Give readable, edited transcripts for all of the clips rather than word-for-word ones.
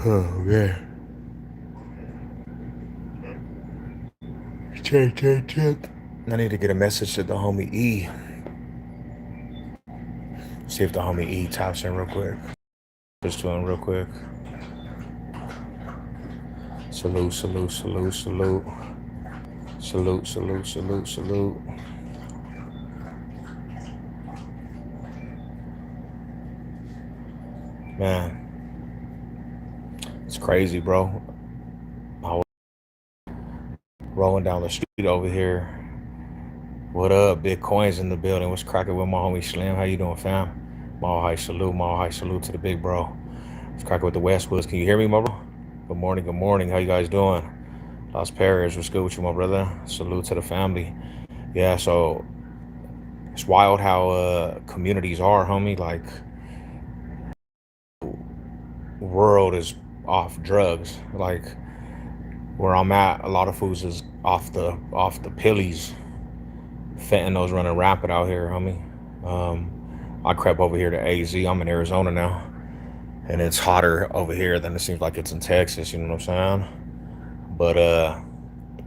Oh man. Check, check, check. I need to get a message to the homie E. See if the homie E taps in real quick. Just to him real quick. Salute, salute, salute, salute. Salute, salute, salute, salute. Man, it's crazy, bro. I was rolling down the street over here. What up? Bitcoin's in the building. What's cracking with my homie Slim? How you doing, fam? Mall high salute to the big bro. What's cracking with the Westwoods? Can you hear me, my bro? Good morning, good morning. How you guys doing? Las Perez, what's good with you, my brother? Salute to the family. Yeah, so it's wild how communities are, homie. Like, world is off drugs. Like, where I'm at, a lot of foods is off the pillies. Fentanyl's running rapid out here, homie. I crept over here to AZ. I'm in Arizona now, and it's hotter over here than it seems like it's in Texas. You know what I'm saying? But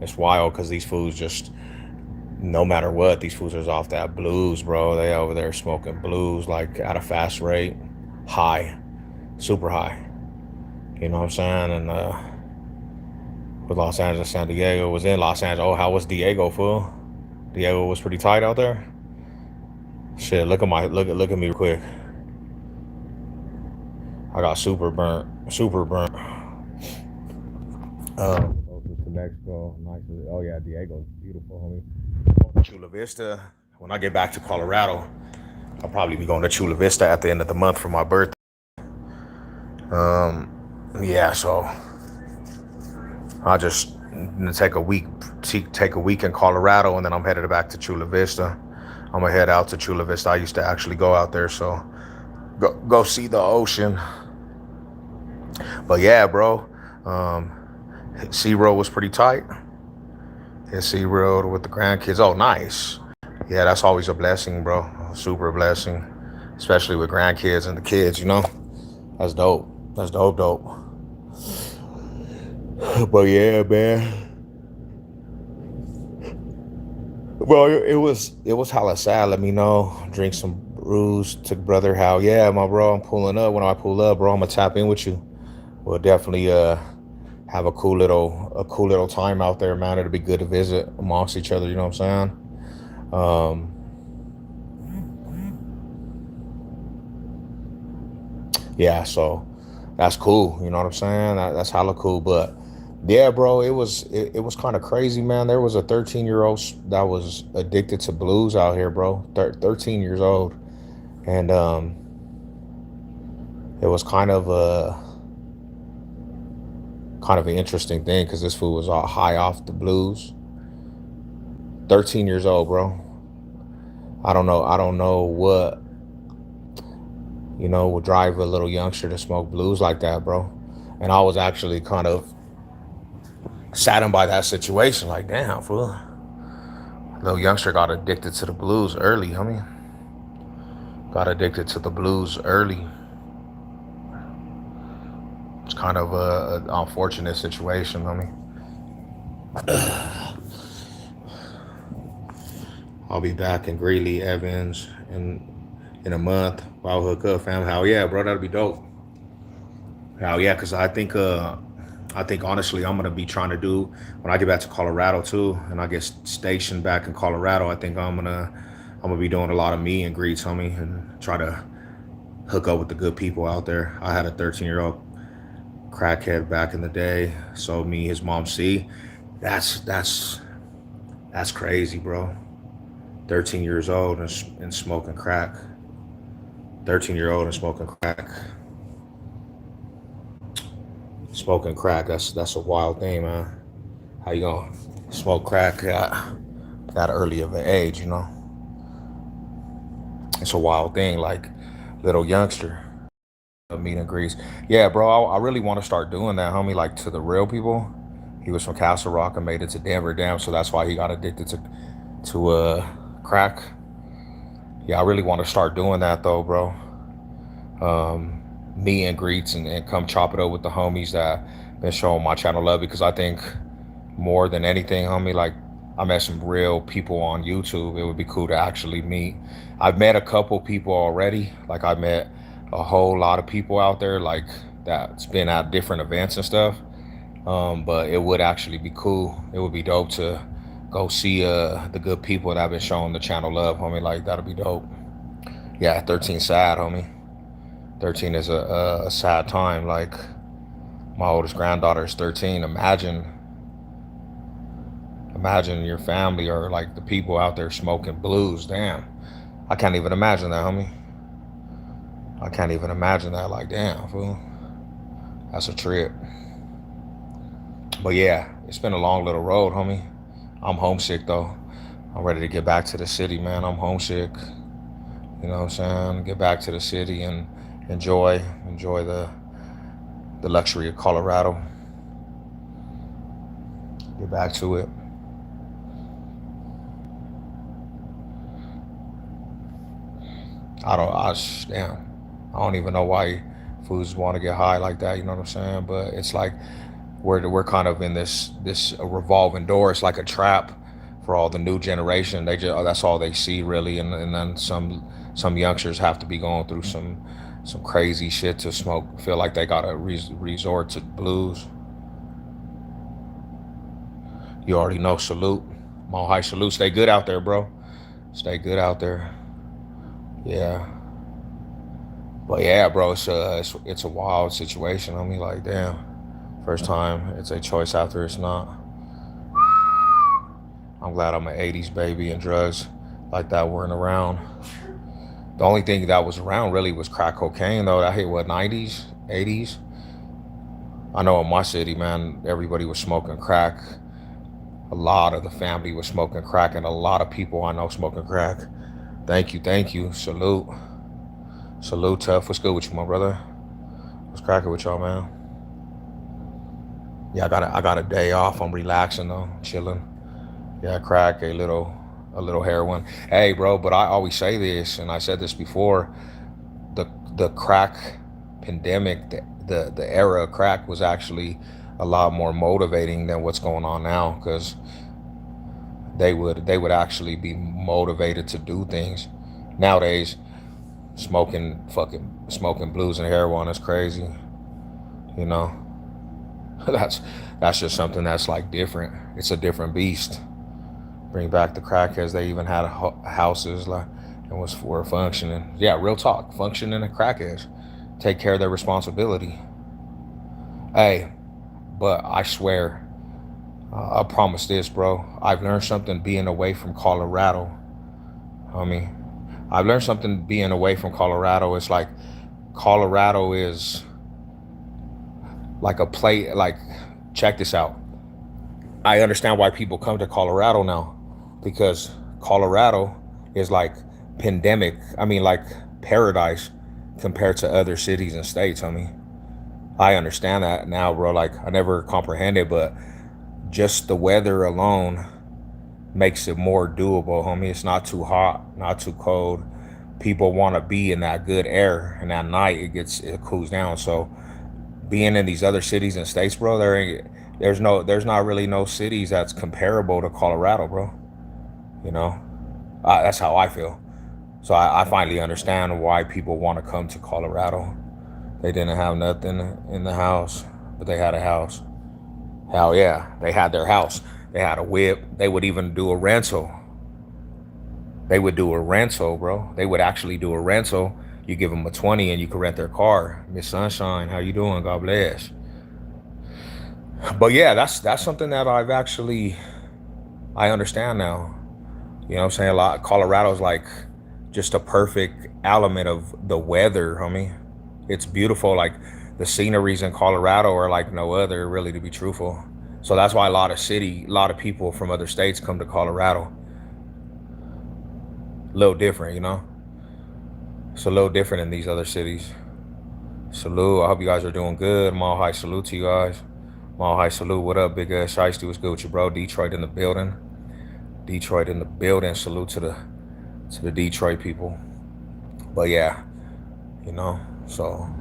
it's wild because these foods just, no matter what, these foods are off that blues, bro. They over there smoking blues like at a fast rate, high, super high. You know what I'm saying? And with Los Angeles, San Diego was in Los Angeles. Oh, how was Diego, fool? Diego was pretty tight out there. Shit, look at me real quick. I got super burnt, super burnt. To Mexico, nice. Oh yeah, Diego's beautiful, homie. Chula Vista. When I get back to Colorado, I'll probably be going to Chula Vista at the end of the month for my birthday. Yeah, so I just take a week, take a week in Colorado, and then I'm headed back to Chula Vista. I'm gonna head out to Chula Vista. I used to actually go out there, so go see the ocean. But yeah, bro, Sea Road was pretty tight. Hit Sea Road with the grandkids. Oh, nice. Yeah, that's always a blessing, bro. Super blessing, especially with grandkids and the kids. You know, that's dope. That's dope. But yeah, man. Well, it was hella sad. Let me know. Drink some brews. Took brother how. Yeah, my bro. I'm pulling up. When I pull up, bro, I'm gonna tap in with you. We'll definitely have a cool little time out there, man. It'll be good to visit amongst each other. You know what I'm saying? Yeah. So that's cool. You know what I'm saying? That's hella cool. But yeah, bro, it was kind of crazy, man. There was a 13-year-old that was addicted to blues out here, bro. 13 years old, and it was kind of an interesting thing because this fool was all high off the blues. 13 years old, bro. I don't know what would drive a little youngster to smoke blues like that, bro. And I was actually kind of saddened by that situation. Like, damn, fool. Little youngster got addicted to the blues early, homie. Got addicted to the blues early. It's kind of an unfortunate situation, homie. I'll be back in Greeley, Evans, in a month. I'll hook up, fam. Hell yeah, bro, that'll be dope. Hell yeah, cause I think honestly I'm gonna be trying to do when I get back to Colorado too, and I get stationed back in Colorado. I think I'm gonna be doing a lot of me and greets, homie, and try to hook up with the good people out there. I had a 13-year-old crackhead back in the day. So me, his mom, see, that's crazy, bro. 13 years old and smoking crack. 13-year-old and smoking crack. Smoking crack. That's a wild thing, man. How you gonna smoke crack at early of an age? You know, it's a wild thing. Like little youngster. Meet and greets. Yeah, bro. I really want to start doing that, homie. Like to the real people. He was from Castle Rock and made it to Denver, damn. So that's why he got addicted to crack. Yeah, I really want to start doing that though, bro. meet and greets and come chop it up with the homies that been showing my channel love, because I think more than anything, homie, like I met some real people on YouTube. It would be cool to actually meet. I've met a couple people already. Like I met a whole lot of people out there, like that's been at different events and stuff. But it would actually be cool. It would be dope to go see the good people that I've been showing the channel love, homie. Like that'll be dope. Yeah, 13 sad, homie. 13 is a sad time. Like my oldest granddaughter is 13. Imagine your family or like the people out there smoking blues. Damn, I can't even imagine that, homie. I can't even imagine that. Like, damn, fool, that's a trip. But yeah, it's been a long little road, homie. I'm homesick though. I'm ready to get back to the city, man. I'm homesick. You know what I'm saying? Get back to the city and enjoy the luxury of Colorado. Get back to it. Damn. I don't even know why foods want to get high like that. You know what I'm saying? But it's like we're kind of in this revolving door. It's like a trap for all the new generation. They just that's all they see really, and then some youngsters have to be going through some crazy shit to smoke. Feel like they gotta resort to blues. You already know. Salute, Mile High salute. Stay good out there, bro. Stay good out there. Yeah. But yeah, bro, it's a wild situation. I mean, like, damn, first time it's a choice after it's not. I'm glad I'm an '80s baby and drugs like that weren't around. The only thing that was around really was crack cocaine, though. That hit what, '90s, '80s. I know in my city, man, everybody was smoking crack. A lot of the family was smoking crack, and a lot of people I know smoking crack. Thank you. Salute, tough. What's good with you, my brother? What's cracking with y'all, man? Yeah, I got a day off. I'm relaxing though, chilling. Yeah, crack a little heroin. Hey, bro, but I always say this, and I said this before. The crack pandemic, the era of crack was actually a lot more motivating than what's going on now, because they would actually be motivated to do things. Nowadays, smoking blues and heroin is crazy. You know, that's just something that's like different. It's a different beast. Bring back the crackheads. They even had houses like and was for functioning. Yeah, real talk. Functioning and crackheads take care of their responsibility. Hey, but I swear, I promise this, bro. I've learned something being away from Colorado. I mean, I've learned something being away from Colorado. It's like Colorado is like a play. Like, check this out. I understand why people come to Colorado now, because Colorado is like pandemic. I mean, like paradise compared to other cities and states. I mean, I understand that now, bro. Like, I never comprehended, but just the weather alone makes it more doable, homie. It's not too hot, not too cold. People want to be in that good air, and at night it cools down. So being in these other cities and states, bro, there's not really no cities that's comparable to Colorado, bro. You know, that's how I feel. So I finally understand why people want to come to Colorado. They didn't have nothing in the house, but they had a house. Hell yeah, they had their house. They had a whip. They would even do a rental. They would do a rental, bro. They would actually do a rental. You give them a 20 and you can rent their car. Miss Sunshine, how you doing? God bless. But yeah, that's something that I understand now. You know what I'm saying? A lot Colorado's like just a perfect element of the weather, homie. It's beautiful. Like the sceneries in Colorado are like no other, really, to be truthful. So that's why a lot of people from other states come to Colorado. A little different, you know? It's a little different in these other cities. Salute. I hope you guys are doing good. Mile High salute to you guys. Mile High salute. What up, big ass Shiesty? What's good with you, bro? Detroit in the building. Detroit in the building. Salute to the Detroit people. But yeah, you know, so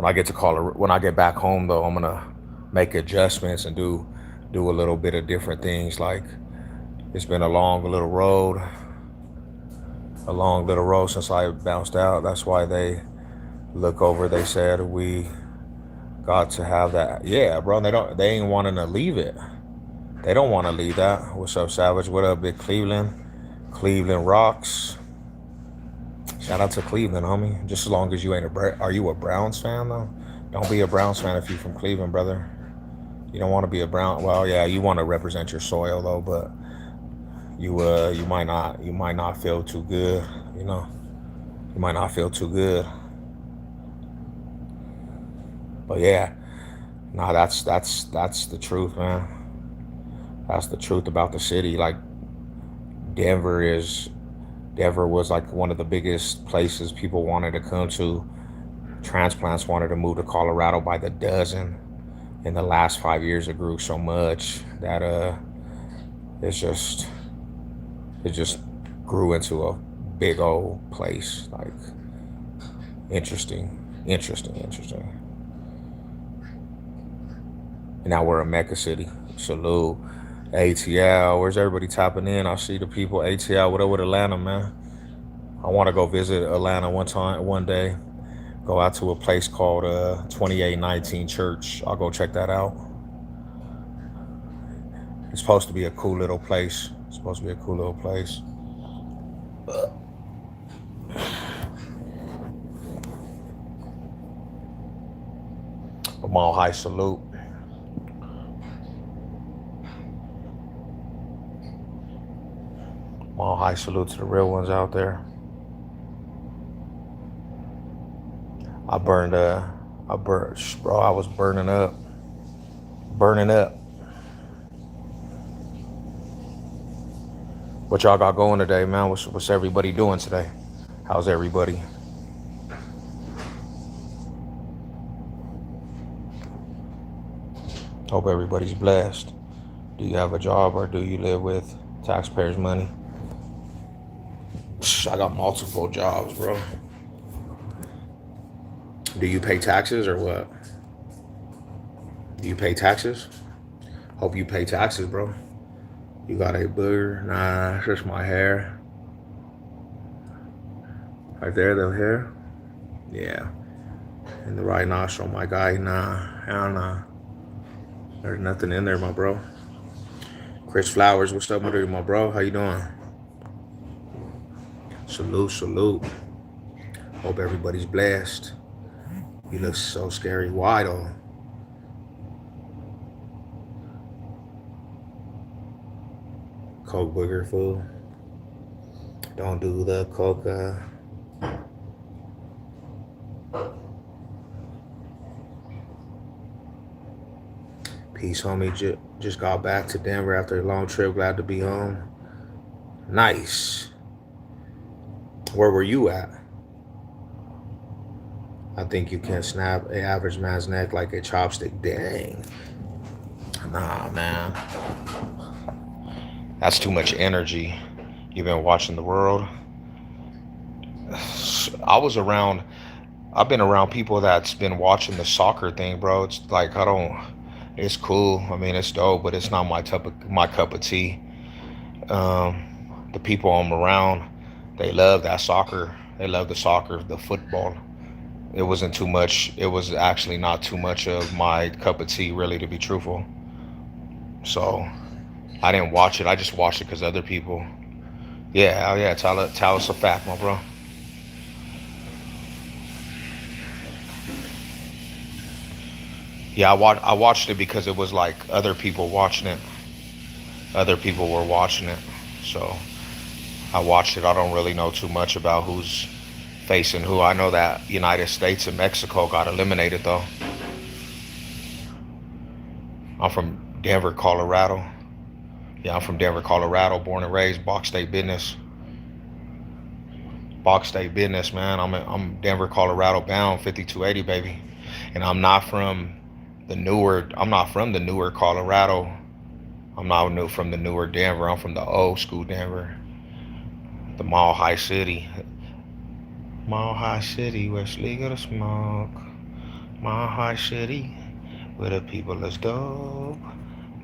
when I get back home though, I'm gonna make adjustments and do a little bit of different things. Like it's been a long little road since I bounced out. That's why they said we got to have that. Yeah, bro. They ain't wanting to leave it. They don't want to leave that. What's up, Savage? What up, Big Cleveland? Cleveland rocks. Shout out to Cleveland, homie. Just as long as you ain't are you a Browns fan though? Don't be a Browns fan if you're from Cleveland, brother. You don't want to be a Brown. Well, yeah, you want to represent your soil though, but you might not feel too good. You know, you might not feel too good. But yeah, nah, that's the truth, man. That's the truth about the city. Like Denver is Denver was like one of the biggest places people wanted to come to. Transplants wanted to move to Colorado by the dozen. In the last 5 years, it grew so much that it's just it just grew into a big old place. Like interesting. And now we're a Mecca city. Salute. ATL. Where's everybody tapping in? I see the people. ATL. What up with Atlanta, man? I want to go visit Atlanta one day. Go out to a place called 2819 Church. I'll go check that out. It's supposed to be a cool little place. A mile high salute. Mile high salute to the real ones out there. I was burning up. What y'all got going today, man? What's everybody doing today? How's everybody? Hope everybody's blessed. Do you have a job or do you live with taxpayers' money? I got multiple jobs, bro. Do you pay taxes or what? Do you pay taxes? Hope you pay taxes, bro. You got a booger? Nah, it's just my hair. Right there, the hair? Yeah. In the right nostril, my guy. Nah, hell nah. There's nothing in there, my bro. Chris Flowers, what's up with you, my bro? How you doing? Salute. Hope everybody's blessed. You look so scary. Why though? Coke booger fool. Don't do the coca. Peace, homie. Just got back to Denver after a long trip. Glad to be home. Nice. Where were you at? I think you can snap an average man's neck like a chopstick. Dang. Nah, man. That's too much energy. You've been watching the world. I've been around people that's been watching the soccer thing, bro. It's like it's cool. I mean, it's dope, but it's not my cup of tea. The people I'm around, they love that soccer. They love the soccer, the football. It wasn't too much. It was actually not too much of my cup of tea, really, to be truthful. So I didn't watch it. I just watched it because other people. Yeah. Tell us a fact, my bro. Yeah, I watched it because it was like other people watching it. Other people were watching it, so I watched it. I don't really know too much about who's facing who. I know that United States and Mexico got eliminated though. I'm from Denver, Colorado. Yeah, I'm from Denver, Colorado, born and raised, Box State business. Box State business, man. I'm Denver, Colorado bound, 5280, baby. And I'm not from the newer Colorado. I'm not new from the newer Denver. I'm from the old school Denver. The Mile High City. Mile High City, where it's legal to smoke. My heart city, where the people is dope.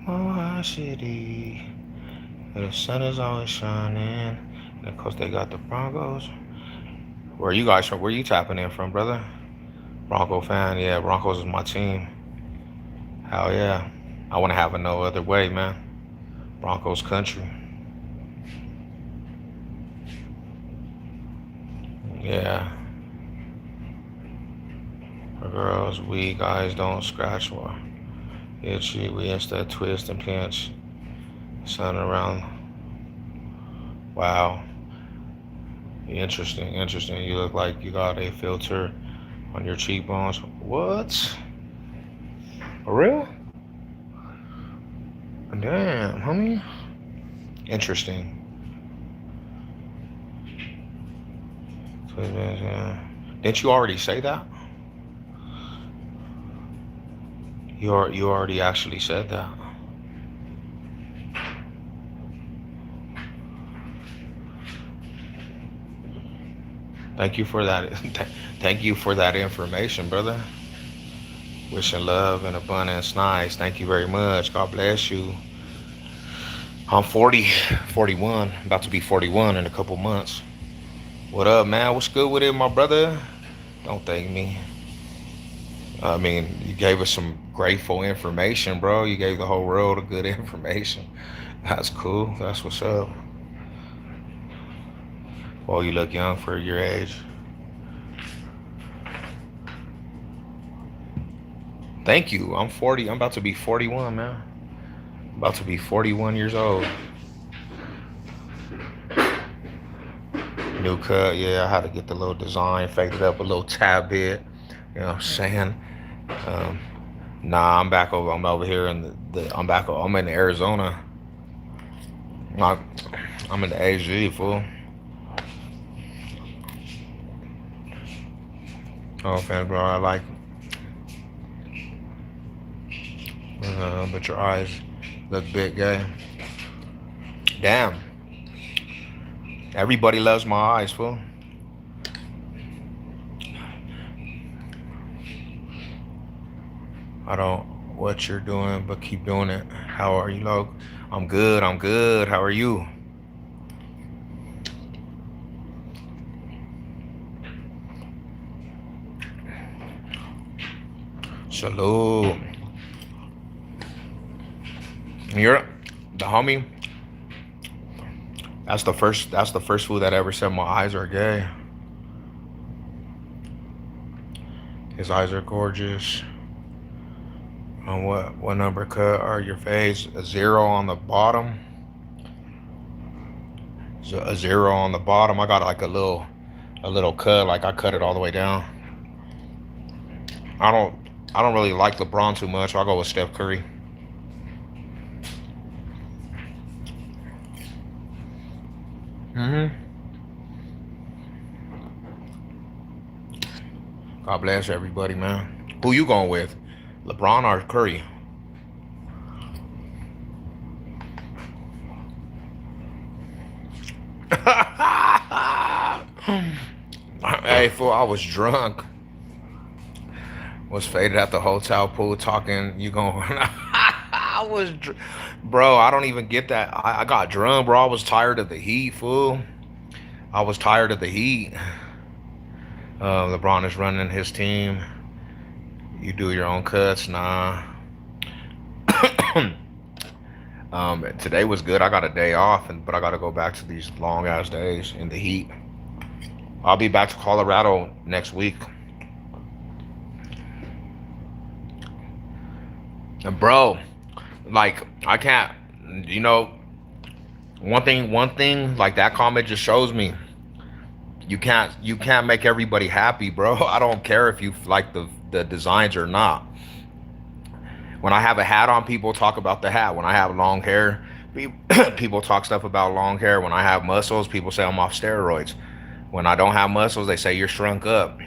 My heart city, where the sun is always shining. And of course they got the Broncos. Where you guys from? Where you tapping in from, brother? Bronco fan, yeah. Broncos is my team. Hell yeah. I want to have it no other way, man. Broncos country. Yeah. For girls, we guys don't scratch more. Itchy, we instead twist and pinch. Sun around. Wow. Interesting, interesting. You look like you got a filter on your cheekbones. What? For real? Damn, homie. Interesting. Didn't you already say that? You already actually said that. Thank you for that. Thank you for that information, brother. Wishing love and abundance. Nice. Thank you very much. God bless you. I'm 40, 41, about to be 41 in a couple months. What up, man? What's good with it, my brother? Don't thank me. I mean, you gave us some grateful information, bro. You gave the whole world a good information. That's cool. That's what's up. Well, you look young for your age. Thank you. I'm 40. I'm about to be 41, man. About to be 41 years old. New cut, yeah. I had to get the little design faded up a little tad bit. You know what I'm saying? Um, nah, I'm back over. I'm over here in I'm back. I'm in Arizona. Not, I'm in the AG, fool. Oh, fan, bro. I like. But your eyes look big, gay. Damn. Everybody loves my eyes, fool. I don't what you're doing, but keep doing it. How are you, Loc? I'm good. I'm good. How are you? Salute. You're the homie. That's the first. That's the first fool that ever said my eyes are gay. His eyes are gorgeous. On what number cut are your face? A zero on the bottom. A zero on the bottom. I got like a little cut. Like I cut it all the way down. I don't I don't really like LeBron too much. I'll go with Steph Curry. Hmm. God bless everybody, man. Who you going with? LeBron or Curry? Hey, fool, I was drunk. Was faded at the hotel pool talking. You going? I was, bro. I don't even get that. I got drunk, bro. I was tired of the heat, fool. I was tired of the heat. LeBron is running his team. You do your own cuts, nah. Today was good. I got a day off, but I got to go back to these long ass days in the heat. I'll be back to Colorado next week. And bro, like I can't, you know, one thing, like that comment just shows me you can't make everybody happy, bro. I don't care if you like the designs or not. When I have a hat on, people talk about the hat. When I have long hair, people talk stuff about long hair. When I have muscles, people say I'm off steroids. When I don't have muscles, they say you're shrunk up.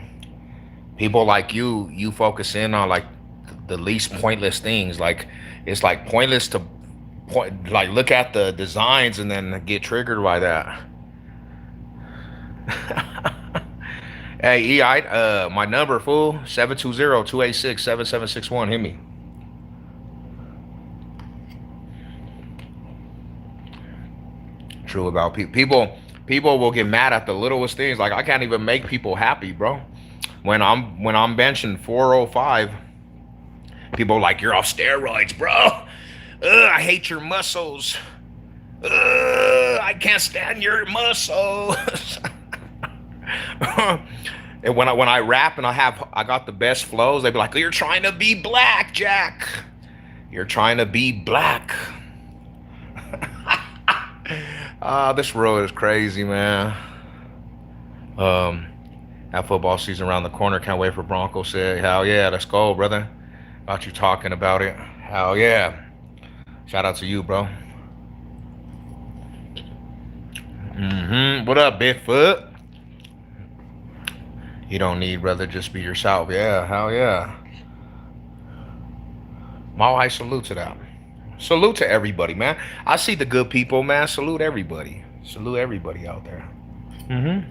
People like you focus in on like the least pointless things. Like it's like pointless to like look at the designs and then get triggered by that. Hey, my number, fool, 720-286-7761. Hit me. True about people will get mad at the littlest things. Like I can't even make people happy, bro. When I'm benching 405, people are like, you're off steroids, bro. I hate your muscles. I can't stand your muscles. And when I rap and I got the best flows, they be like, you're trying to be black, Jack. You're trying to be black. This world is crazy, man. Um, that football season around the corner. Can't wait for Broncos. Say, hell yeah, let's go, brother. Got you talking about it. Hell yeah. Shout out to you, bro. What up, Bigfoot? You don't need, brother. Just be yourself. Yeah, hell yeah. My wife, salute to that. Salute to everybody, man. I see the good people, man. Salute everybody. Salute everybody out there. Mm-hmm.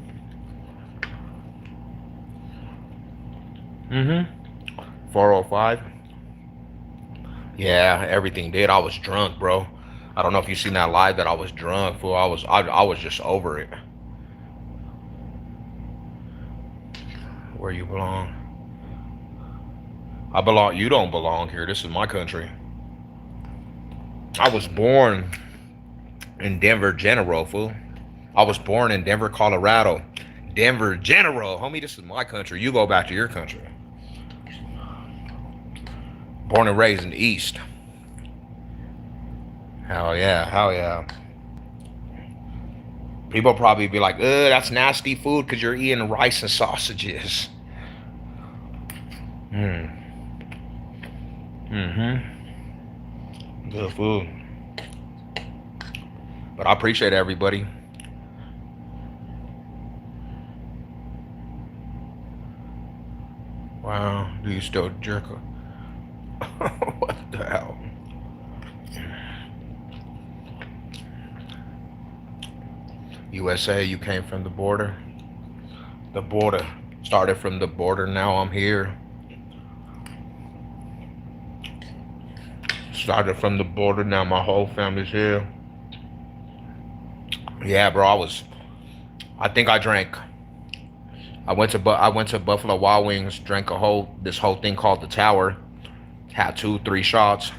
405. Yeah, everything did. I was drunk, bro. I don't know if you seen that live that I was drunk, fool. I was just over it. Where you belong? I belong. You don't belong here. This is my country. I was born in Denver General, fool. I was born in Denver, Colorado. Denver General, homie. This is my country. You go back to your country. Born and raised in the East. Hell yeah, hell yeah. People probably be like, ugh, that's nasty food because you're eating rice and sausages. Good food. But I appreciate everybody. Wow, do you still jerk? What the hell? USA, you came from the border. The border. Started from the border, now I'm here. Started from the border, now my whole family's here. Yeah, bro, I think I drank. I went to Buffalo Wild Wings, drank this whole thing called the Tower. Had 2-3 shots.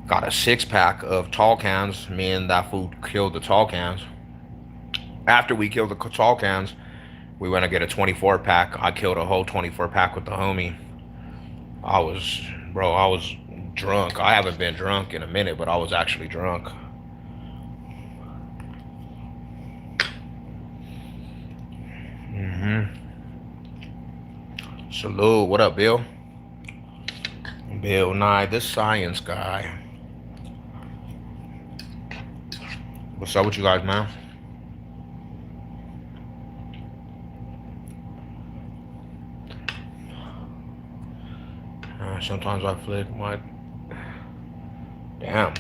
Got a 6-pack of tall cans. Me and that food killed the tall cans. After we killed the tall cans, we went to get a 24-pack. I killed a whole 24-pack with the homie. I was drunk. I haven't been drunk in a minute, but I was actually drunk. Salute. What up, Bill? Bill Nye, the science guy. What's up with you guys, man? Sometimes I flick my. Damn.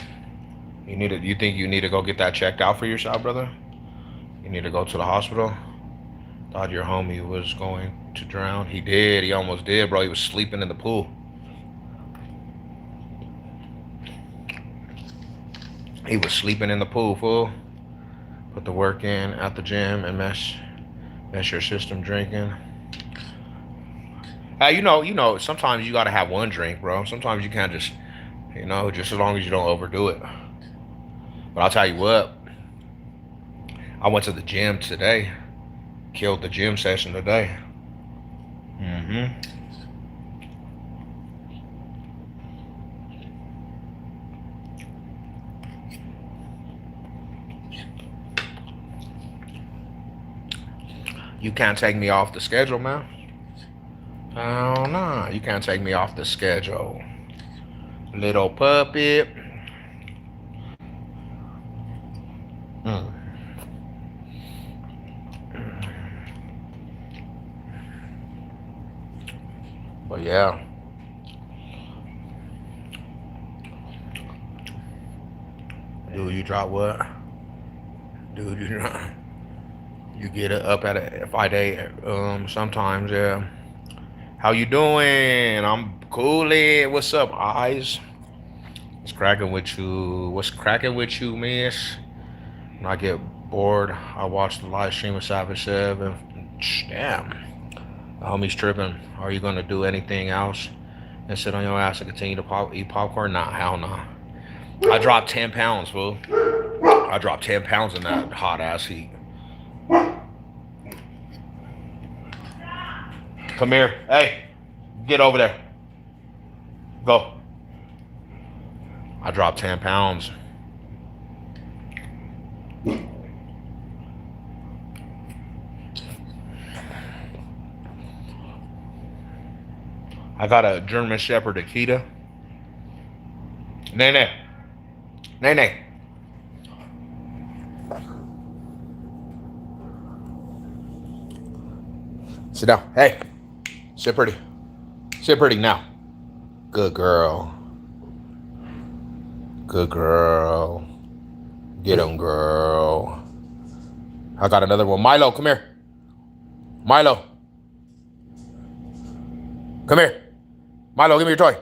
You think you need to go get that checked out for yourself, brother? You need to go to the hospital? Thought your homie was going to drown. He did. He almost did, bro. He was sleeping in the pool. He was sleeping in the pool, fool. Put the work in at the gym and mess your system drinking. Hey, you know, sometimes you gotta have one drink, bro. Sometimes you can't just, just as long as you don't overdo it. But I'll tell you what, I went to the gym today. Killed the gym session today. You can't take me off the schedule, man. Oh, no. You can't take me off the schedule. Little puppet. But yeah. Dude, you drop what? Dude, you drop. You get it up at a 5 day. Sometimes, yeah. How you doing? I'm coolin'. What's up, eyes? What's cracking with you? What's cracking with you, miss? When I get bored, I watch the live stream of Savage Sev and damn, the homie's tripping. Are you gonna do anything else and sit on your ass and continue to eat popcorn? Nah, hell nah. I dropped 10 pounds, fool. I dropped 10 pounds in that hot ass heat. Come here. Hey, get over there. Go. I dropped 10 pounds. I got a German Shepherd Akita. Nene. Nene. Sit down. Hey. Sit pretty. Sit pretty now. Good girl. Good girl. Get him, girl. I got another one. Milo, come here. Milo. Come here. Milo, give me your toy.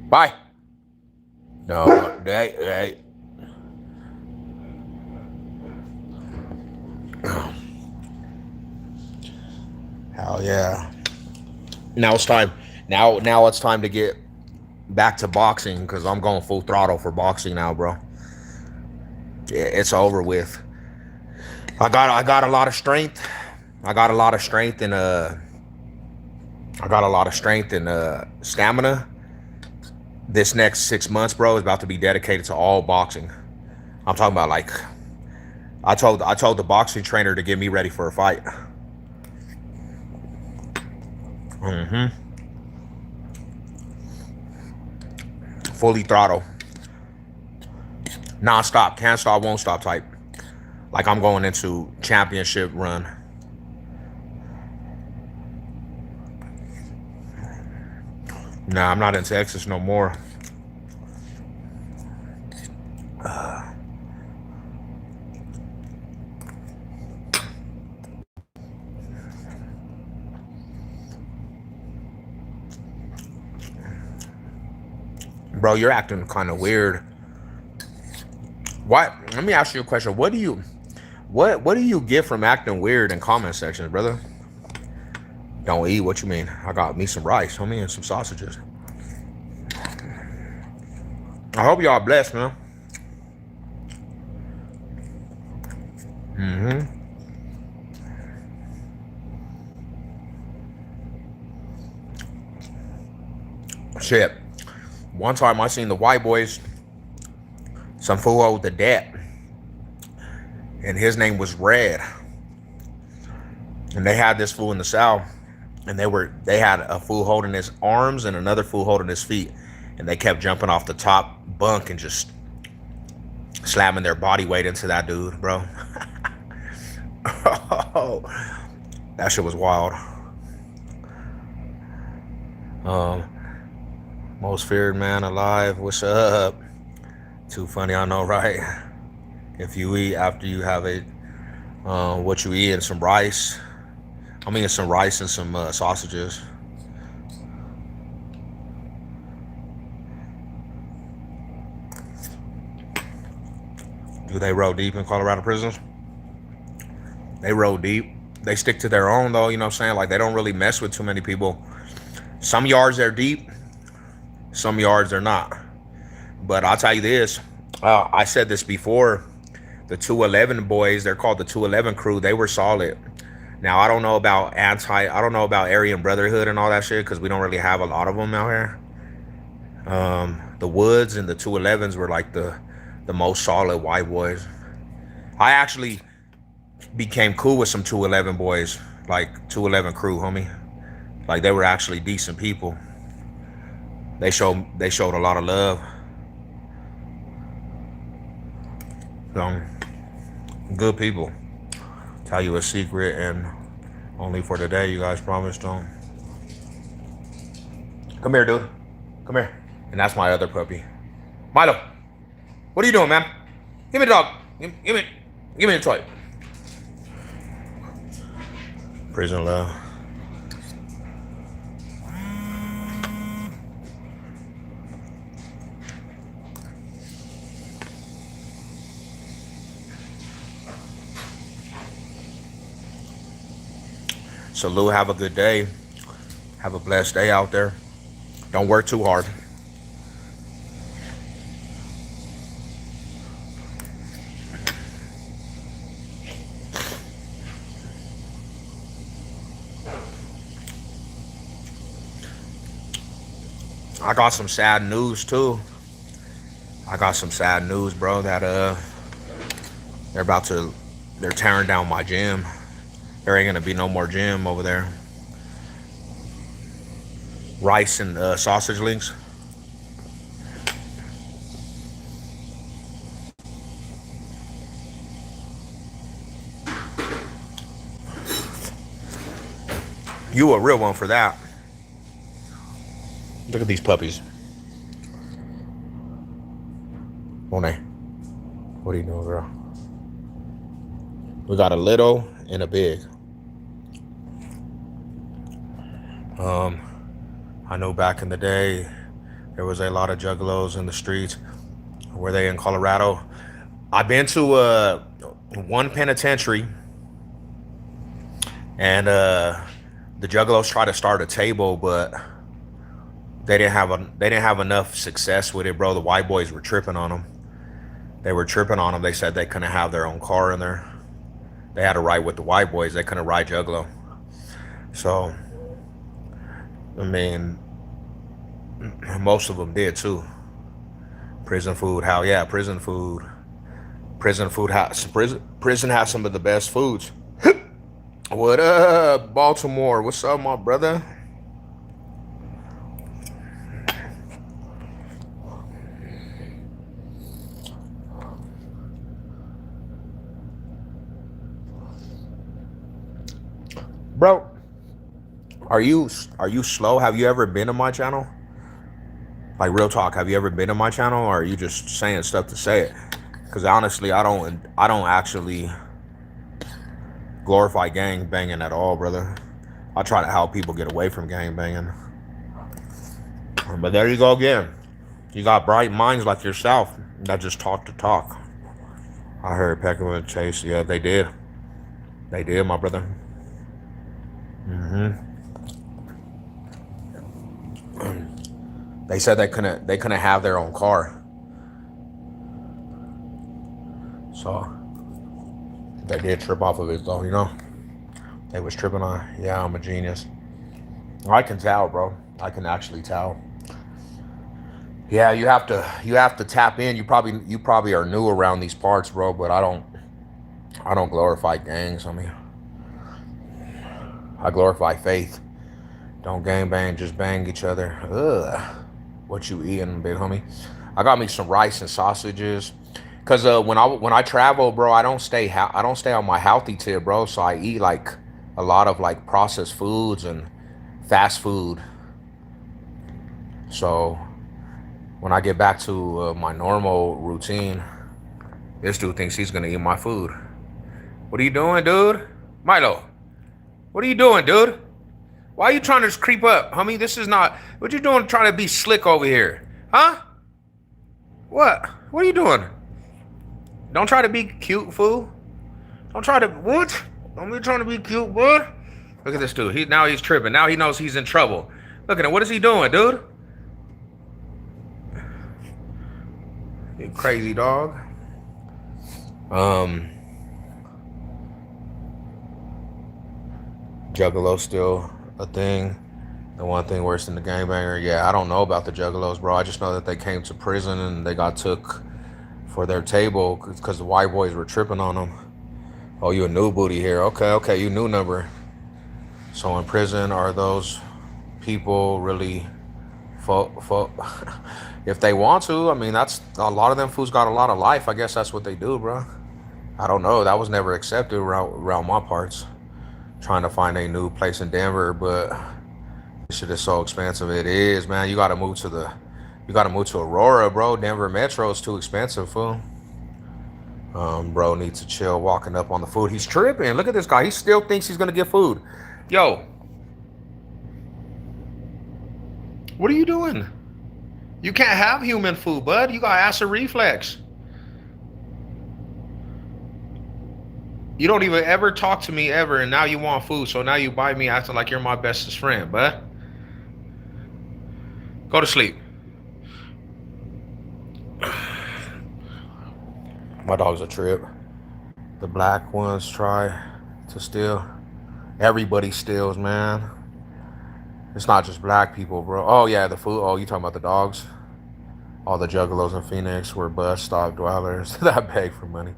Bye. No, hey. Hell yeah. Now it's time. Now it's time to get back to boxing because I'm going full throttle for boxing now, bro. It's over with. I got a lot of strength. I got a lot of strength and stamina. This next 6 months, bro, is about to be dedicated to all boxing. I'm talking about like I told the boxing trainer to get me ready for a fight. Fully throttle. Non-stop, can't stop, won't stop type. Like I'm going into championship run. Nah, I'm not in Texas no more. Bro, you're acting kind of weird. What? Let me ask you a question. What do you get from acting weird in comment sections, brother? Don't eat. What you mean? I got me some rice, homie, and some sausages. I hope y'all blessed, man. Shit. One time I seen the white boys, some fool with the debt, and his name was Red. And they had this fool in the South, and they had a fool holding his arms and another fool holding his feet, and they kept jumping off the top bunk and just slamming their body weight into that dude, bro. Oh, that shit was wild. Most feared man alive. What's up? Too funny, I know, right? If you eat after you have what you eat and some rice. I'm eating some rice and some sausages. Do they roll deep in Colorado prisons? They roll deep. They stick to their own, though, you know what I'm saying? Like, they don't really mess with too many people. Some yards they're deep. Some yards they're not. But I'll tell you this. I said this before. The 211 boys, they're called the 211 crew. They were solid. Now, I don't know about Aryan Brotherhood and all that shit because we don't really have a lot of them out here. The Woods and the 211s were like the most solid white boys. I actually became cool with some 211 boys, like 211 crew, homie. Like they were actually decent people. They showed a lot of love. So, good people. Tell you a secret, and only for today, you guys promised them. Come here, dude. Come here. And that's my other puppy. Milo, what are you doing, man? Give me the dog. Give me the toy. Prison love. So Lou, have a good day. Have a blessed day out there. Don't work too hard. I got some sad news too. I got some sad news, bro, that they're tearing down my gym. There ain't gonna be no more gym over there. Rice and sausage links. You a real one for that. Look at these puppies. Monet, what are you doing, girl? We got a little and a big. I know back in the day, there was a lot of juggalos in the streets. Were they in Colorado? I've been to one penitentiary, and the juggalos tried to start a table, but they didn't have enough success with it, bro. The white boys were tripping on them. They were tripping on them. They said they couldn't have their own car in there. They had to ride with the white boys. They couldn't ride juggalo. So, I mean, most of them did too. Prison food, hell yeah, prison food. Prison has some of the best foods. What up, Baltimore? What's up, my brother? Bro, are you slow? Have you ever been to my channel? Like, real talk, have you ever been to my channel, or are you just saying stuff to say it? Because honestly, I don't actually glorify gang banging at all, brother. I try to help people get away from gang banging. But there you go again. You got bright minds like yourself that just talk to talk. I heard Peckham and Chase. Yeah, they did. They did, my brother. They said they couldn't have their own car. So they did trip off of it though, you know. They was tripping on, yeah, I'm a genius. I can tell, bro. I can actually tell. Yeah, you have to tap in. You probably are new around these parts, bro, but I don't glorify gangs. I mean, I glorify faith. Don't gang bang, just bang each other. Ugh. What you eating, big homie? I got me some rice and sausages. Cause when I travel, bro, I don't stay on my healthy tip, bro. So I eat like a lot of like processed foods and fast food. So when I get back to my normal routine, this dude thinks he's gonna eat my food. What are you doing, dude? Milo, what are you doing, dude? Why are you trying to just creep up, homie? This is not, what you doing trying to be slick over here? Huh? What? What are you doing? Don't try to be cute, fool. Don't try to, what? Don't be trying to be cute, boy. Look at this dude. Now he's tripping. Now he knows he's in trouble. Look at him. What is he doing, dude? You crazy dog. Juggalo still a thing. The one thing worse than the gangbanger. Yeah, I don't know about the juggalos, bro. I just know that they came to prison and they got took for their table because the white boys were tripping on them. Oh, you a new booty here. Okay, you new number. So in prison, are those people really if they want to? I mean, that's a lot of them fools got a lot of life. I guess that's what they do, bro. I don't know. That was never accepted around my parts. Trying to find a new place in Denver, but this shit is so expensive. It is, man. You gotta move to Aurora, bro. Denver Metro is too expensive, fool. Bro needs to chill walking up on the food. He's tripping. Look at this guy. He still thinks he's gonna get food. Yo, what are you doing? You can't have human food, bud. You got acid reflex. You don't even ever talk to me ever, and now you want food. So now you bite me acting like you're my bestest friend, bud. Go to sleep. My dog's a trip. The black ones try to steal. Everybody steals, man. It's not just black people, bro. Oh, yeah, the food. Oh, you talking about the dogs? All the juggalos in Phoenix were bus stop dwellers that beg for money.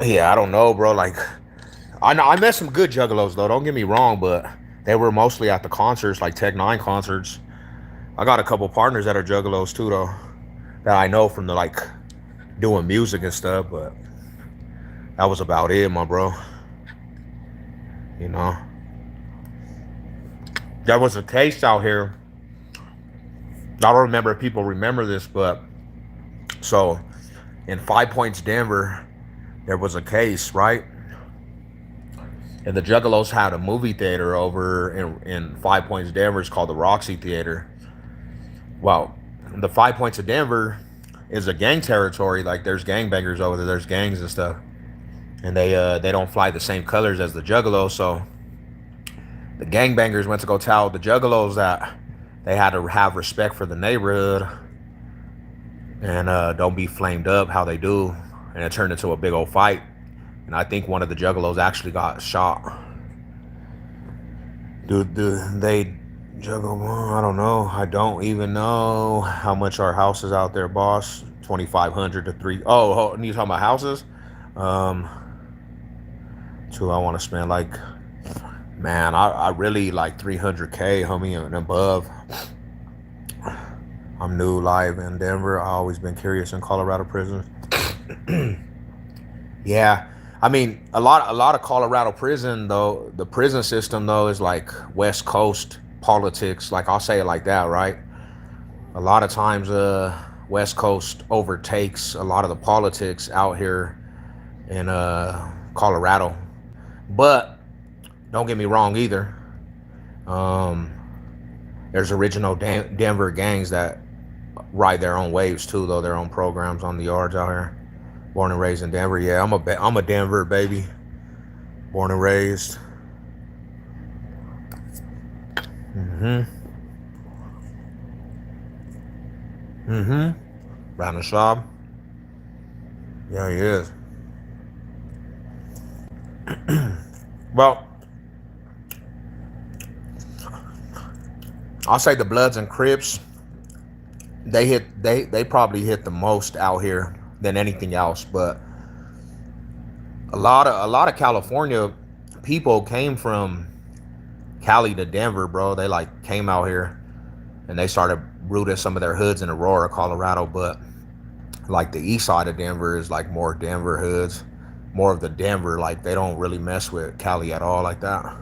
Yeah, I don't know, bro. Like, I met some good juggalos, though. Don't get me wrong, but they were mostly at the concerts, like Tech Nine concerts. I got a couple partners that are juggalos, too, though, that I know from the, like, doing music and stuff, but that was about it, my bro. You know, there was a case out here. I don't remember if people remember this, but so in Five Points, Denver, there was a case, right? And the Juggalos had a movie theater over in Five Points, Denver. It's called the Roxy Theater. Well, the Five Points of Denver is a gang territory. Like, there's gangbangers over there. There's gangs and stuff. And they don't fly the same colors as the Juggalos. So the gangbangers went to go tell the Juggalos that they had to have respect for the neighborhood and don't be flamed up how they do. And it turned into a big old fight. And I think one of the Juggalos actually got shot. Dude, they juggle? I don't know. I don't even know how much our house is out there, boss. 2,500 to 3. Oh, you talking about houses? I want to spend like, man, I really like 300K, homie, and above. I'm new live in Denver. I always been curious in Colorado prisons. Yeah, I mean, a lot of Colorado prison though. The prison system though is like West Coast politics. Like, I'll say it like that, right? A lot of times, West Coast overtakes a lot of the politics out here in Colorado. But don't get me wrong either. There's original Denver gangs that ride their own waves too, though, their own programs on the yards out here. Born and raised in Denver. Yeah, I'm a Denver baby. Born and raised. Brandon Schaub. Yeah, he is. Well, I'll say the Bloods and Crips, they probably hit the most out here than anything else. But a lot of California people came from Cali to Denver, bro. They like came out here and they started rooting some of their hoods in Aurora, Colorado. But like the east side of Denver is like more Denver hoods, more of the Denver. Like, they don't really mess with Cali at all like that.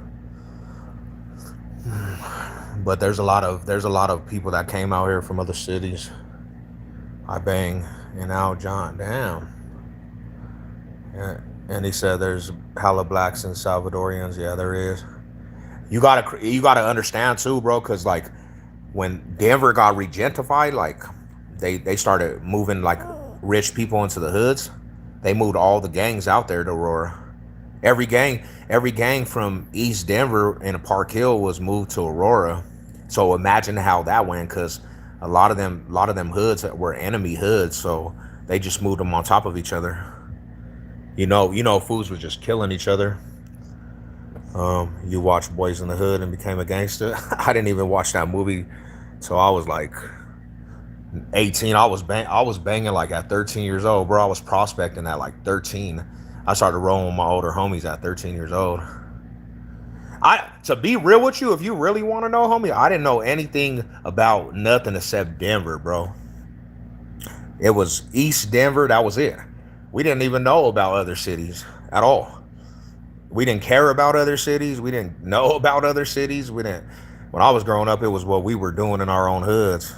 But there's a lot of people that came out here from other cities. I bang and out John, damn. And he said there's hella blacks and Salvadorians. Yeah, there is. You gotta understand too, bro, because like when Denver got regentified, like they started moving like rich people into the hoods. They moved all the gangs out there to Aurora. Every gang from East Denver and Park Hill was moved to Aurora. So imagine how that went, because a lot of them hoods were enemy hoods, so they just moved them on top of each other. You know, fools was just killing each other. You watched Boys in the Hood and Became a Gangster. I didn't even watch that movie till I was like 18. I was banging like at 13 years old, bro. I was prospecting at like 13. I started rolling with my older homies at 13 years old. To be real with you, if you really want to know, homie, I didn't know anything about nothing except Denver, bro. It was East Denver. That was it. We didn't even know about other cities at all. We didn't care about other cities. We didn't know about other cities. When I was growing up, it was what we were doing in our own hoods.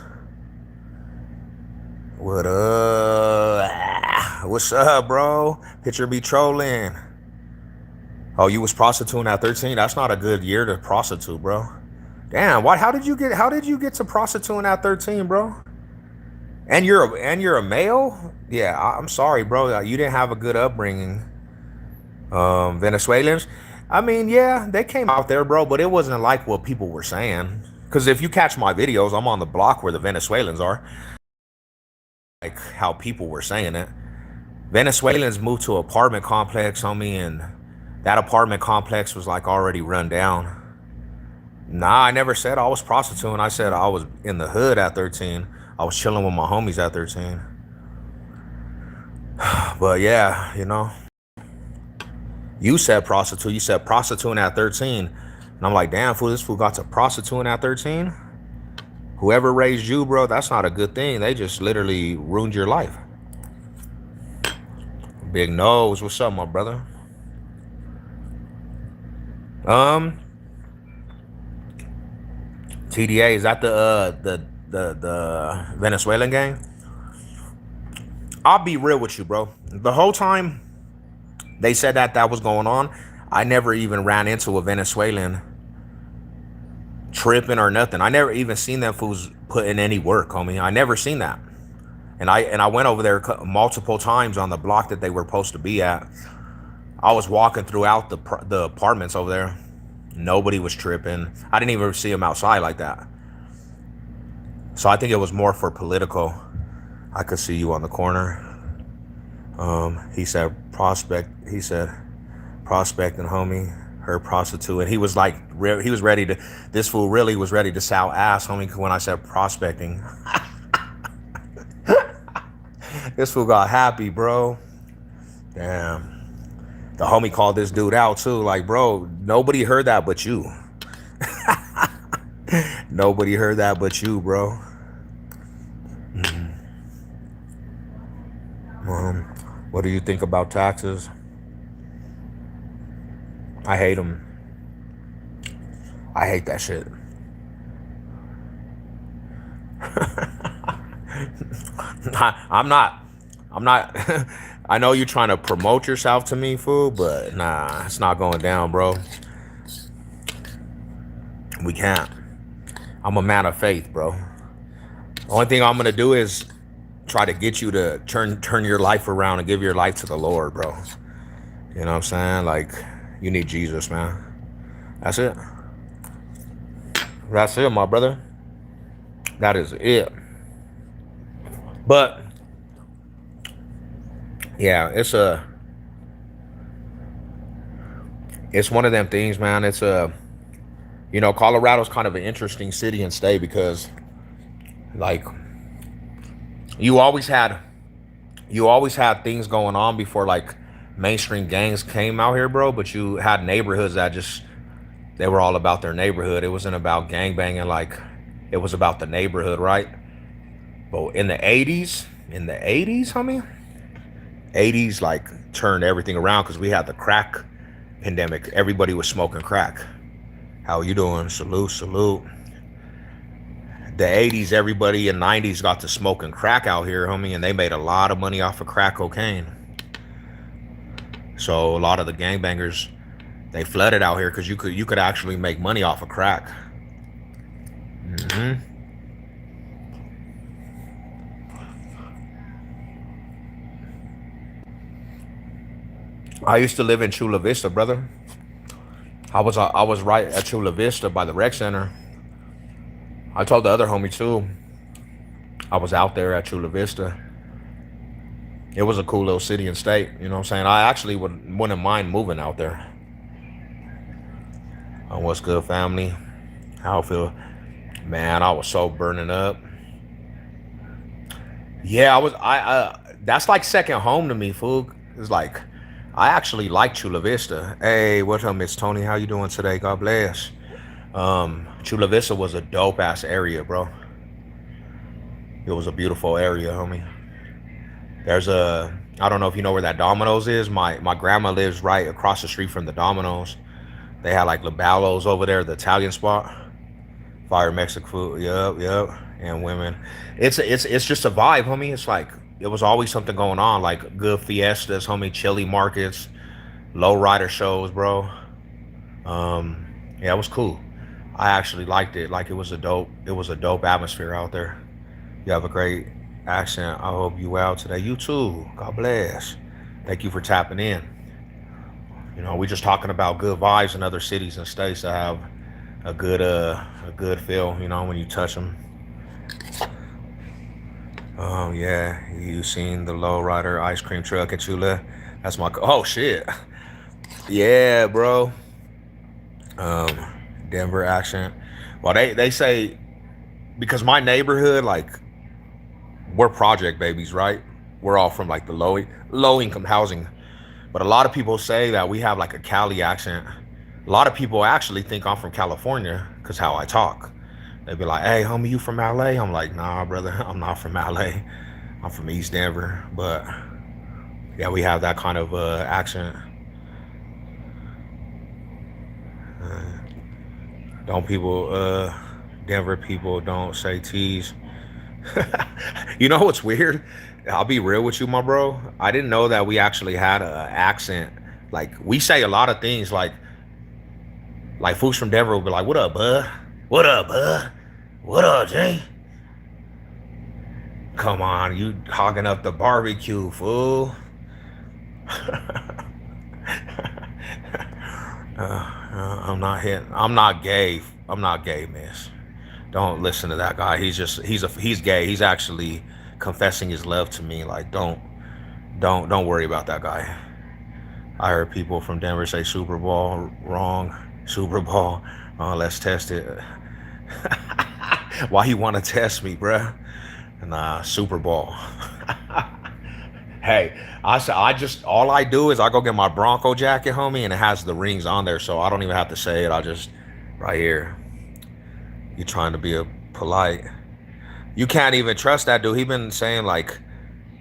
What up? What's up, bro? Picture be trolling. Oh, you was prostituting at 13? That's not a good year to prostitute, bro. Damn, what how did you get to prostituting at 13, bro? And you're a male? Yeah, I'm sorry, bro. You didn't have a good upbringing. Venezuelans. I mean, yeah, they came out there, bro, but it wasn't like what people were saying. Cause if you catch my videos, I'm on the block where the Venezuelans are. Like how people were saying it. Venezuelans moved to an apartment complex, homie, and that apartment complex was like already run down. Nah, I never said I was prostituting. I said I was in the hood at 13. I was chilling with my homies at 13. But yeah, you said prostitute. You said prostituting at 13. And I'm like, damn, fool, this fool got to prostituting at 13? Whoever raised you, bro, that's not a good thing. They just literally ruined your life. Big nose, what's up, my brother? TDA, is that the Venezuelan gang? I'll be real with you, bro. The whole time they said that was going on, I never even ran into a Venezuelan tripping or nothing. I never even seen them fools put in any work, homie. I never seen that. And I went over there multiple times on the block that they were supposed to be at. I was walking throughout the apartments over there. Nobody was tripping. I didn't even see them outside like that. So I think it was more for political. I could see you on the corner. He said prospect. He said prospecting, homie. Her prostitute. And he was like, he was ready to. This fool really was ready to sell ass, homie. When I said prospecting, this fool got happy, bro. Damn. The homie called this dude out too. Like, bro, nobody heard that but you. Nobody heard that but you, bro. What do you think about taxes? I hate them. I hate that shit. I'm not. I know you're trying to promote yourself to me, fool, but nah, it's not going down, bro. We can't. I'm a man of faith, bro. The only thing I'm gonna do is try to get you to turn your life around and give your life to the Lord, bro. You know what I'm saying? Like, you need Jesus, man. That's it. That's it, my brother. That is it. But yeah, it's one of them things, man. It's Colorado's kind of an interesting city and state because, like, you always had things going on before like mainstream gangs came out here, bro. But you had neighborhoods that they were all about their neighborhood. It wasn't about gangbanging, like it was about the neighborhood, right? But in the 80s, homie, 80s like turned everything around because we had the crack pandemic. Everybody was smoking crack. How you doing? Salute. The 80s, everybody in 90s got to smoking crack out here, homie, and they made a lot of money off of crack cocaine. So a lot of the gangbangers, they flooded out here because you could actually make money off of crack. I used to live in Chula Vista, brother. I was right at Chula Vista by the rec center. I told the other homie too. I was out there at Chula Vista. It was a cool little city and state. You know what I'm saying? I actually wouldn't mind moving out there. What's good, family? How I feel? Man, I was so burning up. Yeah, that's like second home to me, fool. It's like I actually like Chula Vista. Hey, what's up, Miss Tony? How you doing today? God bless. Chula Vista was a dope ass area, bro. It was a beautiful area, homie. I don't know if you know where that Domino's is. My grandma lives right across the street from the Domino's. They had like Laballo's over there, the Italian spot. Fire Mexican food, yep. And women. It's just a vibe, homie. It's like it was always something going on, like good fiestas, homie, chili markets, low rider shows, bro. Um, yeah, it was cool. I actually liked it. Like it was a dope atmosphere out there. You have a great accent. I hope you well today. You too. God bless. Thank you for tapping in. You know, we're just talking about good vibes in other cities and states that have a good feel. You know, when you touch them. Yeah, you seen the lowrider ice cream truck at Chula? That's my. Oh shit. Yeah, bro. Um, Denver accent. Well, they say because my neighborhood, like, we're project babies, right? We're all from like the low income housing, but a lot of people say that we have like a Cali accent. A lot of people actually think I'm from California because how I talk. They'd be like, "Hey, homie, you from LA?" I'm like, "Nah, brother, I'm not from LA. I'm from East Denver." But yeah, we have that kind of accent. Don't people, Denver people don't say T's. You know what's weird? I'll be real with you, my bro. I didn't know that we actually had an accent. Like we say a lot of things. Like folks from Denver will be like, "What up, bud? What up, bud? What up, Jay? Come on, you hogging up the barbecue, fool." I'm not gay. I'm not gay, miss. Don't listen to that guy. He's gay. He's actually confessing his love to me. Like don't worry about that guy. I heard people from Denver say Super Bowl wrong. Super Bowl. Let's test it. Why you want to test me, bruh? Nah, Super Bowl. Hey, I just all I do is I go get my Bronco jacket, homie, and it has the rings on there, so I don't even have to say it. I just right here. You trying to be a polite? You can't even trust that dude. He been saying like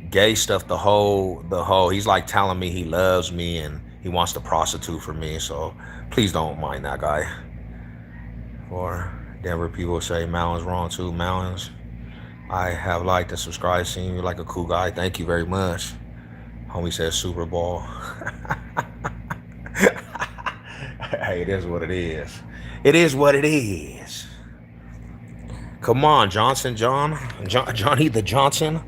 gay stuff the whole. He's like telling me he loves me and he wants to prostitute for me. So please don't mind that guy. Or Denver people say Mountain's wrong too. Mountains. I have liked and subscribed, seen you like a cool guy. Thank you very much. Homie says Super Bowl. Hey, it is what it is. It is what it is. Come on, Johnny the Johnson.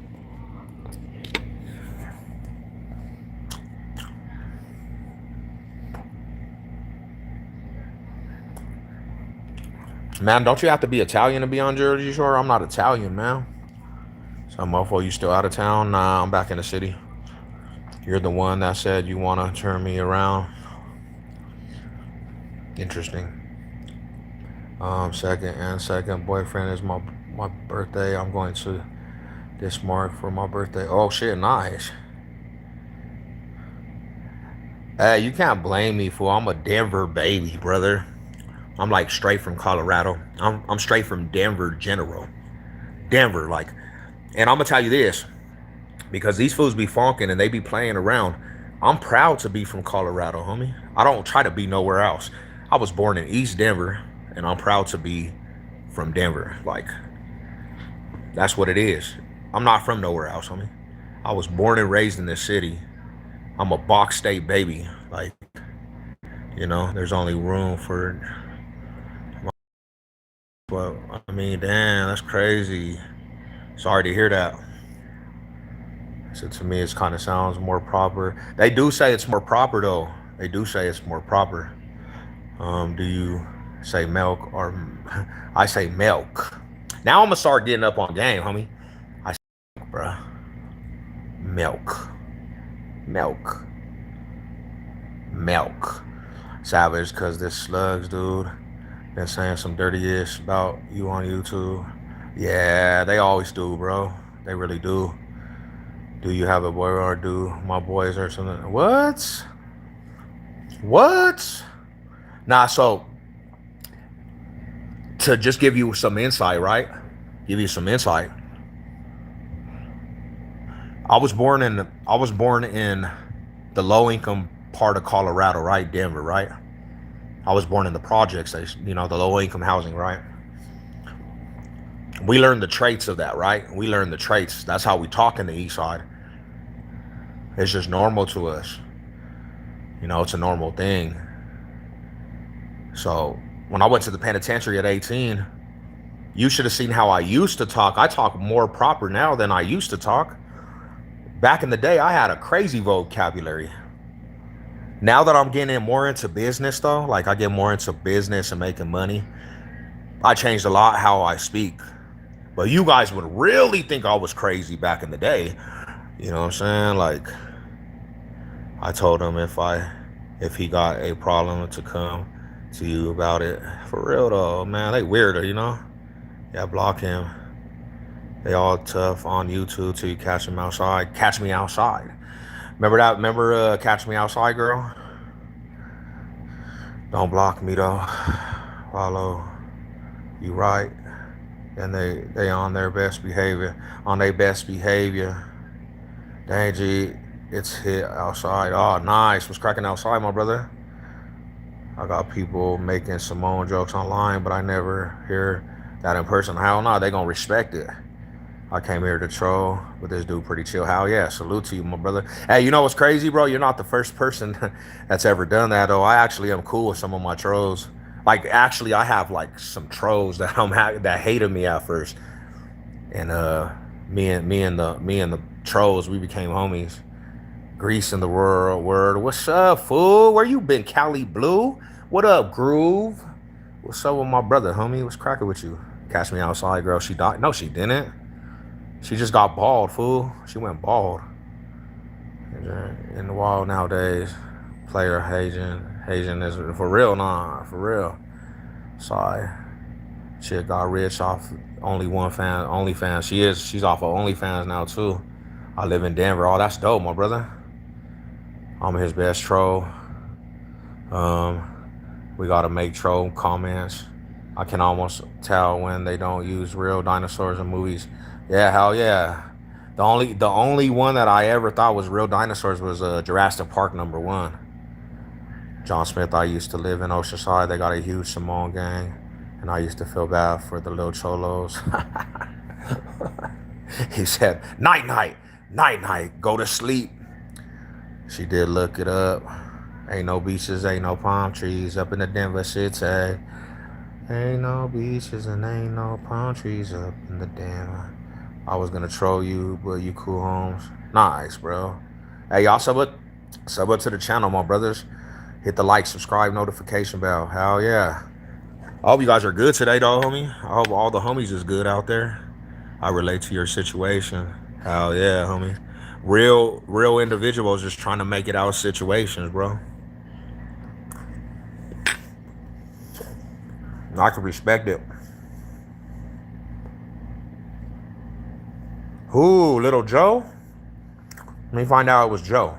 Man, don't you have to be Italian to be on Jersey Shore? I'm not Italian, man. So, mofo, you still out of town? Nah, I'm back in the city. You're the one that said you want to turn me around. Interesting. Second boyfriend is my birthday. I'm going to this mark for my birthday. Oh shit, nice. Hey, you can't blame me, fool. I'm a Denver baby, brother. I'm like straight from Colorado. I'm straight from Denver General. Denver, like, and I'm gonna tell you this, because these fools be funking and they be playing around. I'm proud to be from Colorado, homie. I don't try to be nowhere else. I was born in East Denver, and I'm proud to be from Denver. Like, that's what it is. I'm not from nowhere else, homie. I was born and raised in this city. I'm a Box State baby. Like, there's only room for. But I mean, damn, that's crazy. Sorry to hear that. So to me, it kind of sounds more proper. They do say it's more proper, though. They do say it's more proper. Do you say milk or I say milk? Now I'm gonna start getting up on game, homie. I say milk, bruh. Milk, milk, milk. Savage, cause this slugs, dude, been saying some dirty ish about you on YouTube. Yeah, they always do, bro. They really do. Do you have a boy or do my boys or something? What? What? Nah, so to just give you some insight, right? Give you some insight. I was born in the low income part of Colorado, right? Denver, right? I was born in the projects, the low income housing, right? We learn the traits of that, right? We learn the traits. That's how we talk in the East Side. It's just normal to us. You know, it's a normal thing. So when I went to the penitentiary at 18, you should have seen how I used to talk. I talk more proper now than I used to talk. Back in the day, I had a crazy vocabulary. Now that I'm getting more into business, though, like I get more into business and making money, I changed a lot how I speak. But you guys would really think I was crazy back in the day. You know what I'm saying? Like, I told him if he got a problem to come to you about it. For real though, man, they weirder, you know? Yeah, block him. They all tough on YouTube till you catch him outside. Catch me outside. Remember that? Remember Catch Me Outside, girl? Don't block me though. Follow. You right. And they on their best behavior. On their best behavior. Dang, G, it's hit outside. Oh, nice. What's cracking outside, my brother? I got people making Simone jokes online, but I never hear that in person. Hell no, they gonna respect it. I came here to troll, but this dude pretty chill. Hell yeah, salute to you, my brother. Hey, you know what's crazy, bro? You're not the first person that's ever done that, though. I actually am cool with some of my trolls. Like, actually, I have like some trolls that that hated me at first, and me and the trolls, we became homies. Grease in the world, word. What's up, fool? Where you been, Cali Blue? What up, Groove? What's up with my brother, homie? What's cracking with you? Catch me outside, girl. She died. No, she didn't. She just got bald, fool. She went bald. In the wild nowadays, player Haitian is for real, nah, for real. Sorry. Chick got rich off OnlyFans. She's off of OnlyFans now too. I live in Denver. Oh, that's dope, my brother. I'm his best troll. We gotta make troll comments. I can almost tell when they don't use real dinosaurs in movies. Yeah, hell yeah. The only one that I ever thought was real dinosaurs was Jurassic Park #1. John Smith, I used to live in Oceanside. They got a huge Samoan gang, and I used to feel bad for the little cholos. He said, night, go to sleep. She did look it up. Ain't no beaches, ain't no palm trees up in the Denver city. Ain't no beaches and ain't no palm trees up in the Denver. I was gonna troll you, but you cool, Holmes. Nice, bro. Hey, y'all sub up to the channel, my brothers. Hit the like, subscribe, notification bell. Hell yeah. I hope you guys are good today, though, homie. I hope all the homies is good out there. I relate to your situation. Hell yeah, homie. Real individuals just trying to make it out of situations, bro. I can respect it. Who, Little Joe? Let me find out it was Joe.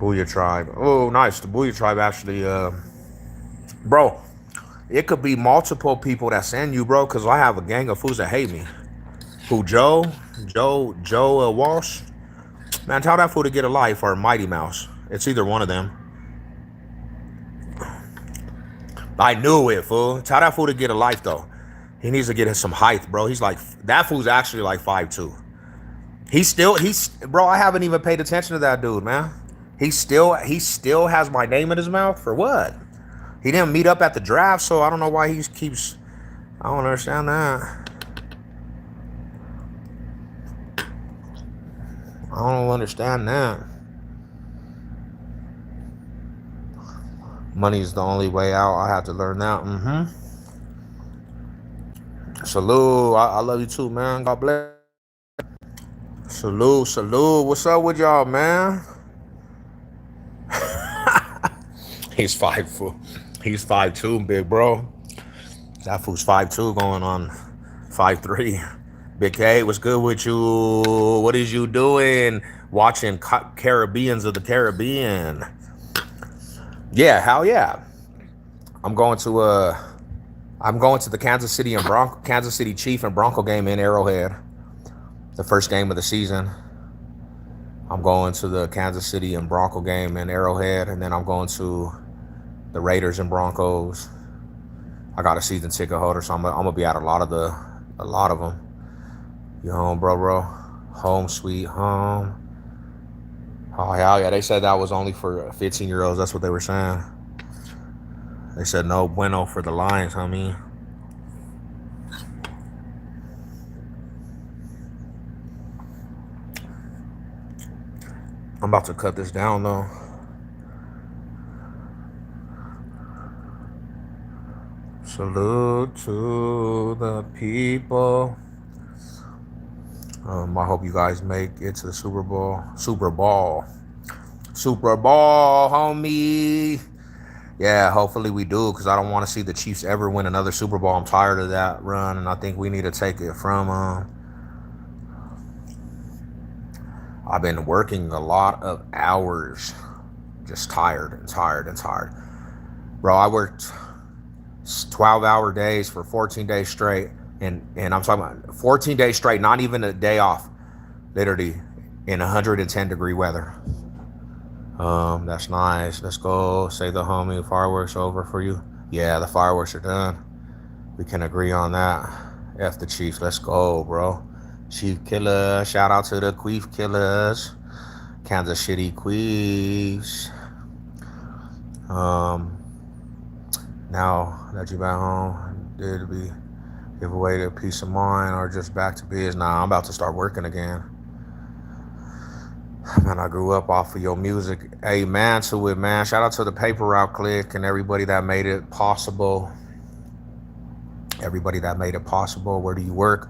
Booyah Tribe. Oh, nice. The Booyah Tribe actually, bro, it could be multiple people that send you, bro, because I have a gang of fools that hate me. Who, Joe Walsh? Man, tell that fool to get a life or Mighty Mouse. It's either one of them. I knew it, fool. Tell that fool to get a life, though. He needs to get some height, bro. He's like, that fool's actually like 5'2". Bro, I haven't even paid attention to that dude, man. He still has my name in his mouth for what? He didn't meet up at the draft, so I don't know why he keeps, I don't understand that. I don't understand that. Money's the only way out. I have to learn that. Salute. I love you too, man. God bless. Salute. What's up with y'all, man? He's 5'2", big bro. That fool's 5'2", going on 5'3". Big K, what's good with you? What is you doing? Watching Caribbeans of the Caribbean. Yeah, hell yeah. I'm going to the Kansas City Chief and Bronco game in Arrowhead. The first game of the season. I'm going to the Kansas City and Bronco game in Arrowhead, and then I'm going to the Raiders and Broncos I got a season ticket holder, so I'm gonna be at a lot of them. You home, bro? Home sweet home. Oh hell yeah! They said that was only for 15-year-olds. That's what they were saying. They said no bueno for the Lions, homie. I'm about to cut this down though. Salute to the people. I hope you guys make it to the Super Bowl. Super Bowl, homie. Yeah, hopefully we do, because I don't want to see the Chiefs ever win another Super Bowl. I'm tired of that run, and I think we need to take it from them. I've been working a lot of hours, just tired. Bro, I worked 12-hour days for 14 days straight, and I'm talking about 14 days straight, not even a day off, literally in 110-degree weather. That's nice. Let's go. Say the homie, fireworks over for you. Yeah, the fireworks are done. We can agree on that. F the Chiefs. Let's go, bro. Chief killer. Shout out to the Queef killers. Kansas City Queefs. Now that you back home, did we give away the peace of mind or just back to business? Nah, I'm about to start working again. Man, I grew up off of your music. Hey, man, to it, man. Shout out to the Paper Route Click and everybody that made it possible. Where do you work?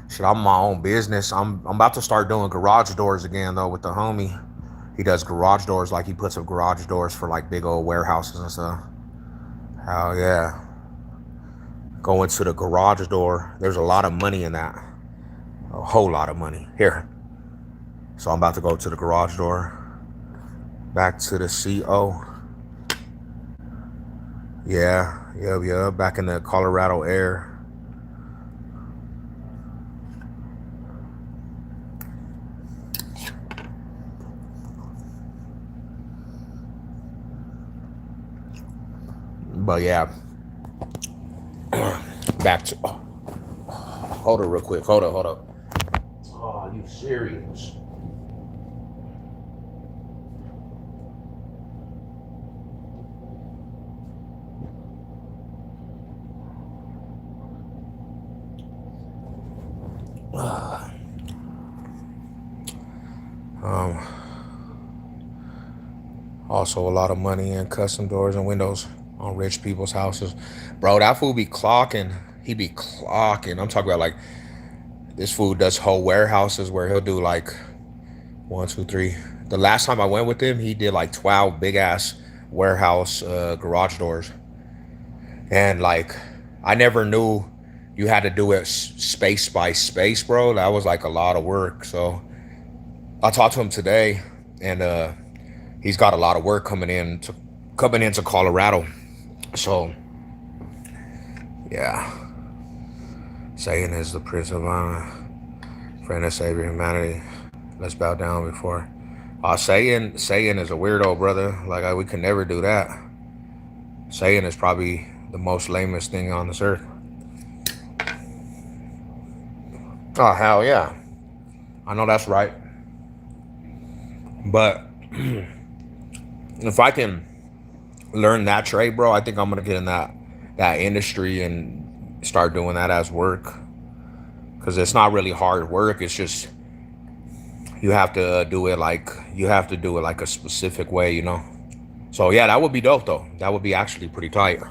Shit, I'm my own business. I'm about to start doing garage doors again, though, with the homie. He does garage doors, like he puts up garage doors for like big old warehouses and stuff. Hell yeah. Go into the garage door. There's a lot of money in that. A whole lot of money. Here. So I'm about to go to the garage door. Back to the CO. Yeah. Back in the Colorado air. But yeah. Back to... Hold it real quick. Hold up. Oh, you serious? Also a lot of money in custom doors and windows on rich people's houses. Bro, that fool be clocking. He be clocking. I'm talking about like, this fool does whole warehouses where he'll do like 1, 2, 3. The last time I went with him, he did like 12 big ass warehouse garage doors. And like, I never knew you had to do it space by space, bro. That was like a lot of work. So I talked to him today, and he's got a lot of work coming into Colorado. So yeah, Satan is the prince of honor, friend and savior humanity. Let's bow down before. Satan is a weirdo, brother. Like, we can never do that. Satan is probably the most lamest thing on this earth. Oh hell yeah, I know that's right. But if I can learn that trade, bro, I think I'm gonna get in that industry and start doing that as work. Because it's not really hard work. It's just you have to do it like a specific way, you know. So yeah, that would be dope though. That would be actually pretty tight.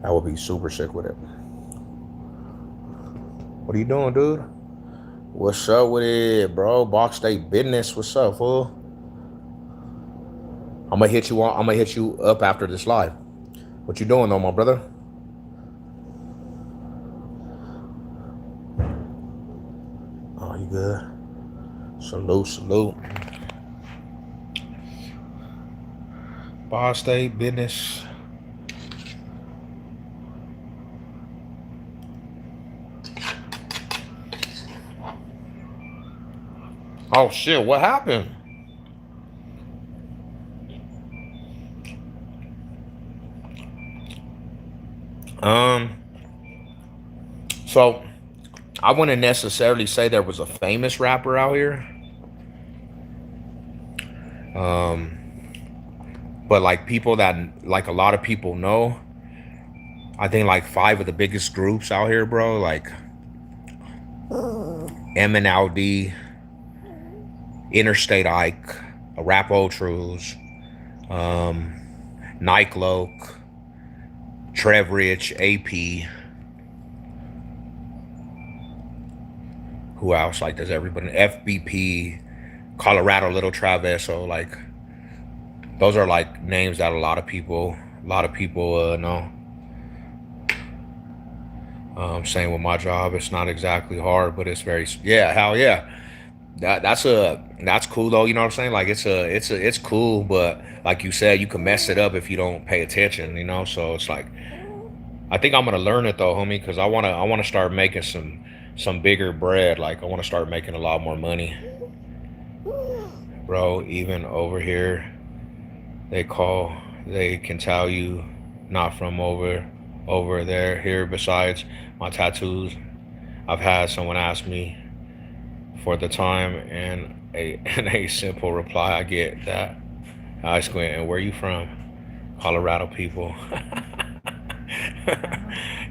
That would be super sick with it. What are you doing, dude? What's up with it, bro? Box State Business. What's up, fool? I'm gonna hit you up after this live. What you doing though, my brother? Oh, you good? Salute. Box State Business. Oh shit, what happened? Um, so I wouldn't necessarily say there was a famous rapper out here. Um, but like people that like a lot of people know. I think like five of the biggest groups out here, bro. Like M&LD, Interstate Ike, Rap Ultras, um, Nike Loke, Trev Rich, AP. Who else? Like, does everybody? FBP, Colorado Little Traveso. Like, those are like names that a lot of people know. Same with my job. It's not exactly hard, but it's very, yeah, hell yeah. That's cool though. You know what I'm saying? Like it's cool, but like you said, you can mess it up if you don't pay attention. You know, so it's like I think I'm gonna learn it though, homie, because I wanna start making some bigger bread. Like I want to start making a lot more money, bro. Even over here, they can tell you not from over there here. Besides my tattoos, I've had someone ask me for the time, and a simple reply I get that I squint. And where you from? Colorado people.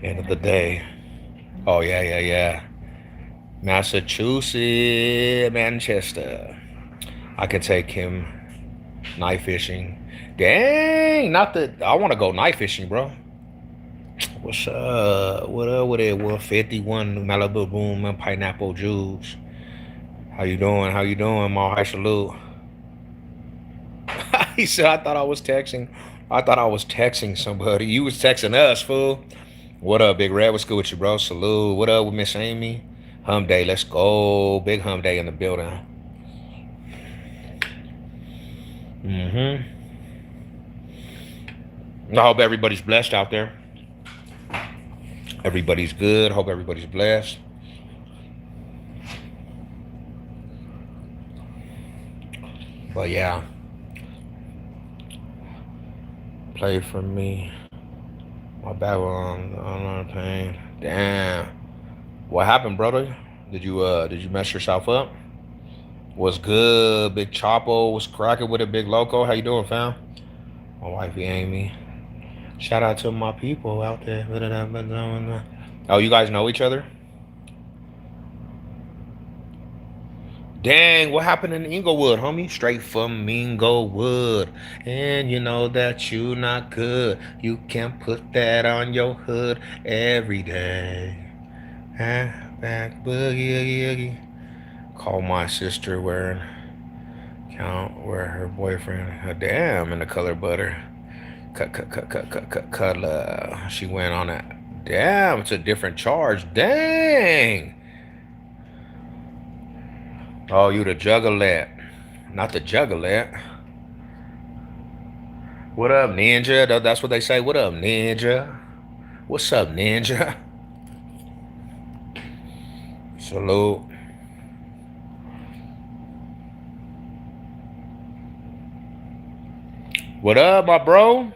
End of the day. Oh yeah, yeah, yeah. Massachusetts, Manchester. I could take him knife fishing. Dang, not that I want to go knife fishing, bro. What's up? What up with it? 151 Malibu Boom and Pineapple Juice. How you doing? How you doing? My high salute. He said, I thought I was texting somebody. You was texting us, fool. What up, Big Red? What's good with you, bro? Salute. What up with Miss Amy? Hum Day, let's go. Big Hum Day in the building. Mm-hmm. I hope everybody's blessed out there. Everybody's good. Hope everybody's blessed. But yeah, play for me. My back on pain. Damn. What happened, brother? Did you mess yourself up? What's good, Big Chapo? What's cracking with it, Big Loco? How you doing, fam? My wifey Amy. Shout out to my people out there. Oh, you guys know each other? Dang, what happened in Inglewood, homie? Straight from Inglewood. And you know that you not good. You can put that on your hood every day. Back boogie oogie oogie. Call my sister wearing count where her boyfriend. Damn, in the color butter. Cut. She went on it. Damn, it's a different charge. Dang. Oh, you the juggalette. Not the juggalette. What up, Ninja? That's what they say. What up, Ninja? What's up, Ninja? Salute. What up, my bro?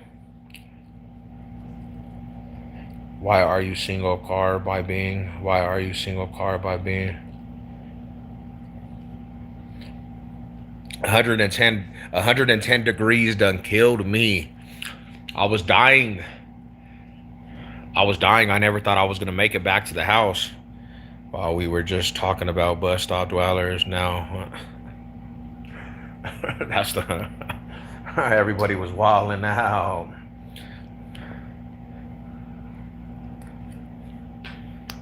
Why are you single car by being? Why are you single car by being? 110 degrees done killed me. I was dying. I was dying. I never thought I was gonna make it back to the house while we were just talking about bus stop dwellers. Now, that's the everybody was wilding out.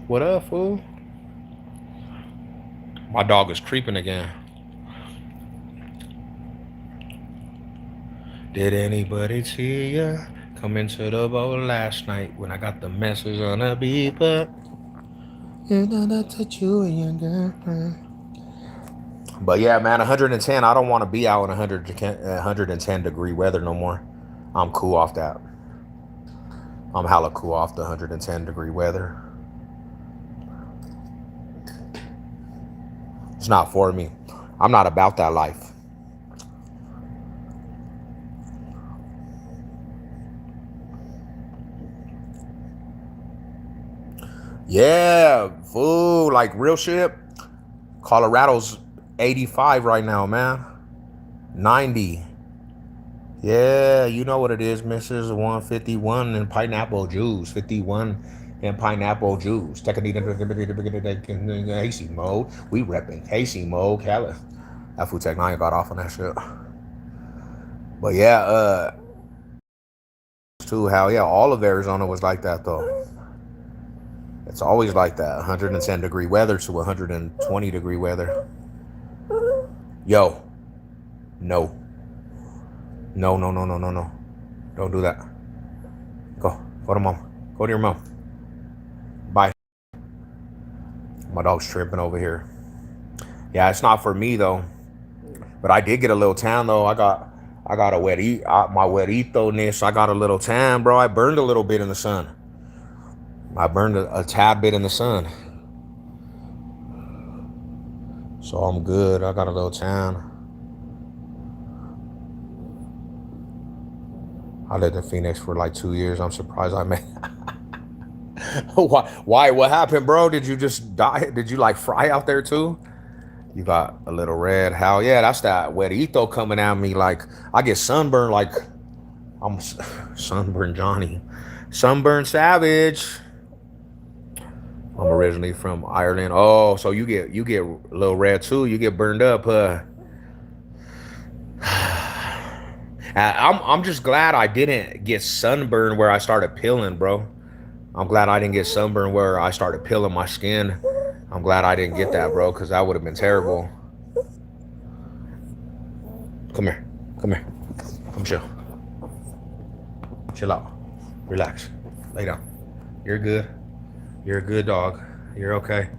What up, fool? My dog is creeping again. Did anybody see ya come into the boat last night when I got the message on the beeper? You know that you and your girlfriend. But yeah, man, 110. I don't want to be out in 110 degree weather no more. I'm cool off that. I'm hella cool off the 110-degree weather. It's not for me. I'm not about that life. Yeah, fool, like real shit. Colorado's 85 right now, man. 90. Yeah, you know what it is, Mrs. 151 and pineapple juice. 51 and pineapple juice. Hasty mode. We repping Hasty mode. Cali. That Food Tech 9 got off on that shit. But yeah, too, how, yeah, all of Arizona was like that though. It's always like that. 110-degree weather to 120-degree weather. Yo, no. No, no, no, no, no, no. Don't do that. Go. Go to mom. Go to your mom. Bye. My dog's tripping over here. Yeah, it's not for me though. But I did get a little tan though. I got a my wetito-ness. I got a little tan, bro. I burned a little bit in the sun. I burned a tad bit in the sun. So I'm good. I got a little tan. I lived in Phoenix for like 2 years. I'm surprised I made. Why? What happened, bro? Did you just die? Did you like fry out there too? You got a little red. Hell yeah, that's that wetito coming at me. Like I get sunburned. Like I'm sunburned Johnny, sunburned Savage. I'm originally from Ireland. Oh, so you get a little red too. You get burned up, huh? I'm just glad I didn't get sunburned where I started peeling, bro. I'm glad I didn't get sunburned where I started peeling my skin. I'm glad I didn't get that, bro, because that would have been terrible. Come here. Come here. Come chill. Chill out. Relax. Lay down. You're good. You're a good dog. You're okay.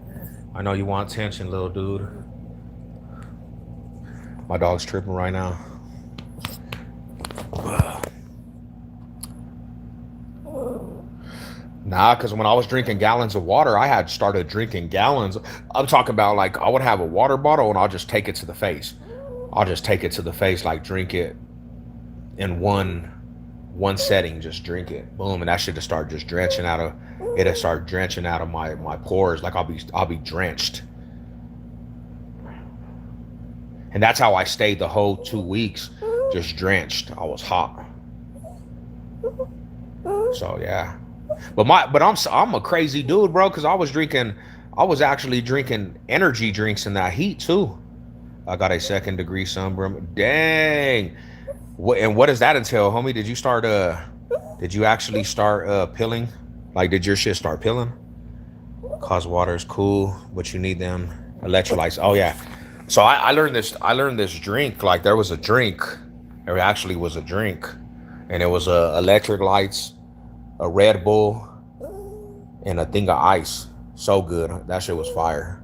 I know you want attention, little dude. My dog's tripping right now. Nah, because when I was drinking gallons of water, I had started drinking gallons. I'm talking about like I would have a water bottle and I'll just take it to the face. I'll just take it to the face, like drink it in one setting, just drink it. Boom, and that shit just start just drenching out of it'll start drenching out of my pores. Like I'll be drenched. And that's how I stayed the whole 2 weeks, just drenched. I was hot. So yeah. But I'm a crazy dude, bro, because I was actually drinking energy drinks in that heat too. I got a 2nd-degree sunburn. Dang. What does that entail, homie? Did you actually start pilling? Like did your shit start pilling? Cause water is cool, but you need them electrolytes. Oh yeah. So I learned this drink. Like there was a drink. There actually was a drink. And it was electric lights, a Red Bull, and a thing of ice. So good. That shit was fire.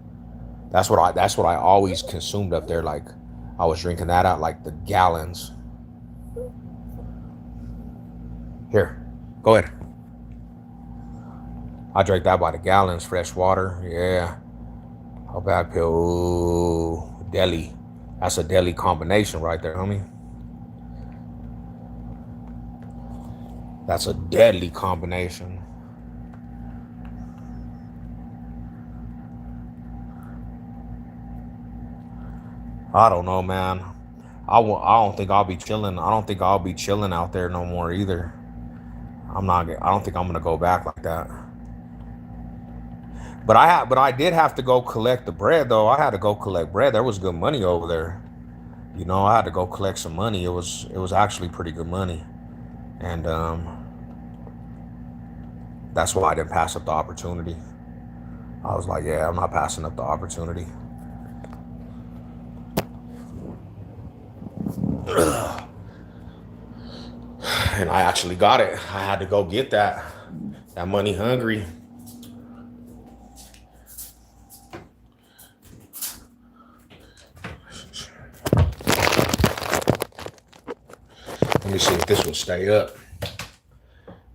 That's what I always consumed up there. Like I was drinking that out like the gallons. Here, go ahead. I drank that by the gallons, fresh water. Yeah. A bad pill. Ooh, deli. That's a deli combination right there, homie. That's a deadly combination. I don't know, man. I don't think I'll be chilling. I don't think I'll be chilling out there no more either. I'm not. I don't think I'm gonna go back like that. But I did have to go collect the bread though. I had to go collect bread. There was good money over there. You know, I had to go collect some money. It was actually pretty good money, and that's why I didn't pass up the opportunity. I was like, yeah, I'm not passing up the opportunity. And I actually got it. I had to go get that money hungry. Let me see if this will stay up.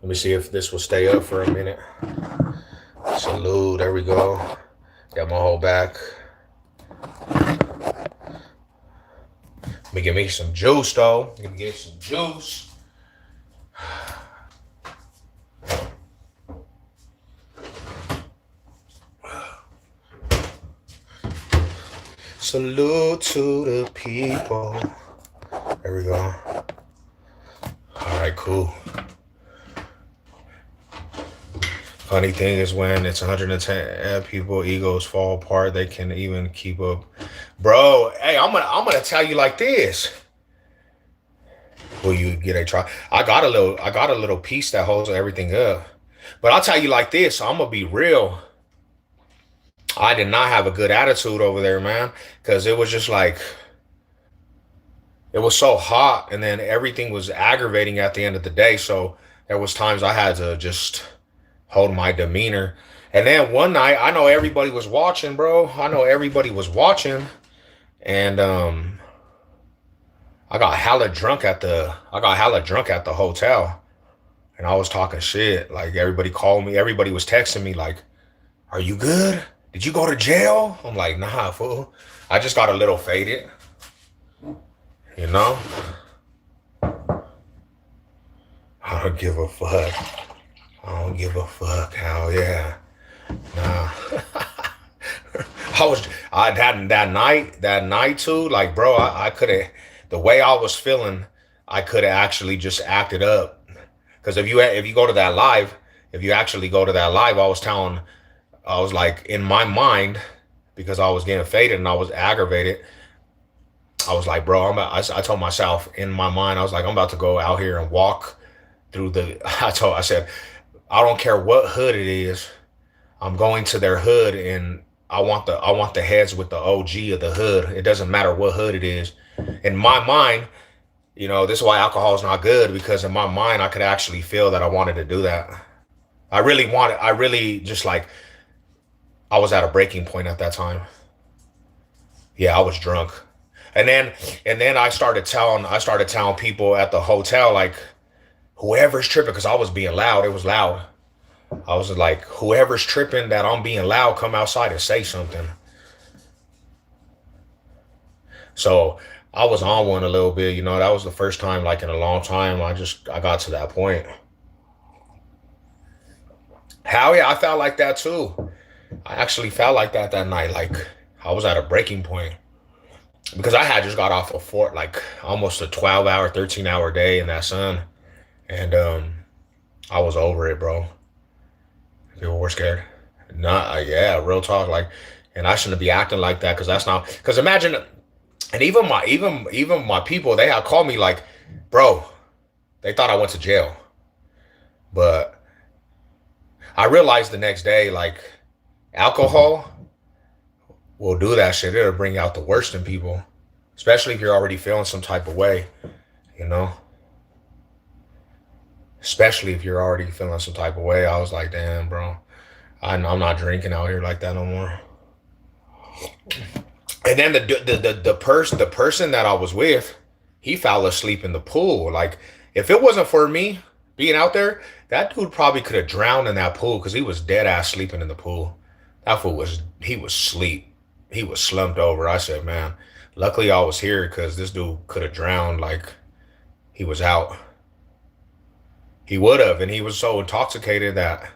Let me see if this will stay up for a minute. Salute. There we go. Got my whole back. Let me give me some juice though. Let me get some juice. Salute to the people. There we go. All right, cool. Funny thing is when it's 110 people, egos fall apart. They can even keep up. Bro, hey, I'm gonna tell you like this. Will you get a try? I got a little piece that holds everything up. But I'll tell you like this. I'm gonna be real. I did not have a good attitude over there, man, because it was just like it was so hot, and then everything was aggravating at the end of the day. So there was times I had to just hold my demeanor. And then one night, I know everybody was watching, bro. I know everybody was watching, and I got hella drunk at the hotel, and I was talking shit. Like everybody called me, everybody was texting me, like, "Are you good? Did you go to jail?" I'm like, "Nah, fool. I just got a little faded, you know. I don't give a fuck. I don't give a fuck. Hell yeah, nah." I that night too, like bro, I could have, the way I was feeling, I could have actually just acted up. Because if you go to that live, if you actually go to that live, I was like in my mind, because I was getting faded and I was aggravated. I was like, bro, I told myself in my mind, I was like, I'm about to go out here and walk through the. I said, I don't care what hood it is. I'm going to their hood, and I want the heads with the OG of the hood. It doesn't matter what hood it is. In my mind, this is why alcohol is not good, because in my mind I could actually feel that I wanted to do that. I really just like I was at a breaking point at that time. Yeah, I was drunk. And then I started telling people at the hotel, like, whoever's tripping, because I was being loud. It was loud. I was like, whoever's tripping that I'm being loud, come outside and say something. So I was on one a little bit. That was the first time, like in a long time, I got to that point. Hell yeah, I felt like that too. I actually felt like that night. Like I was at a breaking point because I had just got off a fort, like almost a 12-hour, 13-hour day in that sun, and I was over it, bro. People were scared. Not, yeah, real talk. Like, and I shouldn't be acting like that, because that's not. Because imagine, and even my people, they had called me like, bro, they thought I went to jail, but I realized the next day, like, alcohol will do that shit. It'll bring out the worst in people, especially if you're already feeling some type of way, you know. Especially if you're already feeling some type of way. I was like, damn, bro, I'm not drinking out here like that no more. And then the person that I was with, he fell asleep in the pool. Like, if it wasn't for me being out there, that dude probably could have drowned in that pool, because he was dead ass sleeping in the pool. That fool he was asleep. He was slumped over. I said, man, luckily I was here, because this dude could have drowned. Like, he was out. He would have, and he was so intoxicated that,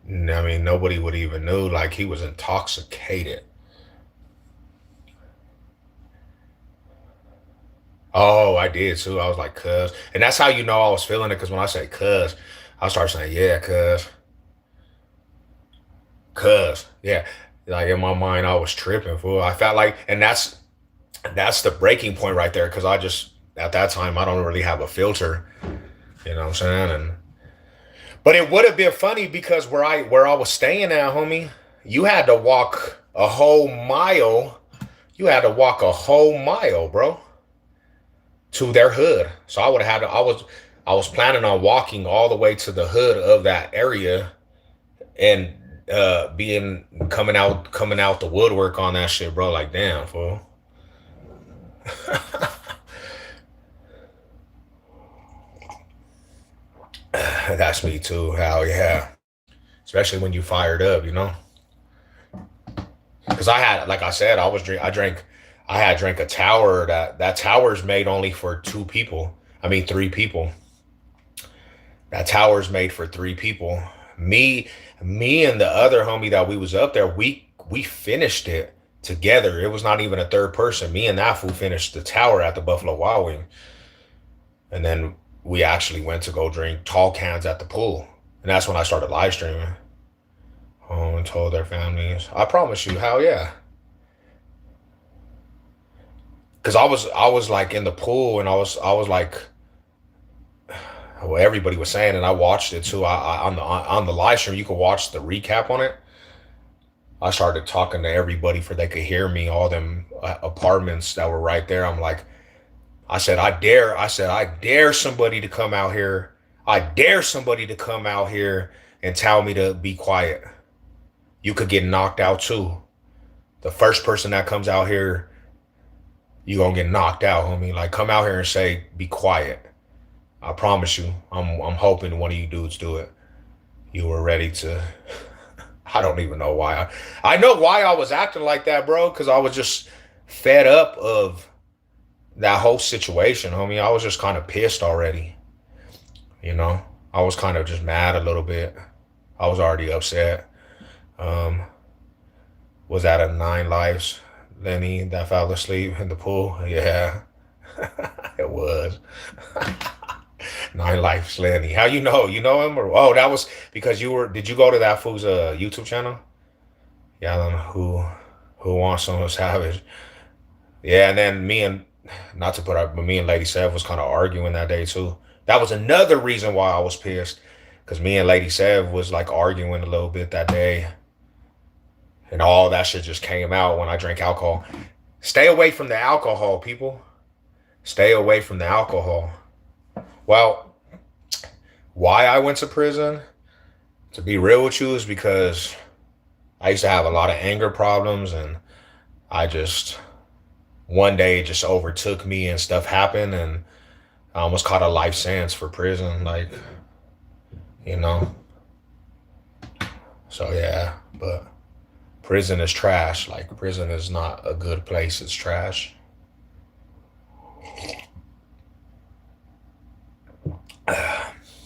I mean, nobody would even knew. Like, he was intoxicated. Oh, I did too. I was like, cuz. And that's how you know I was feeling it, because when I say cuz, I start saying, yeah, cuz. Yeah. Like in my mind, I was tripping, fool. I felt like, and that's the breaking point right there, because I just, at that time, I don't really have a filter. You know what I'm saying? And but it would have been funny, because where I was staying at, homie, you had to walk a whole mile. You had to walk a whole mile, bro, to their hood. So I would have had to, I was planning on walking all the way to the hood of that area, and being coming out the woodwork on that shit, bro. Like, damn, fool. That's me too. Hell yeah. Especially when you fired up, you know. Because I had, like I said, I had drank a tower. That tower's made only for two people. I mean, three people. That tower's made for three people. Me, me and the other homie that we was up there, we finished it. together. It was not even a third person. Me and that fool finished the tower at the Buffalo Wild Wing. And then we actually went to go drink tall cans at the pool. And that's when I started live streaming. Home and told their families. I promise you, hell yeah. Cause I was like in the pool and I was like, well, everybody was saying, and I watched it too. On the live stream, you could watch the recap on it. I started talking to everybody for they could hear me. All them apartments that were right there. I'm like, I dare somebody to come out here. I dare somebody to come out here and tell me to be quiet. You could get knocked out too. The first person that comes out here, you gonna get knocked out, homie. Like, come out here and say, be quiet. I promise you. I'm hoping one of you dudes do it. You were ready to. I don't even know why. I know why I was acting like that, bro. Because I was just fed up of that whole situation, homie. I was just kind of pissed already. You know, I was kind of just mad a little bit. I was already upset. Um, was that a 9 lives, Lenny, that fell asleep in the pool? Yeah, it was. 9 lives, Lenny. How you know? You know him? Or oh, that was because you were. Did you go to that fool's YouTube channel? Yeah, I don't know who wants some savage. Yeah, and then me and not to put up, but me and Lady Sev was kind of arguing that day too. That was another reason why I was pissed, because me and Lady Sev was like arguing a little bit that day, and all that shit just came out when I drank alcohol. Stay away from the alcohol, people. Stay away from the alcohol. Well, why I went to prison, to be real with you, is because I used to have a lot of anger problems, and I just one day it just overtook me and stuff happened, and I almost caught a life sentence for prison, like, you know. So yeah, but prison is trash. Like, prison is not a good place. It's trash.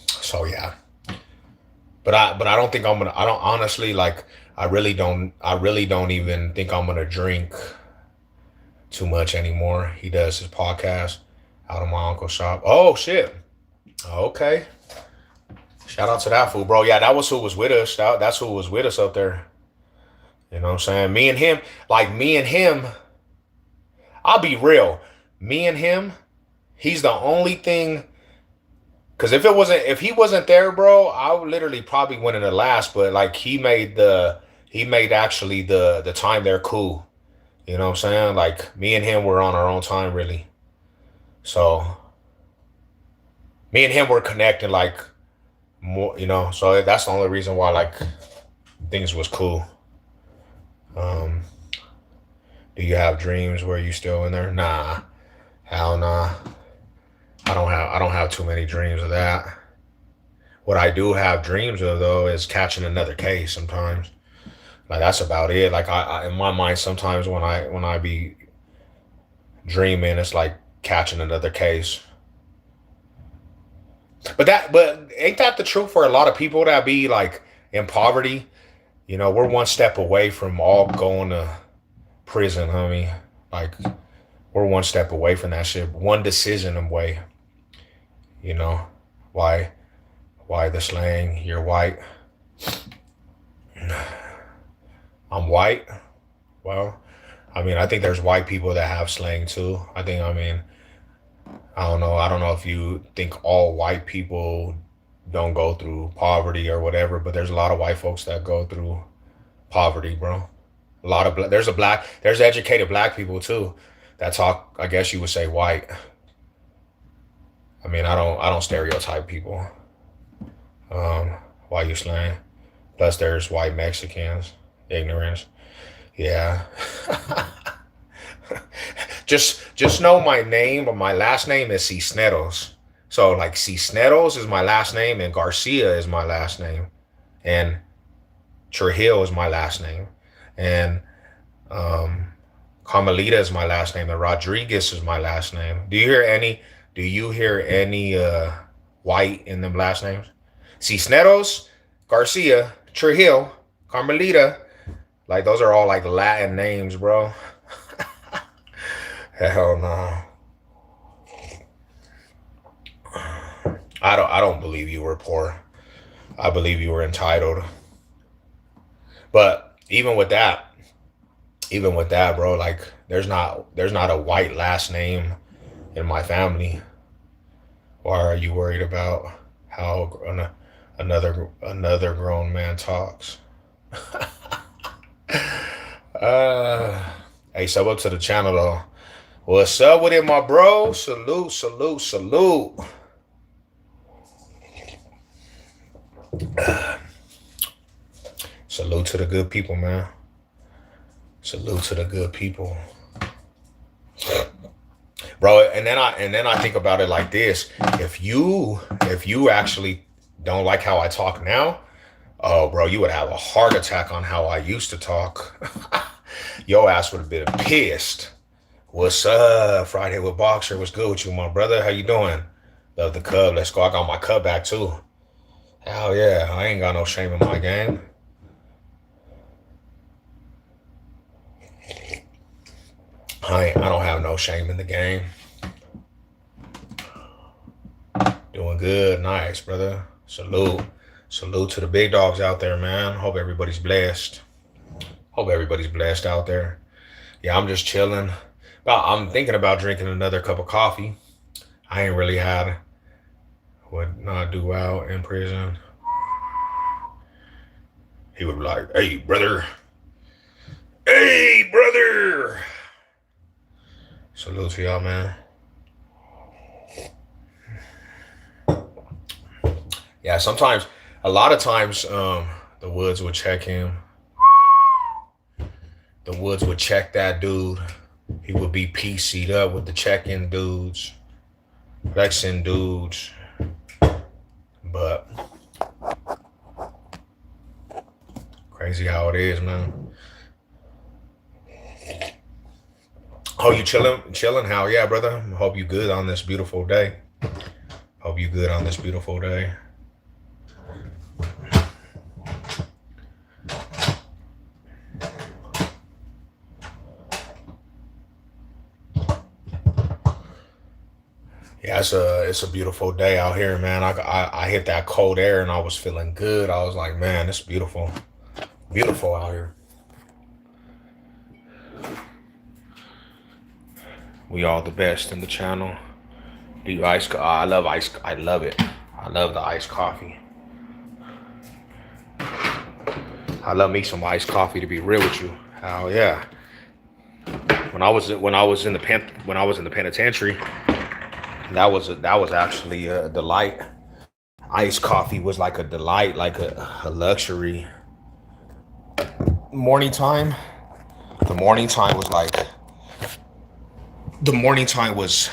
So yeah. But I don't think I'm gonna I don't honestly like I really don't even think I'm gonna drink too much anymore. He does his podcast out of my uncle's shop. Oh shit. Okay. Shout out to that fool, bro. Yeah, that was who was with us. That's who was with us up there. You know what I'm saying? Me and him, I'll be real. Me and him, he's the only thing. Cause if he wasn't there, bro, I would literally probably win in the last. But like he made actually the time there cool. You know what I'm saying? Like, me and him were on our own time, really. So me and him were connecting like more, you know. So that's the only reason why like things was cool. Um, do you have dreams where you still in there? Nah, hell nah. I don't have too many dreams of that. What I do have dreams of though is catching another case sometimes. Like, that's about it. Like, in my mind sometimes when I be dreaming, it's like catching another case. But ain't that the truth for a lot of people that be like in poverty? You know, we're one step away from all going to prison, homie. Like, we're one step away from that shit. One decision away. You know, why why the slang? You're white. I'm white. Well, I mean, I think there's white people that have slang too. I mean, I don't know. I don't know if you think all white people don't go through poverty or whatever, but there's a lot of white folks that go through poverty, bro. A lot of there's educated black people too that talk. I guess you would say white. I mean, I don't stereotype people. Um, why you slang? Plus, there's white Mexicans, ignorance. Yeah. Just know my name, but my last name is Cisneros. So like, Cisneros is my last name, and Garcia is my last name, and Trujillo is my last name, and um, Carmelita is my last name, and Rodriguez is my last name. Do you hear any white in them last names? Cisneros, Garcia, Trujillo, Carmelita, Like those are all like Latin names, bro. Hell no. I don't believe you were poor. I believe you were entitled. But even with that, bro, like there's not a white last name in my family. Why are you worried about how another grown man talks? uh, hey, sub up to the channel though. What's up with it, my bro? Salute, salute, salute. Salute to the good people, man. Salute to the good people, bro. And then I think about it like this: if you actually don't like how I talk now, oh, bro, you would have a heart attack on how I used to talk. Your ass would have been pissed. What's up, Friday with Boxer? What's good with you, my brother? How you doing? Love the Cub. Let's go. I got my Cub back too. Hell yeah, I ain't got no shame in my game. I don't have no shame in the game. Doing good, nice, brother. Salute, salute to the big dogs out there, man. Hope everybody's blessed. Hope everybody's blessed out there. Yeah, I'm just chilling. Well, I'm thinking about drinking another cup of coffee. I ain't really had what not do out in prison. He would be like, "Hey, brother. Hey, brother." Salute to y'all, man. Yeah, sometimes, a lot of times, the Woods would check him. The Woods would check that dude. He would be PC'd up with the check-in dudes, flexing dudes. But crazy how it is, man. Oh, you chilling? Chilling? How? Yeah, brother. Hope you good on this beautiful day. Hope you good on this beautiful day. Yeah, it's a beautiful day out here, man. I hit that cold air and I was feeling good. I was like, man, it's beautiful, beautiful out here. We all the best in the channel. Do you ice? I love ice. I love it. I love the iced coffee. I love me some iced coffee. To be real with you, hell yeah. When I was in the penitentiary, that was actually a delight. Iced coffee was like a delight, like a luxury. Morning time. The morning time was like the morning time was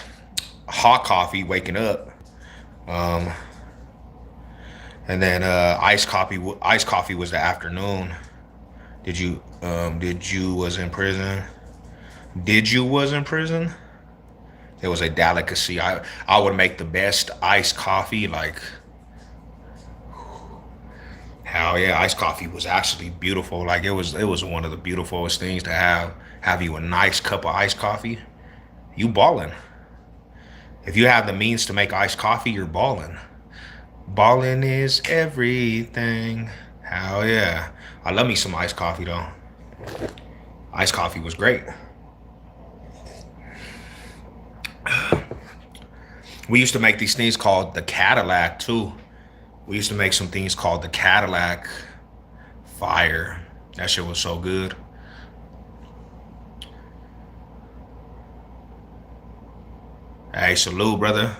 hot coffee, waking up, um, and then iced coffee was the afternoon. Did you was in prison? Did you was in prison? It was a delicacy. I would make the best iced coffee. Like hell yeah, iced coffee was actually beautiful. Like it was one of the beautifulest things to have. Have you a nice cup of iced coffee? You ballin'. If you have the means to make iced coffee, you're ballin'. Ballin' is everything. Hell yeah. I love me some iced coffee though. Iced coffee was great. We used to make these things called the Cadillac too. We used to make some things called the Cadillac Fire. That shit was so good. Hey, salute, brother.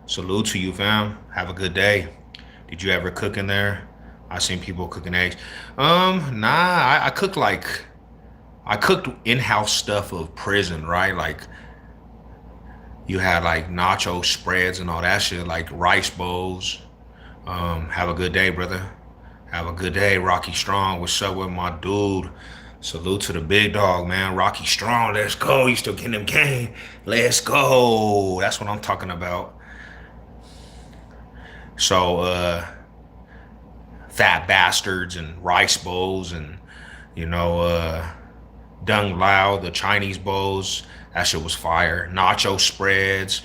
Salute to you, fam. Have a good day. Did you ever cook in there? I seen people cooking eggs. Nah, I cooked in-house stuff of prison, right? Like you had like nacho spreads and all that shit, like rice bowls. Have a good day, brother. Have a good day, Rocky Strong. What's up with my dude? Salute to the big dog, man. Rocky Strong, let's go. You still getting them game. Let's go. That's what I'm talking about. So, fat bastards and rice bowls and, You know, Dung Lao, the Chinese bowls, that shit was fire. Nacho spreads.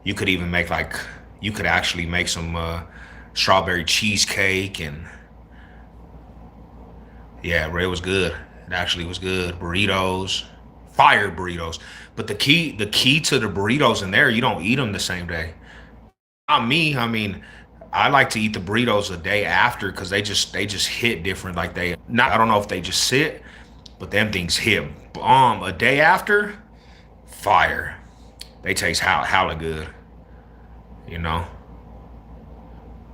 You could even make like, you could actually make some strawberry cheesecake, and yeah, bro, it was good. It actually was good. Burritos, fire burritos. But the key to the burritos in there, you don't eat them the same day. Not me. I mean, I like to eat the burritos a day after because they just hit different. Like they not. I don't know if they just sit, but them things hit bomb a day after. Fire. They taste hella good. You know,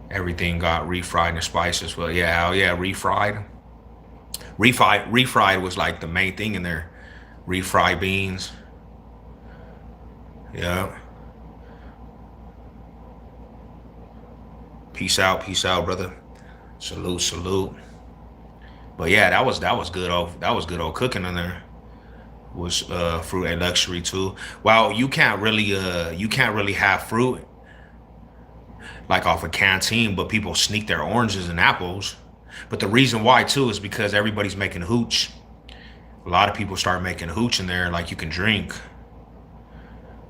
everything got refried and spices. Well, yeah, hell yeah, refried. Refried was like the main thing in there. Refried beans. Yeah. Peace out, brother. Salute, salute. But yeah, that was good. That was good old cooking in there. Was fruit and luxury too. Well, you can't really have fruit like off a canteen, but people sneak their oranges and apples. But the reason why too is because everybody's making hooch. A lot of people start making hooch in there, like you can drink.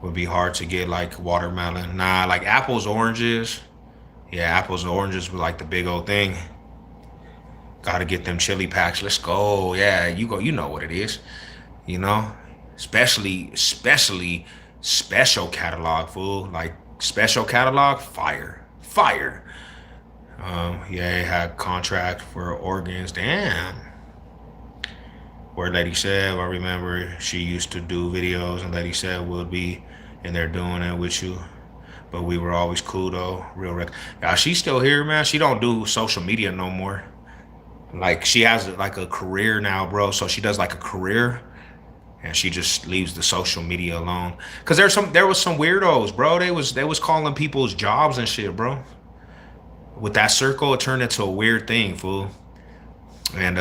Would be hard to get like watermelon. Nah, like apples, oranges. Yeah, apples and oranges were like the big old thing. Gotta get them chili packs. Let's go. Yeah, you go. You know what it is. You know, especially special catalog food. Like special catalog, fire, fire. Yeah, they had contract for organs. Damn. Where Lady Sev, I remember she used to do videos, and Lady Sev would be in there doing it with you. But we were always cool though, real rec. Yeah, she's still here, man. She don't do social media no more. Like she has like a career now, bro. So she does like a career, and she just leaves the social media alone. Cause there was some weirdos, bro. They was calling people's jobs and shit, bro. With that circle, it turned into a weird thing, fool. And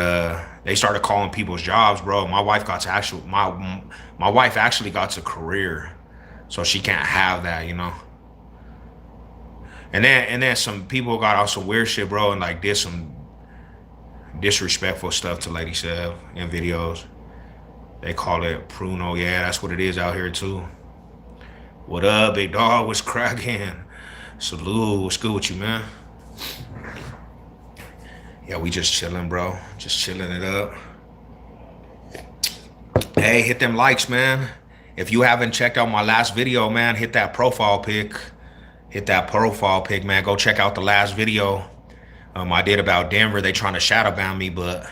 they started calling people's jobs, bro. My wife actually got a career, so she can't have that, you know. And then some people got on some weird shit, bro, and like did some disrespectful stuff to Lady Sev in videos. They call it pruno. Yeah, that's what it is out here too. What up, big dog? What's cracking? Salute. What's good with you, man? Yeah, we just chilling, bro. Just chilling it up. Hey, hit them likes, man. If you haven't checked out my last video, man, hit that profile pic. Hit that profile pic, man. Go check out the last video I did about Denver. They trying to shadow ban me, but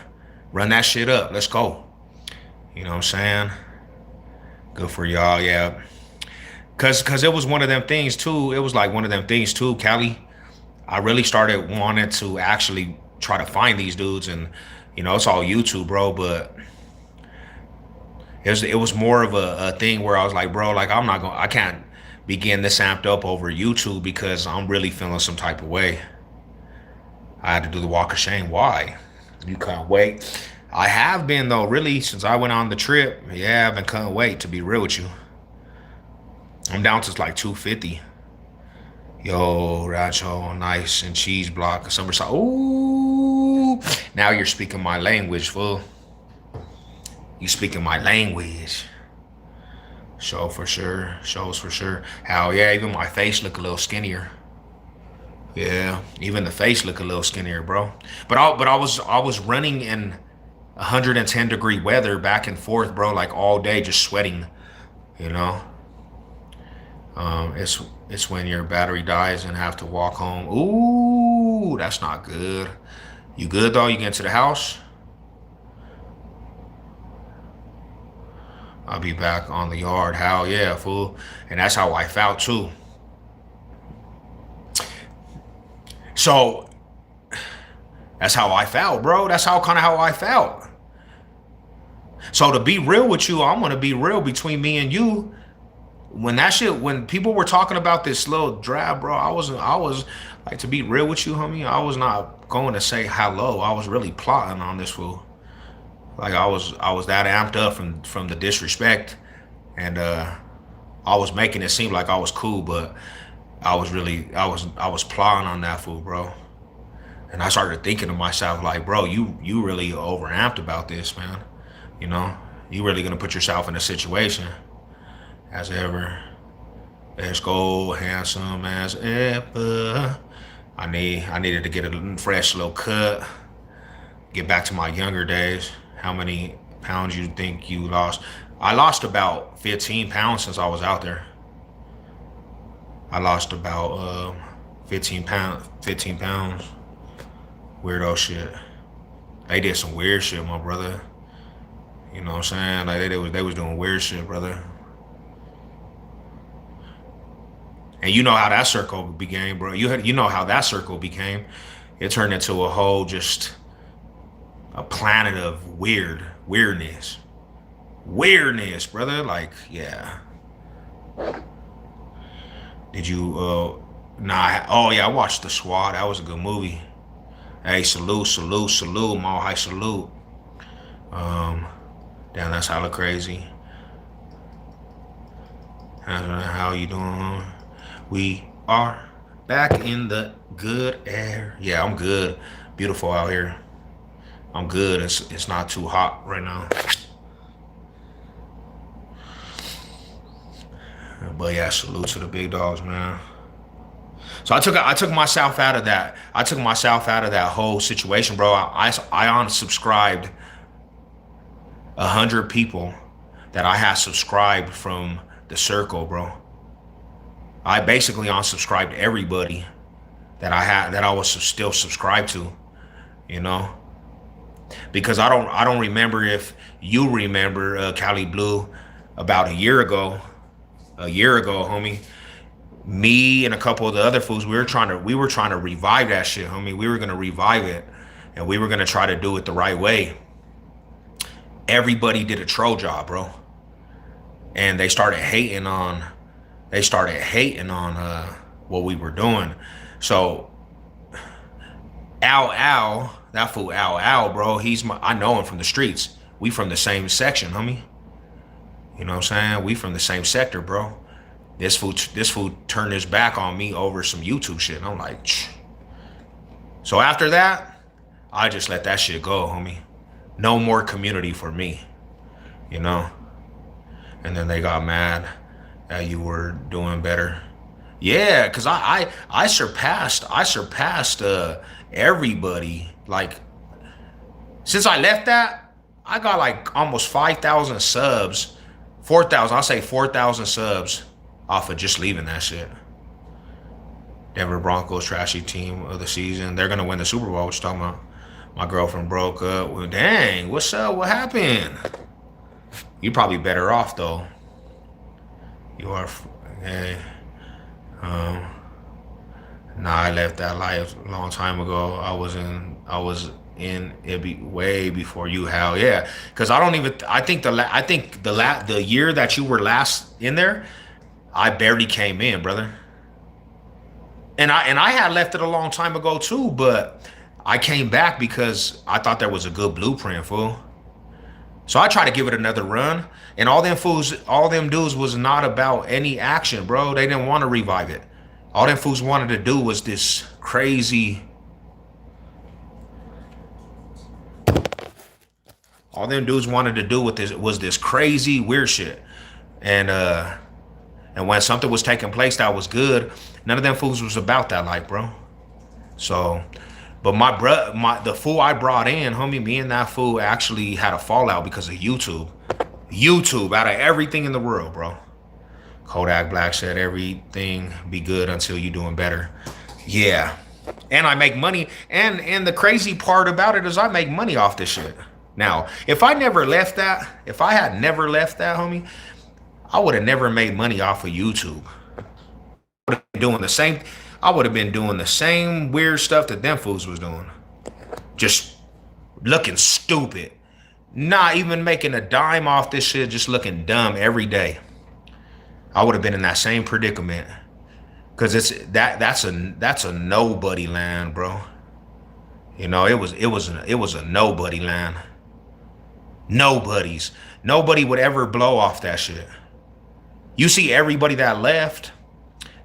run that shit up. Let's go. You know what I'm saying? Good for y'all, yeah. Cause it was one of them things too. It was like one of them things too, Cali. I really started wanting to actually try to find these dudes, and it's all YouTube, bro. But it was more of a thing where I was like, bro, like I can't be getting this amped up over YouTube because I'm really feeling some type of way. I had to do the walk of shame. Why? You can't wait. I have been though, really, since I went on the trip. Yeah, I've been cutting weight, to be real with you. I'm down to like 250. Yo, Racho, nice and cheese block, summer side. Ooh, now you're speaking my language, fool. You speaking my language. Show for sure. Shows for sure. Hell yeah, even my face look a little skinnier. Yeah, even the face look a little skinnier, bro. But I was running in 110-degree weather back and forth, bro, like all day, just sweating. You know. It's when your battery dies and have to walk home. Ooh, that's not good. You good though? You get into the house? I'll be back on the yard. Hell yeah, fool. And that's how I felt too. So that's how I felt, bro. That's how I felt. So to be real with you, I'm gonna be real between me and you. When people were talking about this little drab, bro, I was like, to be real with you, homie, I was not going to say hello. I was really plotting on this fool. Like I was that amped up from the disrespect, and I was making it seem like I was cool, but I was plotting on that fool, bro. And I started thinking to myself, like, bro, you really overamped about this, man. You know, you really gonna put yourself in a situation as ever. Let's go, handsome as ever. I needed to get a fresh little cut, get back to my younger days. How many pounds you think you lost? I lost about 15 pounds since I was out there. I lost about 15 pounds. Weirdo shit. They did some weird shit, my brother. You know what I'm saying? Like they was doing weird shit, brother. And you know how that circle became, bro. You know how that circle became. It turned into a whole just a planet of weirdness, brother. Like, yeah. Did you? Nah. Oh yeah, I watched The SWAT. That was a good movie. Hey, salute, Mall High salute. Um, Damn, that's hella crazy. How you doing? We are back in the good air. Yeah, I'm good. Beautiful out here. I'm good. It's not too hot right now. But yeah, salute to the big dogs, man. So I took myself out of that. I took myself out of that whole situation, bro. I unsubscribed 100 people that I had subscribed from the circle, bro. I basically unsubscribed everybody that I was still subscribed to, you know, because I don't remember if you remember Cali Blue about a year ago, homie. Me and a couple of the other fools, we were trying to revive that shit, homie. We were gonna revive it, and we were gonna try to do it the right way. Everybody did a troll job, bro, and they started hating on what we were doing. So Al, that fool Al, bro, I know him from the streets. We from the same section, homie. You know what I'm saying? We from the same sector, bro. This fool turned his back on me over some YouTube shit. And I'm like, Ch. So after that, I just let that shit go, homie. No more community for me, you know? And then they got mad that you were doing better. Yeah, cause I surpassed everybody. Like, since I left that, I got like almost 5,000 subs, 4,000. I'll say 4,000 subs off of just leaving that shit. Denver Broncos trashy team of the season. They're gonna win the Super Bowl. What you talking about? My girlfriend broke up. Well, dang, what's up? What happened? You probably better off though. You are. Hey, nah, I left that life a long time ago. I was in it way before you, Hal. Yeah, because I think the year that you were last in there, I barely came in, brother. And I had left it a long time ago too, but I came back because I thought there was a good blueprint, fool. So I tried to give it another run, and all them dudes was not about any action, bro. They didn't want to revive it. All them fools wanted to do was this crazy. All them dudes wanted to do with this was this crazy weird shit, and when something was taking place that was good, none of them fools was about that life, bro. So, but the fool I brought in, homie, me and that fool actually had a fallout because of YouTube. YouTube, out of everything in the world, bro. Kodak Black said everything be good until you doing better. Yeah. And I make money. And the crazy part about it is I make money off this shit. Now, if I had never left that, homie, I would have never made money off of YouTube. I would have been doing the same weird stuff that them fools was doing. Just looking stupid. Not even making a dime off this shit, just looking dumb every day. I would have been in that same predicament. Cause that's a nobody land, bro. You know, it was a nobody land. Nobody would ever blow off that shit. You see everybody that left,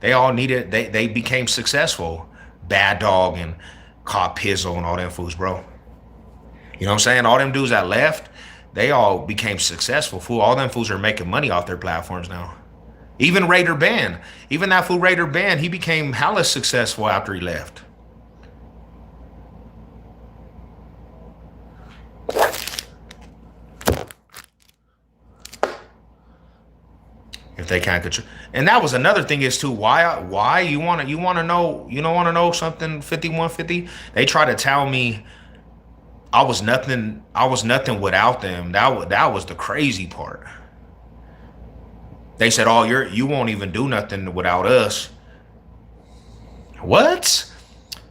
they became successful. Bad Dog and Caught Pizzle and all them fools, bro. You know what I'm saying? All them dudes that left, they all became successful. Fool, all them fools are making money off their platforms now. Even Raider Band, even that fool Raider Band, he became hella successful after he left. If they can't control, and that was another thing is too. Why you wanna know, you don't want to know something 5150. They try to tell me I was nothing without them. That was the crazy part. They said, oh, you won't even do nothing without us. What?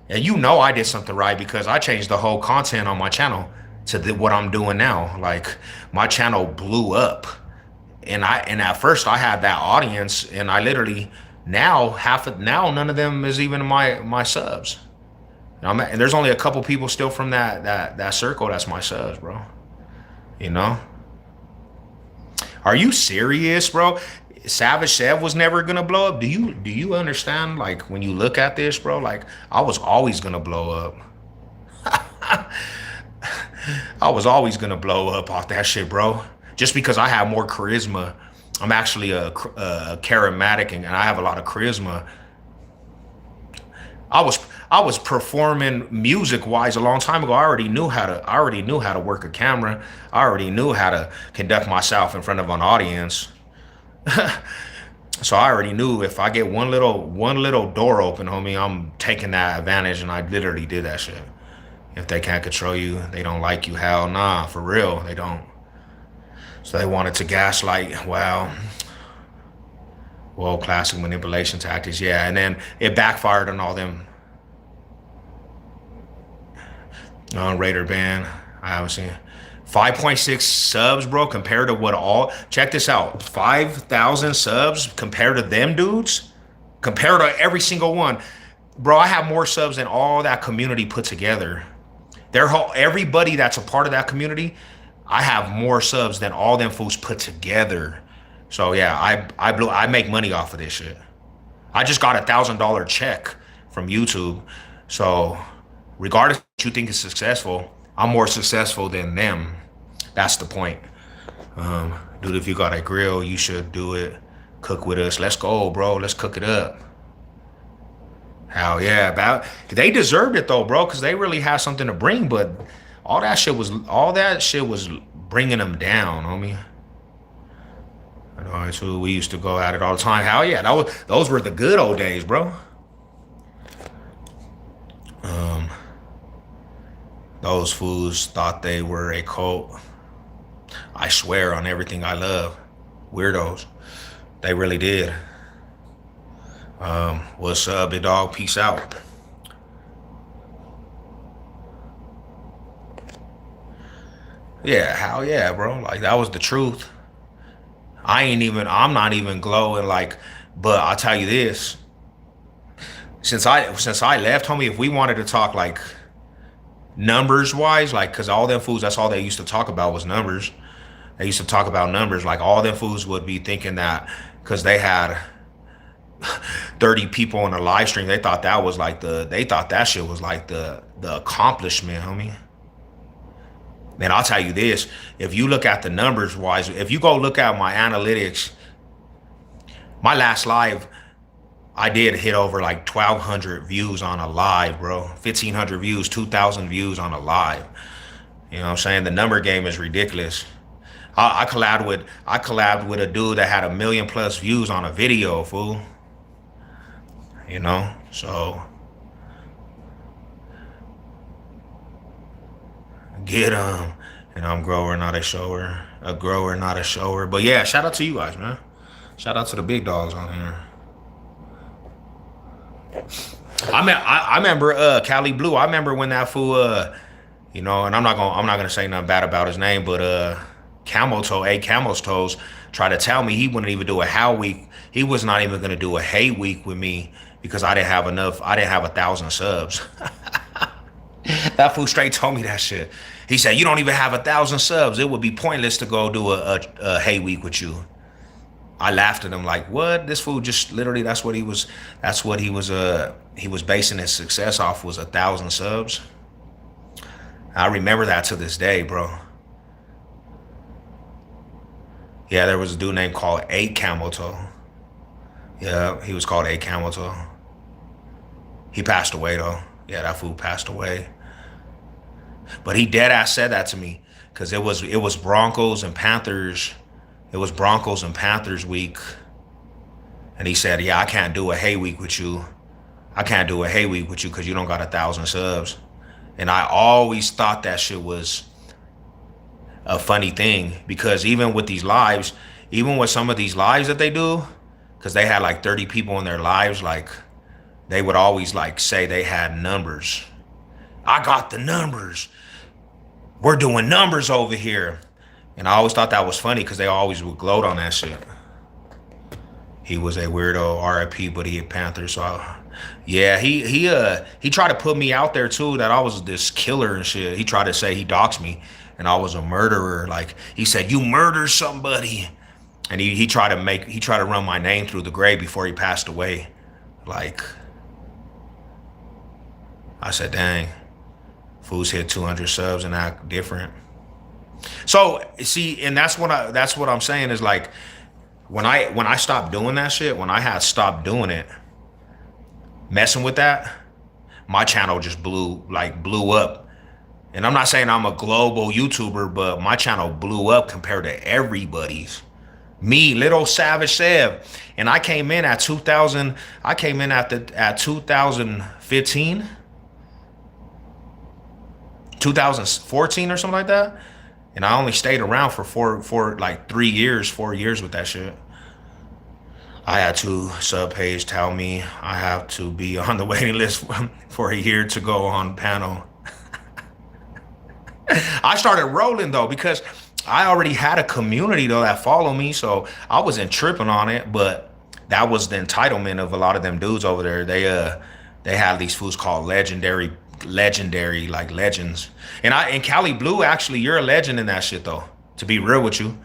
And you know I did something right because I changed the whole content on my channel to what I'm doing now. Like my channel blew up. And at first I had that audience, and I literally now none of them is even my subs. And there's only a couple people still from that circle that's my subs, bro. You know? Are you serious, bro? Savage Sev was never gonna blow up. Do you understand? Like when you look at this, bro, like I was always gonna blow up. I was always gonna blow up off that shit, bro. Just because I have more charisma. I'm actually a charismatic, and I have a lot of charisma. I was performing music wise a long time ago. I already knew how to work a camera. I already knew how to conduct myself in front of an audience. So I already knew if I get one little door open, homie, I'm taking that advantage, and I literally did that shit. If they can't control you, they don't like you. Hell nah, for real, they don't. So they wanted to gaslight. Well, classic manipulation tactics, yeah. And then it backfired on all them. Raider Band, I haven't seen 5.6 subs, bro, compared to what all. Check this out, 5,000 subs compared to them dudes, compared to every single one. Bro, I have more subs than all that community put together. Everybody that's a part of that community, I have more subs than all them fools put together. So yeah, I make money off of this shit. I just got $1,000 check from YouTube. So regardless of what you think is successful, I'm more successful than them. That's the point. Dude, if you got a grill, you should do it. Cook with us. Let's go, bro. Let's cook it up. Hell yeah, they deserved it though, bro, because they really had something to bring. But all that shit was bringing them down, homie. I know, too. We used to go at it all the time. Hell yeah, those were the good old days, bro. Those fools thought they were a cult. I swear on everything I love. Weirdos. They really did. What's up, big dog? Peace out. Yeah, hell yeah, bro. Like that was the truth. I'm not even glowing like, but I'll tell you this. Since I left, homie, if we wanted to talk like numbers wise, like, cause all them fools, that's all they used to talk about was numbers. They used to talk about numbers. Like all them fools would be thinking that cause they had 30 people on a live stream, they thought that shit was like the accomplishment, homie. Man, I'll tell you this, if you look at the numbers wise, if you go look at my analytics, my last live, I did hit over like 1,200 views on a live, bro. 1,500 views, 2,000 views on a live. You know what I'm saying? The number game is ridiculous. I collabed with a dude that had 1 million plus views on a video, fool. You know, so get 'em. And I'm grower, not a shower. A grower, not a shower. But yeah, shout out to you guys, man. Shout out to the big dogs on here. I remember Cali Blue. I remember when that fool you know, and I'm not gonna say nothing bad about his name, but Camel's Toes tried to tell me he wouldn't even do a how week. He was not even gonna do a hay week with me because I didn't have 1,000 subs. That fool straight told me that shit. He said, you don't even have 1,000 subs. It would be pointless to go do a hay week with you. I laughed at him like, what? This fool just literally, that's what he was basing his success off, was 1,000 subs. I remember that to this day, bro. Yeah, there was a dude named called 8 Camel Toe. Yeah, he was called 8 Camel Toe. He passed away though. Yeah, that fool passed away. But he dead ass said that to me because it was Broncos and Panthers. It was Broncos and Panthers week, and he said, "Yeah, I can't do a hay week with you. I can't do a hay week with you because you don't got 1,000 subs." And I always thought that shit was a funny thing because even with these lives, even with some of these lives that they do, because they had like 30 people in their lives, like they would always like say they had numbers. I got the numbers. We're doing numbers over here. And I always thought that was funny because they always would gloat on that shit. He was a weirdo, RIP, but he a Panther. So yeah, he tried to put me out there too, that I was this killer and shit. He tried to say he doxed me and I was a murderer. Like he said, you murdered somebody. And he tried to run my name through the grave before he passed away. Like I said, dang, fools hit 200 subs and act different. So see, and that's what I'm saying is like when I stopped doing that shit, when I had stopped doing it, messing with that, my channel just blew up. And I'm not saying I'm a global YouTuber, but my channel blew up compared to everybody's. Me, little Savage Sev, and I came in at 2000. I came in at 2015, 2014 or something like that. And I only stayed around for like 3 years, 4 years with that shit. I had to sub page tell me I have to be on the waiting list for a year to go on panel. I started rolling though because I already had a community though that followed me, so I wasn't tripping on it. But that was the entitlement of a lot of them dudes over there. They have these foods called legendary like legends. And Cali Blue, actually, you're a legend in that shit though. To be real with you,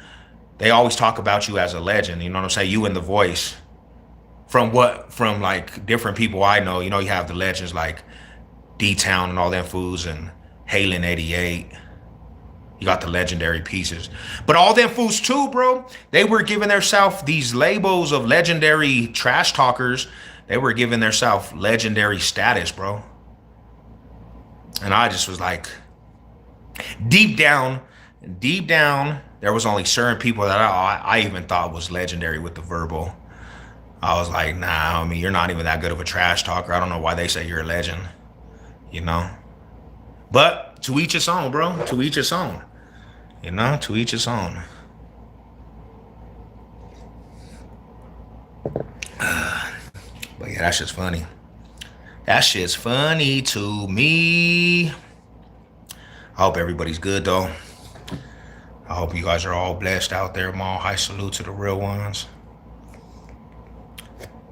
they always talk about you as a legend. You know what I'm saying? You and the voice. From like different people I know, you have the legends like D Town and all them fools and Halen 88. You got the legendary pieces. But all them fools too, bro, they were giving themselves these labels of legendary trash talkers. They were giving themselves legendary status, bro. And I just was like, deep down, there was only certain people that I even thought was legendary with the verbal. I was like, nah, I mean, you're not even that good of a trash talker. I don't know why they say you're a legend, you know? But to each his own, bro. To each his own. To each his own. But yeah, that shit's funny. That shit's funny to me. I hope everybody's good though. I hope you guys are all blessed out there, Mom. High salute to the real ones.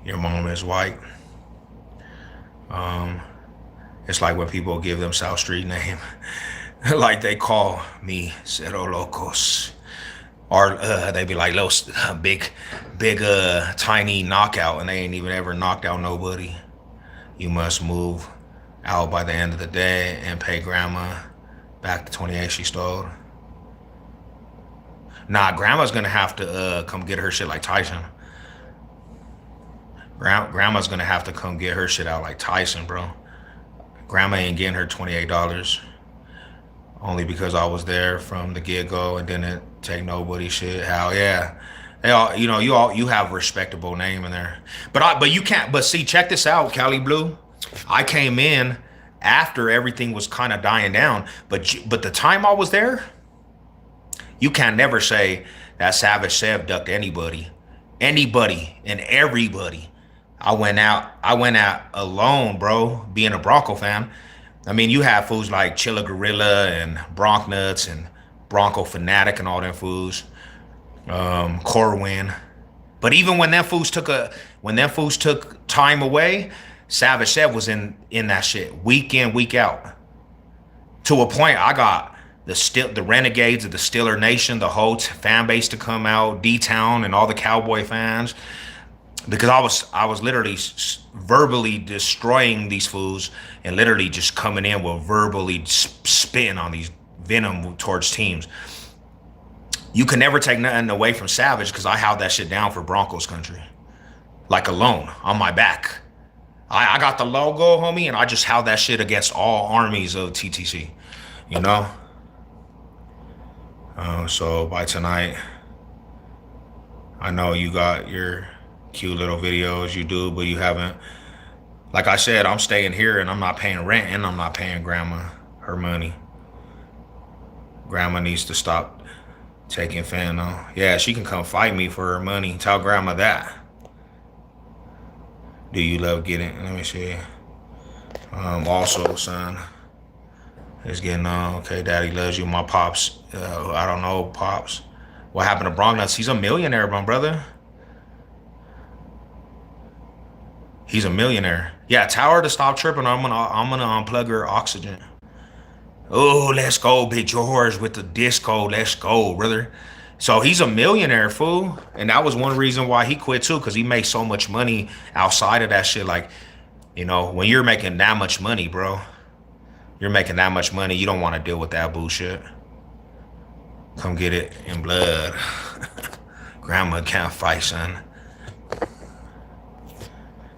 Your mom is white. It's like when people give themselves street name. Like they call me SEV LOCCS. Or they be like, little big, tiny knockout, and they ain't even ever knocked out nobody. You must move out by the end of the day and pay grandma back the 28 she stole. Nah, grandma's gonna have to come get her shit like Tyson. Grandma's gonna have to come get her shit out like Tyson, bro. Grandma ain't getting her $28 only because I was there from the get-go and didn't take nobody shit. Hell yeah. They all, you have a respectable name in there. But you can't, but see, check this out, Cali Blue. I came in after everything was kind of dying down, but the time I was there, you can never say that Savage Sev ducked anybody and everybody. I went out alone, bro, being a Bronco fan. I mean, you have fools like Chilla Gorilla and Bronc Nuts and Bronco Fanatic and all them fools. Corwin. But even when them fools took time away, Savage Sev was in that shit week in, week out. To a point, I got the renegades of the Steeler Nation, the whole fan base to come out, D-Town and all the Cowboy fans, because I was literally verbally destroying these fools and literally just coming in with verbally spitting on these venom towards teams. You can never take nothing away from Savage because I held that shit down for Broncos country, like alone on my back. I got the logo, homie, and I just held that shit against all armies of TTC, you know. So by tonight, I know you got your cute little videos you do, but you haven't. Like I said, I'm staying here and I'm not paying rent and I'm not paying grandma her money. Grandma needs to stop taking fentanyl. Yeah, she can come fight me for her money. Tell grandma that. Do you love getting? Let me see. Also, son, it's getting on. Okay, daddy loves you. My pops. I don't know, pops. What happened to Bronx? He's a millionaire, my brother. He's a millionaire. Yeah, tell her to stop tripping. I'm gonna unplug her oxygen. Oh, let's go, Big George with the disco. Let's go, brother. So he's a millionaire, fool. And that was one reason why he quit too, because he makes so much money outside of that shit. Like, you know, when you're making that much money, bro, you're making that much money, you don't want to deal with that bullshit. Come get it in blood. Grandma can't fight, son.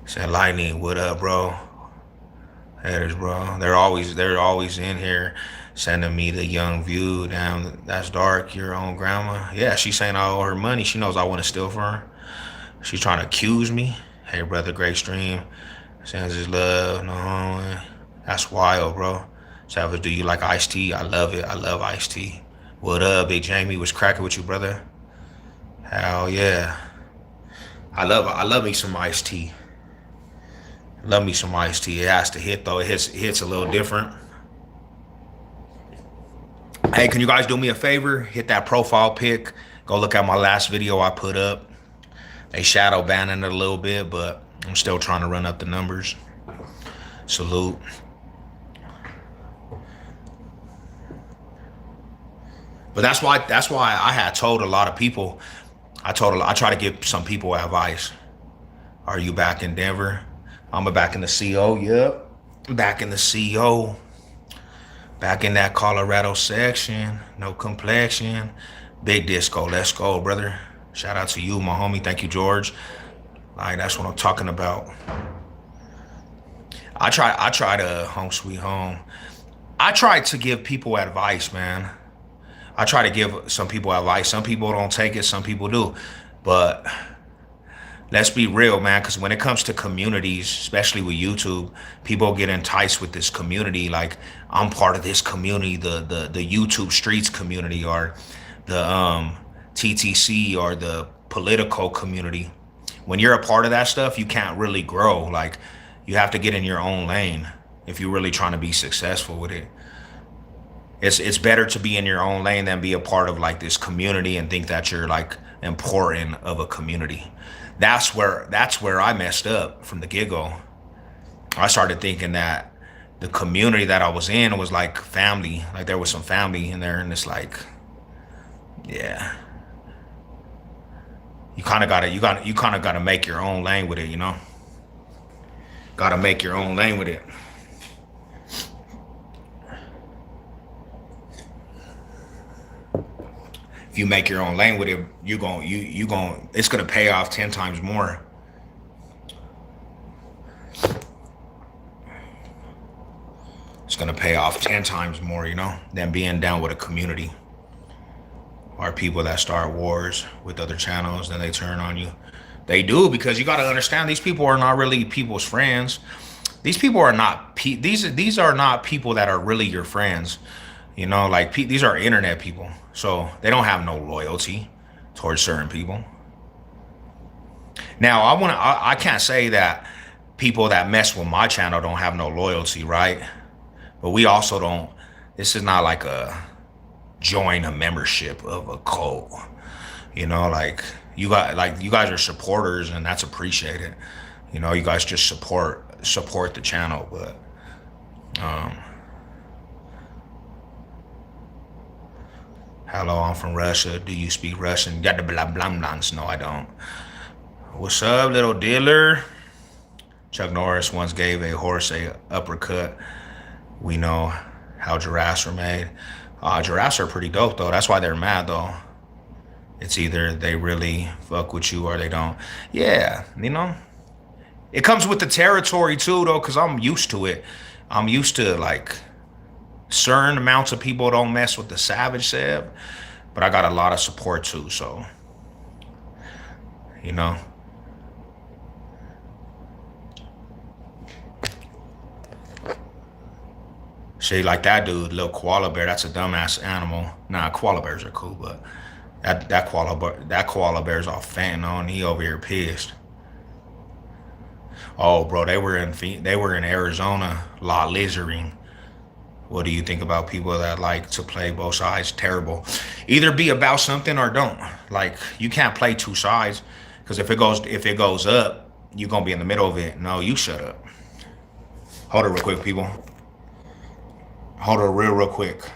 Said Lightning, what up, bro? Haters, bro. They're always in here sending me the young view. Damn, that's dark. Your own grandma. Yeah, she's saying I owe her money. She knows I want to steal from her. She's trying to accuse me. Hey, brother, great stream. Sends his love. No, that's wild, bro. Savage, do you like iced tea? I love it. I love iced tea. What up, Big Jamie? What's cracking with you, brother? Hell yeah. I love me some iced tea. Love me some iced tea. It has to hit though. It hits a little different. Hey, can you guys do me a favor? Hit that profile pic. Go look at my last video I put up. They shadow banning it a little bit, but I'm still trying to run up the numbers. Salute. But that's why I had told a lot of people. I try to give some people advice. Are you back in Denver? I'm back in the CO, yep. Back in the CO. Back in that Colorado section. No complexion. Big disco, let's go, brother. Shout out to you, my homie. Thank you, George. Like, that's what I'm talking about. I try to home sweet home. I try to give people advice, man. I try to give some people advice. Some people don't take it, some people do. But let's be real, man, because when it comes to communities, especially with YouTube, people get enticed with this community. Like, I'm part of this community, the YouTube streets community, or the TTC, or the political community. When you're a part of that stuff, you can't really grow. Like, you have to get in your own lane if you're really trying to be successful with it. It's better to be in your own lane than be a part of like this community and think that you're like important of a community. That's where I messed up from the get-go. I started thinking that the community that I was in was like family, like there was some family in there, and it's like, yeah, you kind of gotta make your own lane with it, you know. Gotta make your own lane with it. If you make your own lane with it, it's gonna pay off 10 times more. It's gonna pay off 10 times more, you know, than being down with a community or people that start wars with other channels, then they turn on you. They do, because you gotta understand, these people are not really people's friends. These people are not these are not people that are really your friends. You know, like these are internet people. So they don't have no loyalty towards certain people. Now, I can't say that people that mess with my channel don't have no loyalty, right? But we also don't, this is not like a join a membership of a cult. You know, like you guys are supporters, and that's appreciated. You know, you guys just support the channel, but Hello, I'm from Russia. Do you speak Russian? Got the blah blah blahs. No, I don't. What's up, little dealer? Chuck Norris once gave a horse a uppercut. We know how giraffes are made. Giraffes are pretty dope though. That's why they're mad though. It's either they really fuck with you or they don't. Yeah, you know. It comes with the territory too though, cause I'm used to it. I'm used to like certain amounts of people don't mess with the savage Sev, but I got a lot of support too. So, you know. Shit like that dude, little koala bear, that's a dumbass animal. Nah, koala bears are cool, but that koala bear's all fentanyl and he over here pissed. Oh, bro, they were in Arizona, law lizarding. What do you think about people that like to play both sides? Terrible. Either be about something or don't. Like you can't play two sides because if it goes up, you're gonna be in the middle of it. No, you shut up. Hold it real quick, people. Hold it real quick.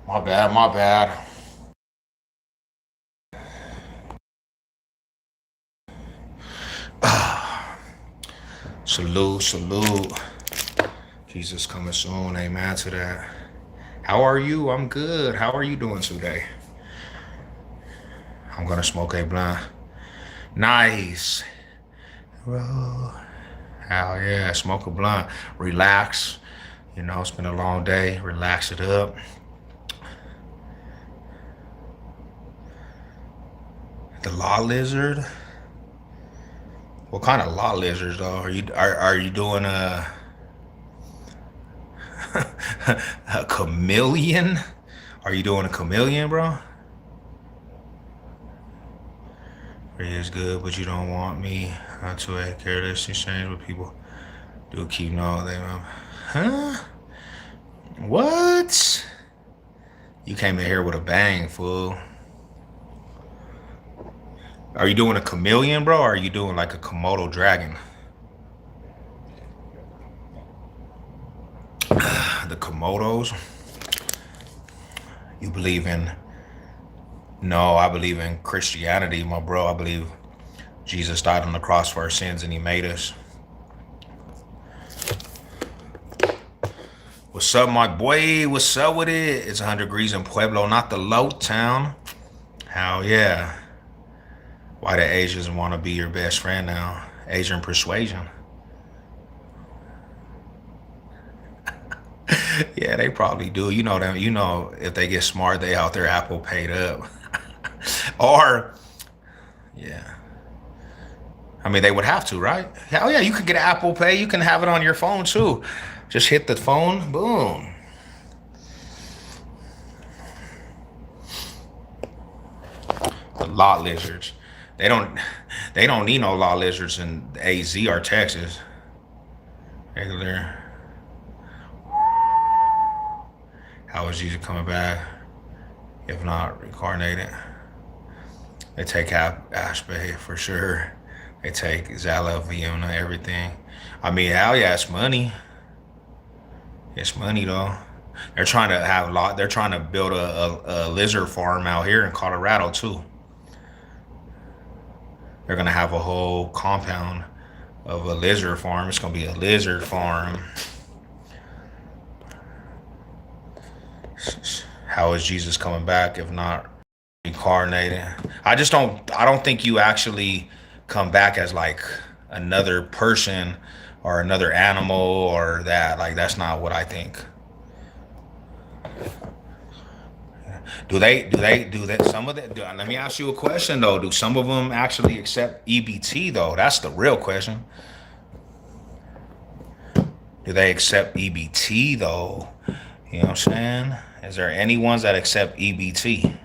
My bad, my bad. Salute, salute. Jesus coming soon. Amen to that. How are you? I'm good. How are you doing today? I'm gonna smoke a blunt. Nice. Bro. Hell yeah. Smoke a blunt. Relax. You know, it's been a long day. Relax it up. The law lizard? What kind of law lizards though? Are you doing a a chameleon? Are you doing a chameleon, bro? It is good, but you don't want me not to a careless exchange with people. Do keep knowing they huh? What? You came in here with a bang, fool. Are you doing a chameleon, bro? Or are you doing like a Komodo dragon? The Komodos? You believe in? No, I believe in Christianity, my bro. I believe Jesus died on the cross for our sins and he made us. What's up, my boy? What's up with it? It's 100 degrees in Pueblo, not the low town. Hell yeah. Why do Asians want to be your best friend now? Asian persuasion. Yeah, they probably do. You know them. You know if they get smart, they out there Apple paid up. Or, yeah. I mean, they would have to, right? Hell yeah, you could get Apple Pay. You can have it on your phone too. Just hit the phone, boom. The lot lizards. They don't they don't need no lot lizards in AZ or Texas. Regular. How is Jesus coming back? If not reincarnated. They take Ashbay for sure. They take Zala, Vienna, everything. I mean, hell yeah, it's money. It's money though. They're trying to have a lot. They're trying to build a lizard farm out here in Colorado too. They're gonna have a whole compound of a lizard farm. It's gonna be a lizard farm. How is Jesus coming back if not reincarnated? I don't think you actually come back as like another person or another animal or that. Like that's not what I think. Do that? Some of that. Let me ask you a question though. Do some of them actually accept EBT though? That's the real question. Do they accept EBT though? You know what I'm saying? Is there any ones that accept EBT?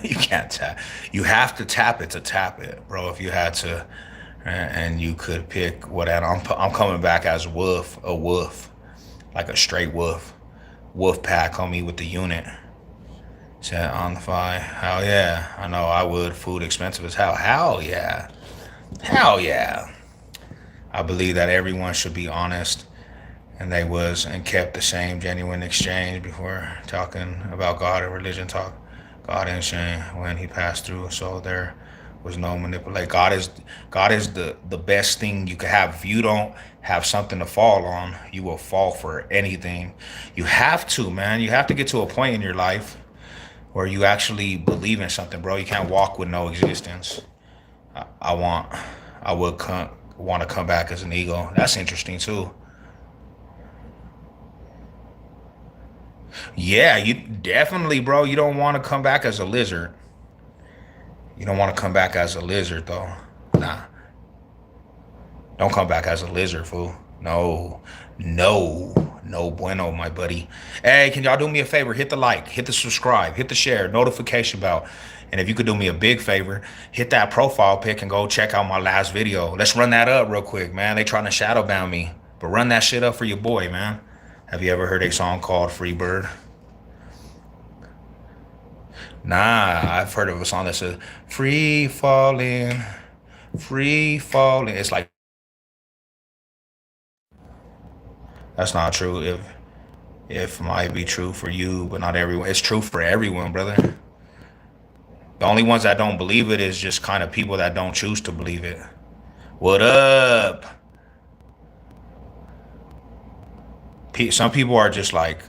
You can't tap. You have to tap it to tap it, bro. If you had to, and you could pick what I'm coming back as a wolf, like a straight wolf, wolf pack, homie, with the unit. Said on the fly. Hell yeah, I know I would. Food expensive as hell. Hell yeah, hell yeah. I believe that everyone should be honest, and they was and kept the same genuine exchange before talking about God or religion. Talk God and shame when He passed through, so there was no manipulate. God is the best thing you could have. If you don't have something to fall on, you will fall for anything. You have to, man. You have to get to a point in your life where you actually believe in something, bro. You can't walk with no existence. I want, I would want to come back as an eagle. That's interesting too. Yeah, you definitely, bro. You don't want to come back as a lizard. You don't want to come back as a lizard, though. Nah, don't come back as a lizard, fool. No, no bueno, my buddy. Hey, can y'all do me a favor? Hit the like, hit the subscribe, hit the share, notification bell. And if you could do me a big favor, hit that profile pic and go check out my last video. Let's run that up real quick, man. They trying to shadow ban me, but run that shit up for your boy, man. Have you ever heard a song called Free Bird? Nah, I've heard of a song that says free falling, free falling. It's like that's not true. If it might be true for you, but not everyone. It's true for everyone, brother. The only ones that don't believe it is just kind of people that don't choose to believe it. What up? Some people are just like,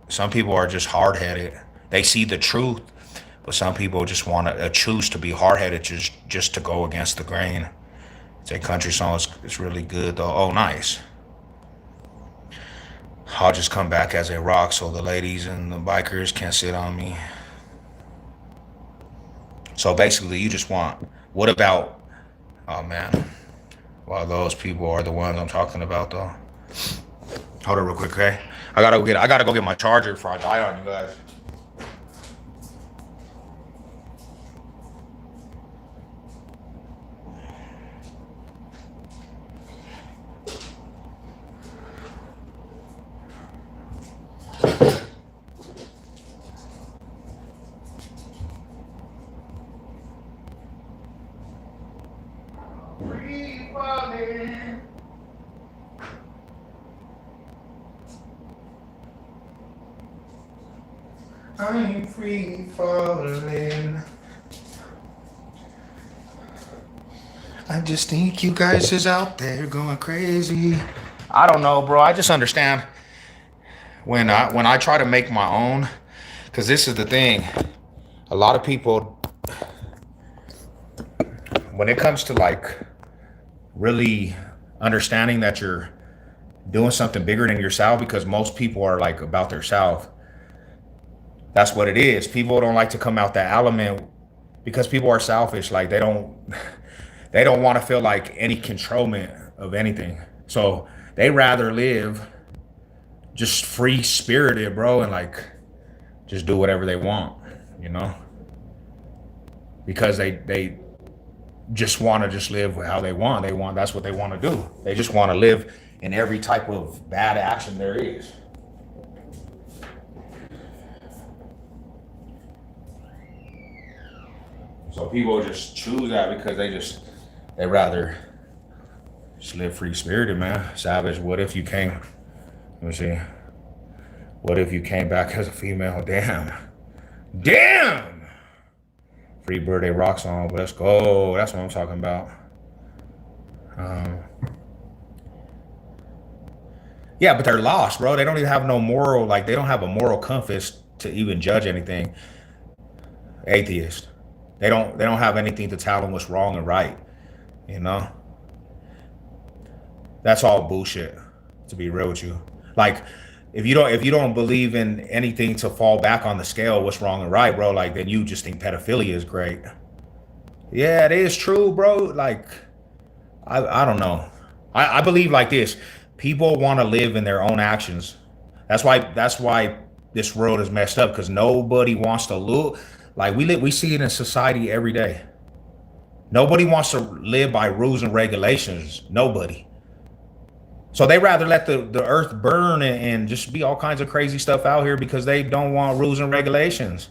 some people are just hard headed. They see the truth, but some people just want to choose to be hard headed just to go against the grain. It's a country song. It's really good though. Oh, nice. I'll just come back as a rock so the ladies and the bikers can't sit on me. So basically, you just want. What about? Oh man. Well, those people are the ones I'm talking about though. Hold on real quick, okay? I gotta go get my charger before I die on you guys. Free falling. I'm free falling. I just think you guys is out there going crazy. I don't know, bro. I just understand when I try to make my own, because this is the thing. A lot of people, when it comes to like really understanding that doing something bigger than yourself, because most people are like about their self. That's what it is. People don't like to come out that element because people are selfish. Like they don't want to feel like any controlment of anything. So they rather live just free spirited, bro, and like just do whatever they want, you know? Because they just want to just live how they want. That's what they want to do. They just want to live in every type of bad action there is. So people just choose that because they rather just live free spirited, man. Savage. What if you came? Let me see. What if you came back as a female? Damn. Damn. Free birthday rock song. Let's go. That's what I'm talking about. Um, yeah, but they're lost, bro. They don't even have no moral. Like they don't have a moral compass to even judge anything. Atheist. They don't have anything to tell them what's wrong and right. You know. That's all bullshit. To be real with you, like if you don't believe in anything to fall back on the scale, what's wrong and right, bro? Like then you just think pedophilia is great. Yeah, it is true, bro. Like I don't know. I believe like this. People want to live in their own actions. That's why this world is messed up because nobody wants to look like we see it in society every day. Nobody wants to live by rules and regulations. Nobody. So they rather let the earth burn and just be all kinds of crazy stuff out here because they don't want rules and regulations.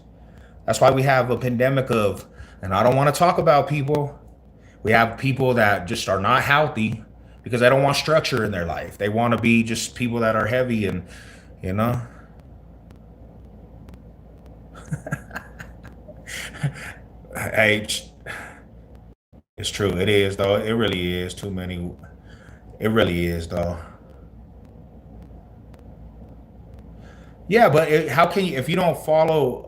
That's why we have a pandemic of, and I don't want to talk about people. We have people that just are not healthy because they don't want structure in their life. They want to be just people that are heavy and, you know. Hey, it's true. It is though. It really is too many. It really is though. Yeah, but how can you if you don't follow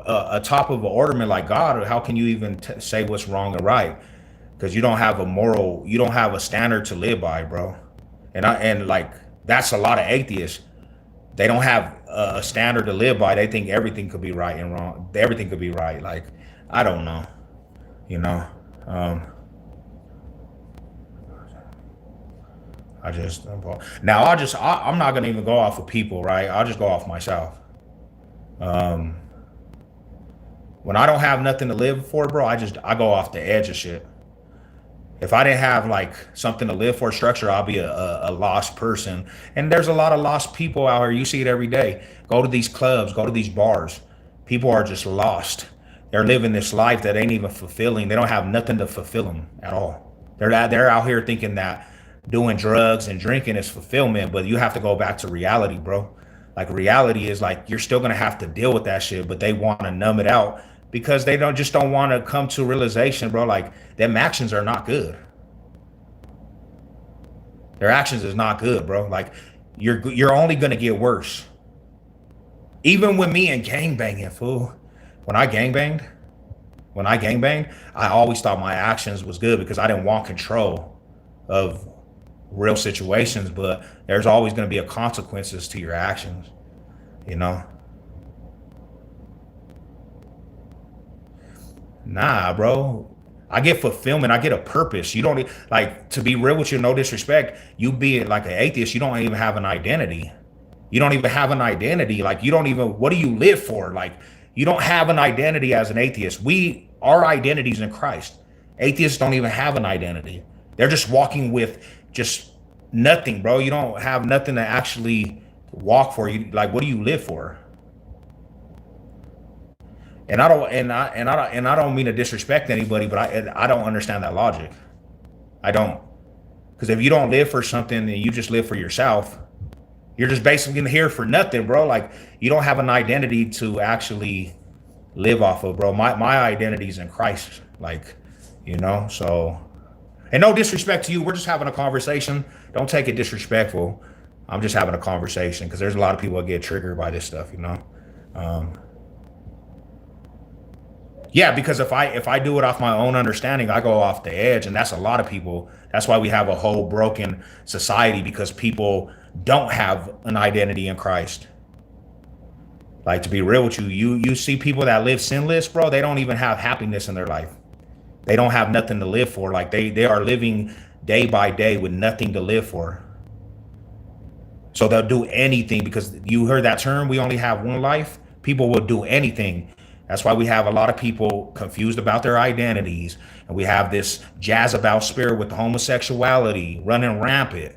a top of an orderment like God? How can you even say what's wrong and right? Because you don't have a moral, you don't have a standard to live by, bro. And like that's a lot of atheists. They don't have a standard to live by. They think everything could be right and wrong. Everything could be right. Like I don't know, you know. Um, I just now I'm not gonna even go off of people, right? I'll just go off myself. Um, when I don't have nothing to live for, bro, I go off the edge of shit. If I didn't have like something to live for, structure, I'll be a lost person. And there's a lot of lost people out here. You see it every day. Go to these clubs, go to these bars. People are just lost. They're living this life that ain't even fulfilling. They don't have nothing to fulfill them at all. They're out here thinking that doing drugs and drinking is fulfillment, but you have to go back to reality, bro. Like reality is like you're still gonna have to deal with that shit, but they want to numb it out because they don't want to come to realization, bro. Like them actions are not good. Their actions is not good, bro. Like you're only gonna get worse. Even with me and gang banging, fool. When I gang banged, when I gang banged, I always thought my actions was good because I didn't want control of real situations, but there's always going to be a consequences to your actions, you know. Nah, bro. I get fulfillment. I get a purpose. You don't like to be real with you. No disrespect. You being like an atheist, you don't even have an identity. You don't even have an identity. Like you don't even. What do you live for? Like you don't have an identity as an atheist. Our identities in Christ. Atheists don't even have an identity. They're just walking with just nothing, bro. You don't have nothing to actually walk for. You like what do you live for? And I don't mean to disrespect anybody, but I don't understand that logic. I don't. Because if you don't live for something and you just live for yourself, you're just basically here for nothing, bro. Like you don't have an identity to actually live off of, bro. My identity is in Christ. Like, you know, so and no disrespect to you. We're just having a conversation. Don't take it disrespectful. I'm just having a conversation because there's a lot of people that get triggered by this stuff, you know. Um, yeah, because if I do it off my own understanding, I go off the edge, and that's a lot of people. That's why we have a whole broken society, because people don't have an identity in Christ. Like, to be real with you, you see people that live sinless, bro, they don't even have happiness in their life. They don't have nothing to live for. Like, they are living day by day with nothing to live for. So they'll do anything, because you heard that term, we only have one life. People will do anything. That's why we have a lot of people confused about their identities. And we have this jazz about spirit with the homosexuality running rampant.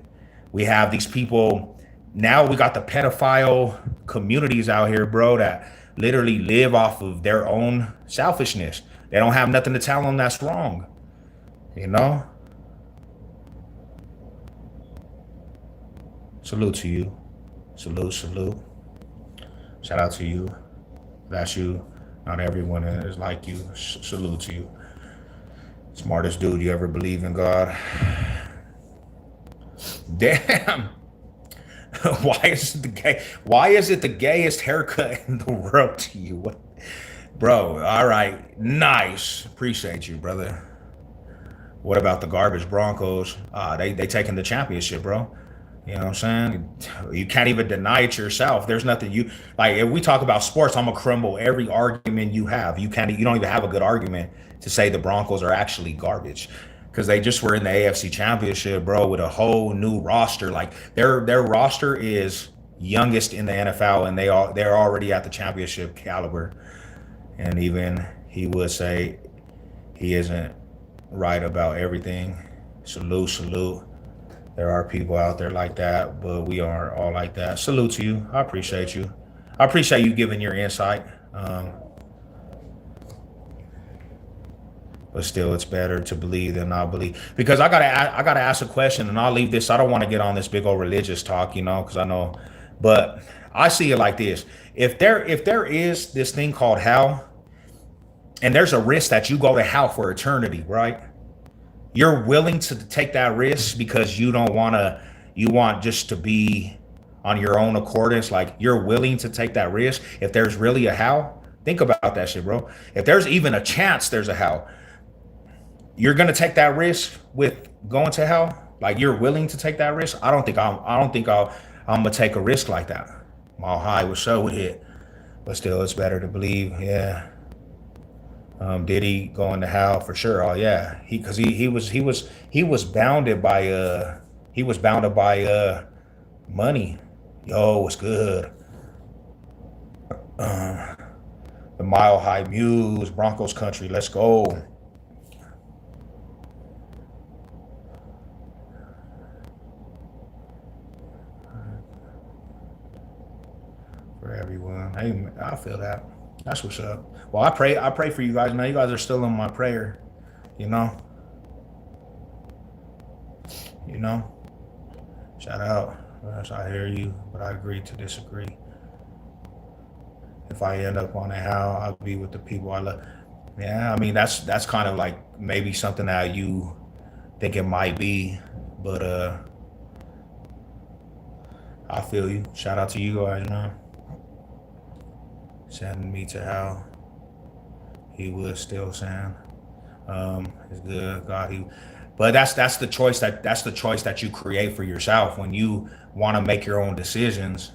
We have these people. Now we got the pedophile communities out here, bro, that literally live off of their own selfishness. They don't have nothing to tell them that's wrong. You know? Salute to you. Salute, salute. Shout out to you. That's you. Not everyone is like you. Salute to you. Smartest dude you ever believe in God. Damn. Why is it the gayest haircut in the world to you? What? Bro, all right. Nice. Appreciate you, brother. What about the garbage Broncos? They taking the championship, bro. You know what I'm saying? You can't even deny it yourself. There's nothing you like. If we talk about sports, I'm gonna crumble every argument you have. You don't even have a good argument to say the Broncos are actually garbage, because they just were in the AFC Championship, bro, with a whole new roster. Like, their roster is youngest in the NFL, and they're already at the championship caliber. And even he would say he isn't right about everything. Salute, salute. There are people out there like that, but we are all like that. Salute to you. I appreciate you. I appreciate you giving your insight. But still, it's better to believe than not believe. Because I gotta ask a question, and I'll leave this. I don't want to get on this big old religious talk, because I know. But I see it like this: if there is this thing called hell, and there's a risk that you go to hell for eternity, right? You're willing to take that risk because you want just to be on your own accordance. Like, you're willing to take that risk. If there's really a hell, think about that shit, bro. If there's even a chance there's a hell, you're gonna take that risk with going to hell. Like, you're willing to take that risk. I don't think I'm gonna take a risk like that. Mile high was so would hit, but still, it's better to believe. Yeah. Did he go into hell for sure? Oh yeah, because he was bounded by money. Yo, what's good? The Mile High Muse, Broncos country. Let's go. For everyone, hey, I feel that. That's what's up. Well, I pray for you guys, man. You guys are still in my prayer, you know. You know. Shout out. Yes, I hear you, but I agree to disagree. If I end up on a how, I'll be with the people I love. Yeah, I mean, that's kind of like maybe something that you think it might be, but I feel you. Shout out to you guys, man. Sending me to hell. He was still saying, it's good, God. But that's the choice that you create for yourself when you want to make your own decisions.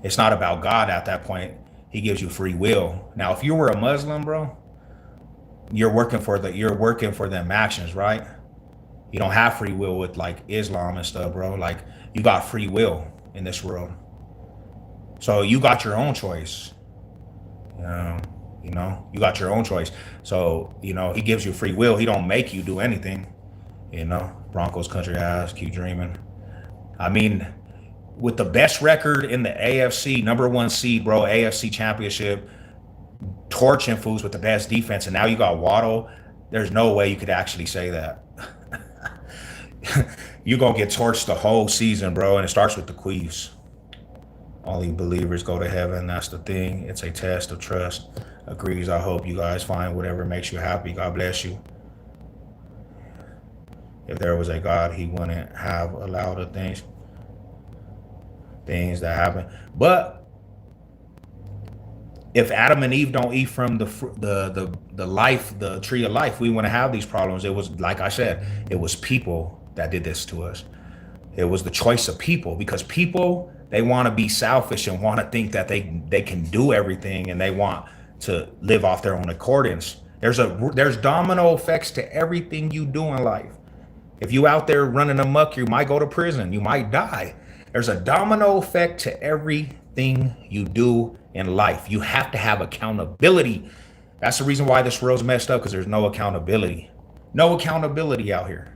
It's not about God at that point. He gives you free will. Now, if you were a Muslim, bro, you're working for them actions, right? You don't have free will with like Islam and stuff, bro. Like, you got free will in this world. So you got your own choice. You got your own choice. So, he gives you free will. He don't make you do anything. Broncos country ass, keep dreaming. I mean, with the best record in the AFC, number one seed, bro, AFC championship, torching fools with the best defense, and now you got Waddle. There's no way you could actually say that. You're going to get torched the whole season, bro, and it starts with the Queefs. Only believers go to heaven. That's the thing. It's a test of trust. Agrees. I hope you guys find whatever makes you happy. God bless you. If there was a God, he wouldn't have allowed the things that happen. But If Adam and Eve don't eat from the life, the tree of life, we wouldn't have these problems. It was, like I said, it was people that did this to us. It was the choice of people, because people, they want to be selfish and want to think that they can do everything, and they want to live off their own accordance. There's domino effects to everything you do in life. If you out there running amok, you might go to prison. You might die. There's a domino effect to everything you do in life. You have to have accountability. That's the reason why this world's messed up, because there's no accountability. No accountability out here.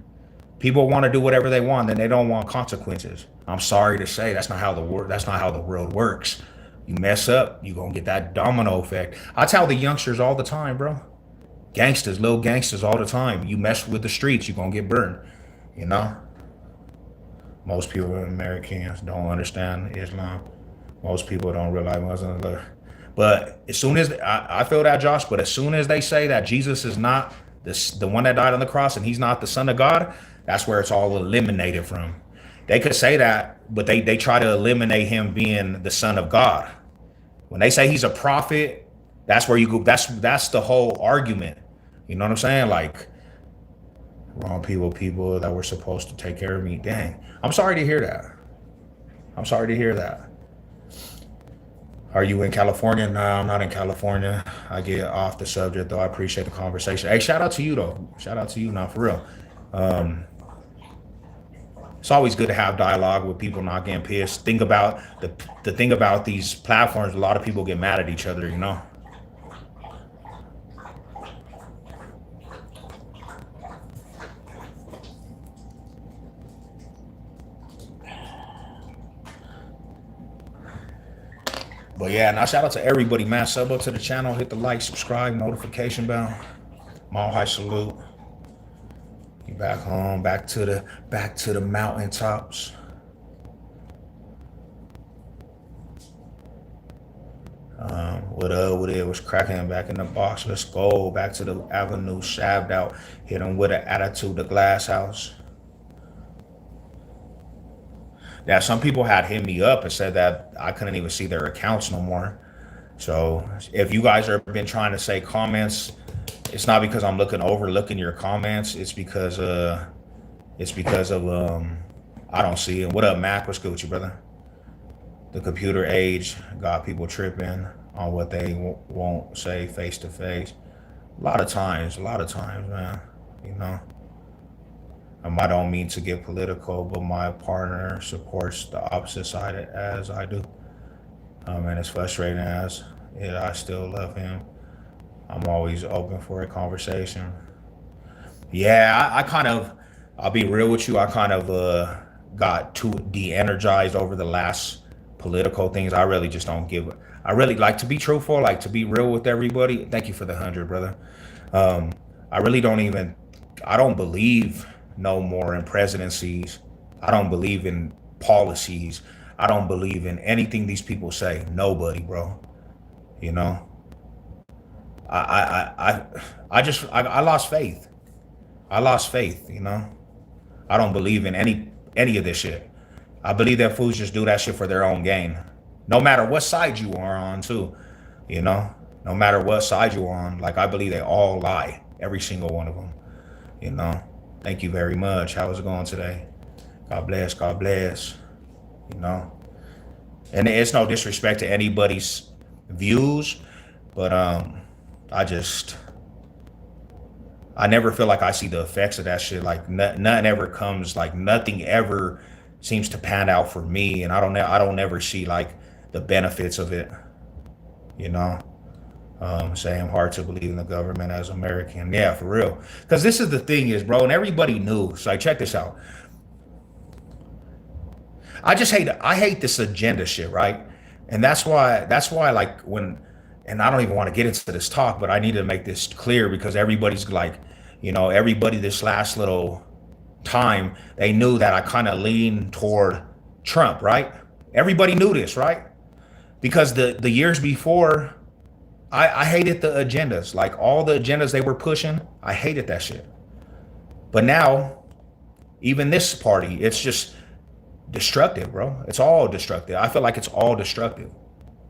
People want to do whatever they want, and they don't want consequences. I'm sorry to say, that's not how the world works. You mess up, you're gonna get that domino effect. I tell the youngsters all the time, bro. Gangsters, little gangsters all the time. You mess with the streets, you're gonna get burned. You know? Most people, Americans, don't understand Islam. Most people don't realize Muslims are. But as soon as I feel that, Josh, but as soon as they say that Jesus is not the one that died on the cross, and he's not the Son of God, that's where it's all eliminated from. They could say that, but they try to eliminate him being the Son of God. When they say he's a prophet, that's where you go. That's the whole argument. You know what I'm saying? Like, wrong people that were supposed to take care of me. Dang. I'm sorry to hear that. I'm sorry to hear that. Are you in California? No, I'm not in California. I get off the subject, though. I appreciate the conversation. Hey, shout out to you, though. Shout out to you, now, for real. It's always good to have dialogue with people not getting pissed. Think about the thing about these platforms. A lot of people get mad at each other, you know. But yeah, now shout out to everybody, man. Sub up to the channel, hit the like, subscribe, notification bell. Mile high salute. You back home, back to the mountaintops. What it was cracking back in the box. Let's go back to the avenue, shabbed out, hit them with an attitude, the glass house. Now, some people had hit me up and said that I couldn't even see their accounts no more. So if you guys have been trying to say comments, it's not because I'm overlooking your comments. It's because of I don't see it. What up, Mac? What's good with you, brother? The computer age got people tripping on what they won't say face to face. A lot of times, man. You know. I don't mean to get political, but my partner supports the opposite side as I do. And it's frustrating as I still love him. I'm always open for a conversation. Yeah, I'll be real with you. I kind of got too de-energized over the last political things. I really just don't give. I really like to be truthful, like to be real with everybody. Thank you for the 100, brother. I really don't even. I don't believe no more in presidencies. I don't believe in policies. I don't believe in anything these people say. Nobody, bro. You know. I lost faith. I lost faith. You know. I don't believe in any of this shit. I believe that fools just do that shit for their own gain. No matter what side you are on, too. You know. No matter what side you're on, like I believe they all lie. Every single one of them. You know. Thank you very much. How is it going today? God bless. God bless. You know. And it's no disrespect to anybody's views, but I never feel like I see the effects of that shit. Like nothing ever comes. Like nothing ever seems to pan out for me, and I don't ever see like the benefits of it. You know. Saying hard to believe in the government as American. Yeah, for real. Because this is the thing is, bro, and everybody knew. So like, check this out. I hate this agenda shit, right? And that's why like when, and I don't even want to get into this talk, but I need to make this clear because everybody's like, everybody this last little time, they knew that I kind of leaned toward Trump, right? Everybody knew this, right? Because the years before, I hated the agendas, like all the agendas they were pushing. I hated that shit. But now, even this party, it's just destructive, bro. It's all destructive. I feel like it's all destructive.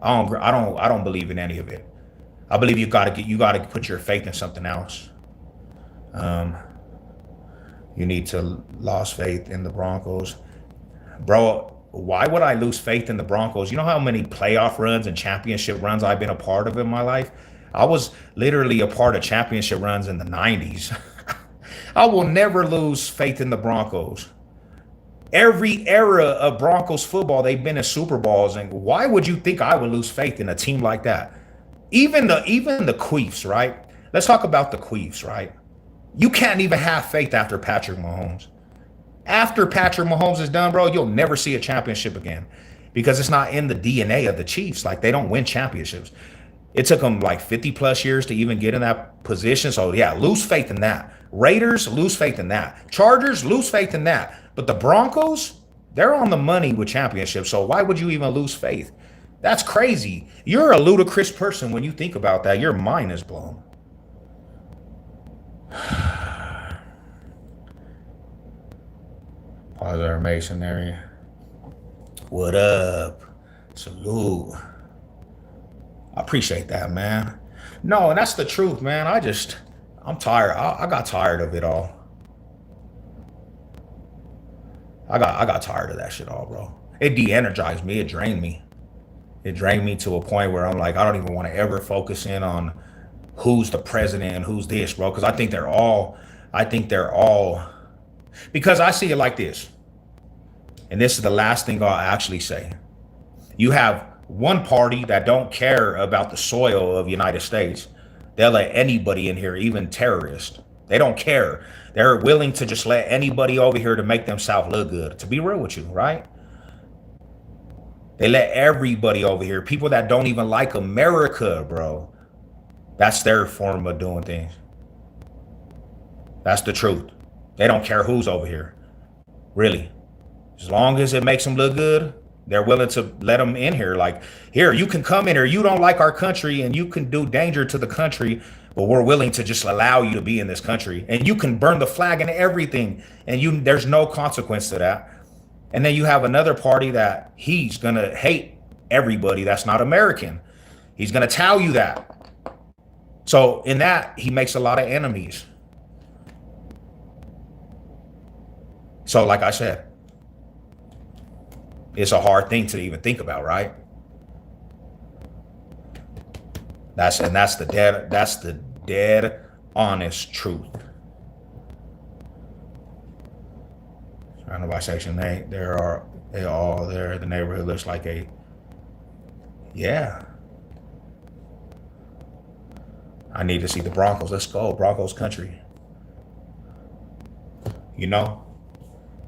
I don't believe in any of it. I believe you gotta put your faith in something else. Um, you need to lost faith in the Broncos. Bro, why would I lose faith in the Broncos? You know how many playoff runs and championship runs I've been a part of in my life? I was literally a part of championship runs in the 90s. I will never lose faith in the Broncos. Every era of Broncos football, they've been in Super Bowls. And why would you think I would lose faith in a team like that? Even the Queefs, right? Let's talk about the Queefs, right? You can't even have faith after Patrick Mahomes. After Patrick Mahomes is done, bro, you'll never see a championship again because it's not in the DNA of the Chiefs. Like, they don't win championships. It took them like 50 plus years to even get in that position. So, yeah, lose faith in that. Raiders, lose faith in that. Chargers, lose faith in that. But the Broncos, they're on the money with championships. So, why would you even lose faith? That's crazy. You're a ludicrous person when you think about that. Your mind is blown. Father Masonry. What up? Salute. I appreciate that, man. No, and that's the truth, man. I'm tired. I got tired of it all. I got tired of that shit all, bro. It de-energized me. It drained me. It drained me to a point where I'm like, I don't even want to ever focus in on who's the president and who's this, bro. Because I think they're all, because I see it like this. And this is the last thing I'll actually say. You have one party that don't care about the soil of the United States. They'll let anybody in here, even terrorists. They don't care. They're willing to just let anybody over here to make themselves look good. To be real with you, right? They let everybody over here, people that don't even like America, bro. That's their form of doing things. That's the truth. They don't care who's over here, really. As long as it makes them look good, they're willing to let them in here. Like, here, you can come in here. You don't like our country and you can do danger to the country, but we're willing to just allow you to be in this country. And you can burn the flag and everything, and there's no consequence to that. And then you have another party that he's going to hate everybody that's not American. He's going to tell you that. So in that, he makes a lot of enemies. So like I said, it's a hard thing to even think about, right? That's the dead honest truth. Surrounded by Section 8, they all there. The neighborhood looks like yeah. I need to see the Broncos. Let's go, Broncos country. You know?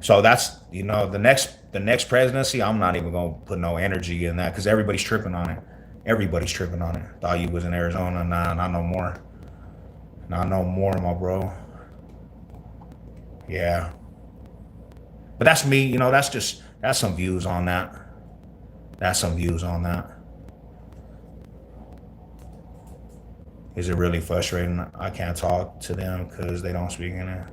So that's, the next presidency, I'm not even going to put no energy in that because everybody's tripping on it. Everybody's tripping on it. Thought you was in Arizona. Nah, not no more. Not no more, my bro. Yeah. But that's me, that's some views on that. That's some views on that. Is it really frustrating? I can't talk to them because they don't speak in it.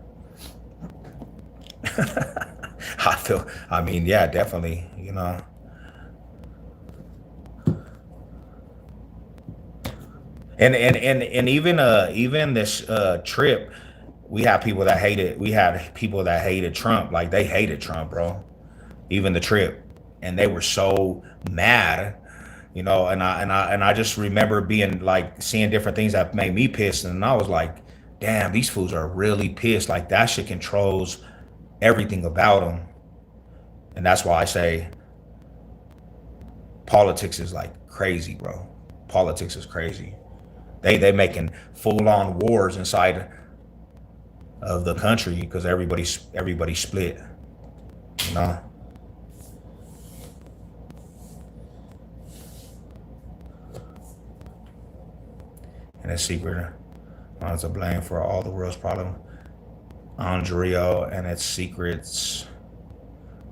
Yeah, definitely, And even this trip, we had people that hated Trump. Like, they hated Trump, bro. Even the trip. And they were so mad, and I just remember being like seeing different things that made me pissed. And I was like, damn, these fools are really pissed. Like, that shit controls everything about them. And that's why I say politics is like crazy, bro. Politics is crazy. They making full-on wars inside of the country because everybody's split, And it's secret. To blame for all the world's problem. Andrea and its secrets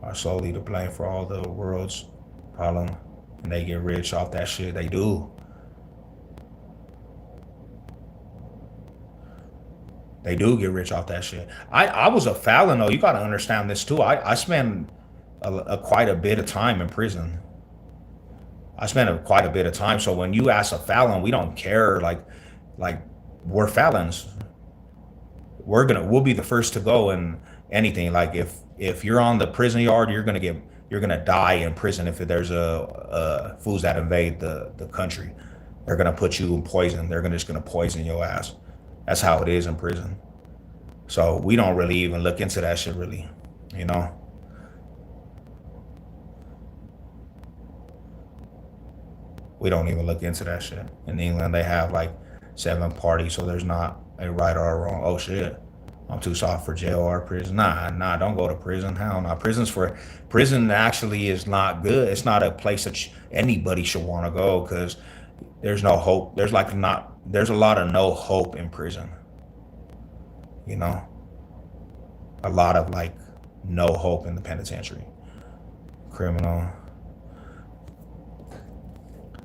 are solely to blame for all the world's problem. And they get rich off that shit. They do. They do get rich off that shit. I was a felon, though. You got to understand this, too. I spent quite a bit of time in prison. I spent quite a bit of time. So when you ask a felon, we don't care. Like we're felons. We'll be the first to go in anything. Like if you're on the prison yard, you're gonna die in prison if there's fools that invade the country. They're gonna put you in poison. They're gonna just gonna poison your ass. That's how it is in prison. So we don't really even look into that shit really, you know. We don't even look into that shit. In England, they have like 7 parties, so there's not a right or a wrong. Oh shit, I'm too soft for jail or prison. Nah, don't go to prison. Hell no. Prison actually is not good. It's not a place that anybody should want to go because there's no hope. There's a lot of no hope in prison. You know, a lot of like no hope in the penitentiary. Criminal.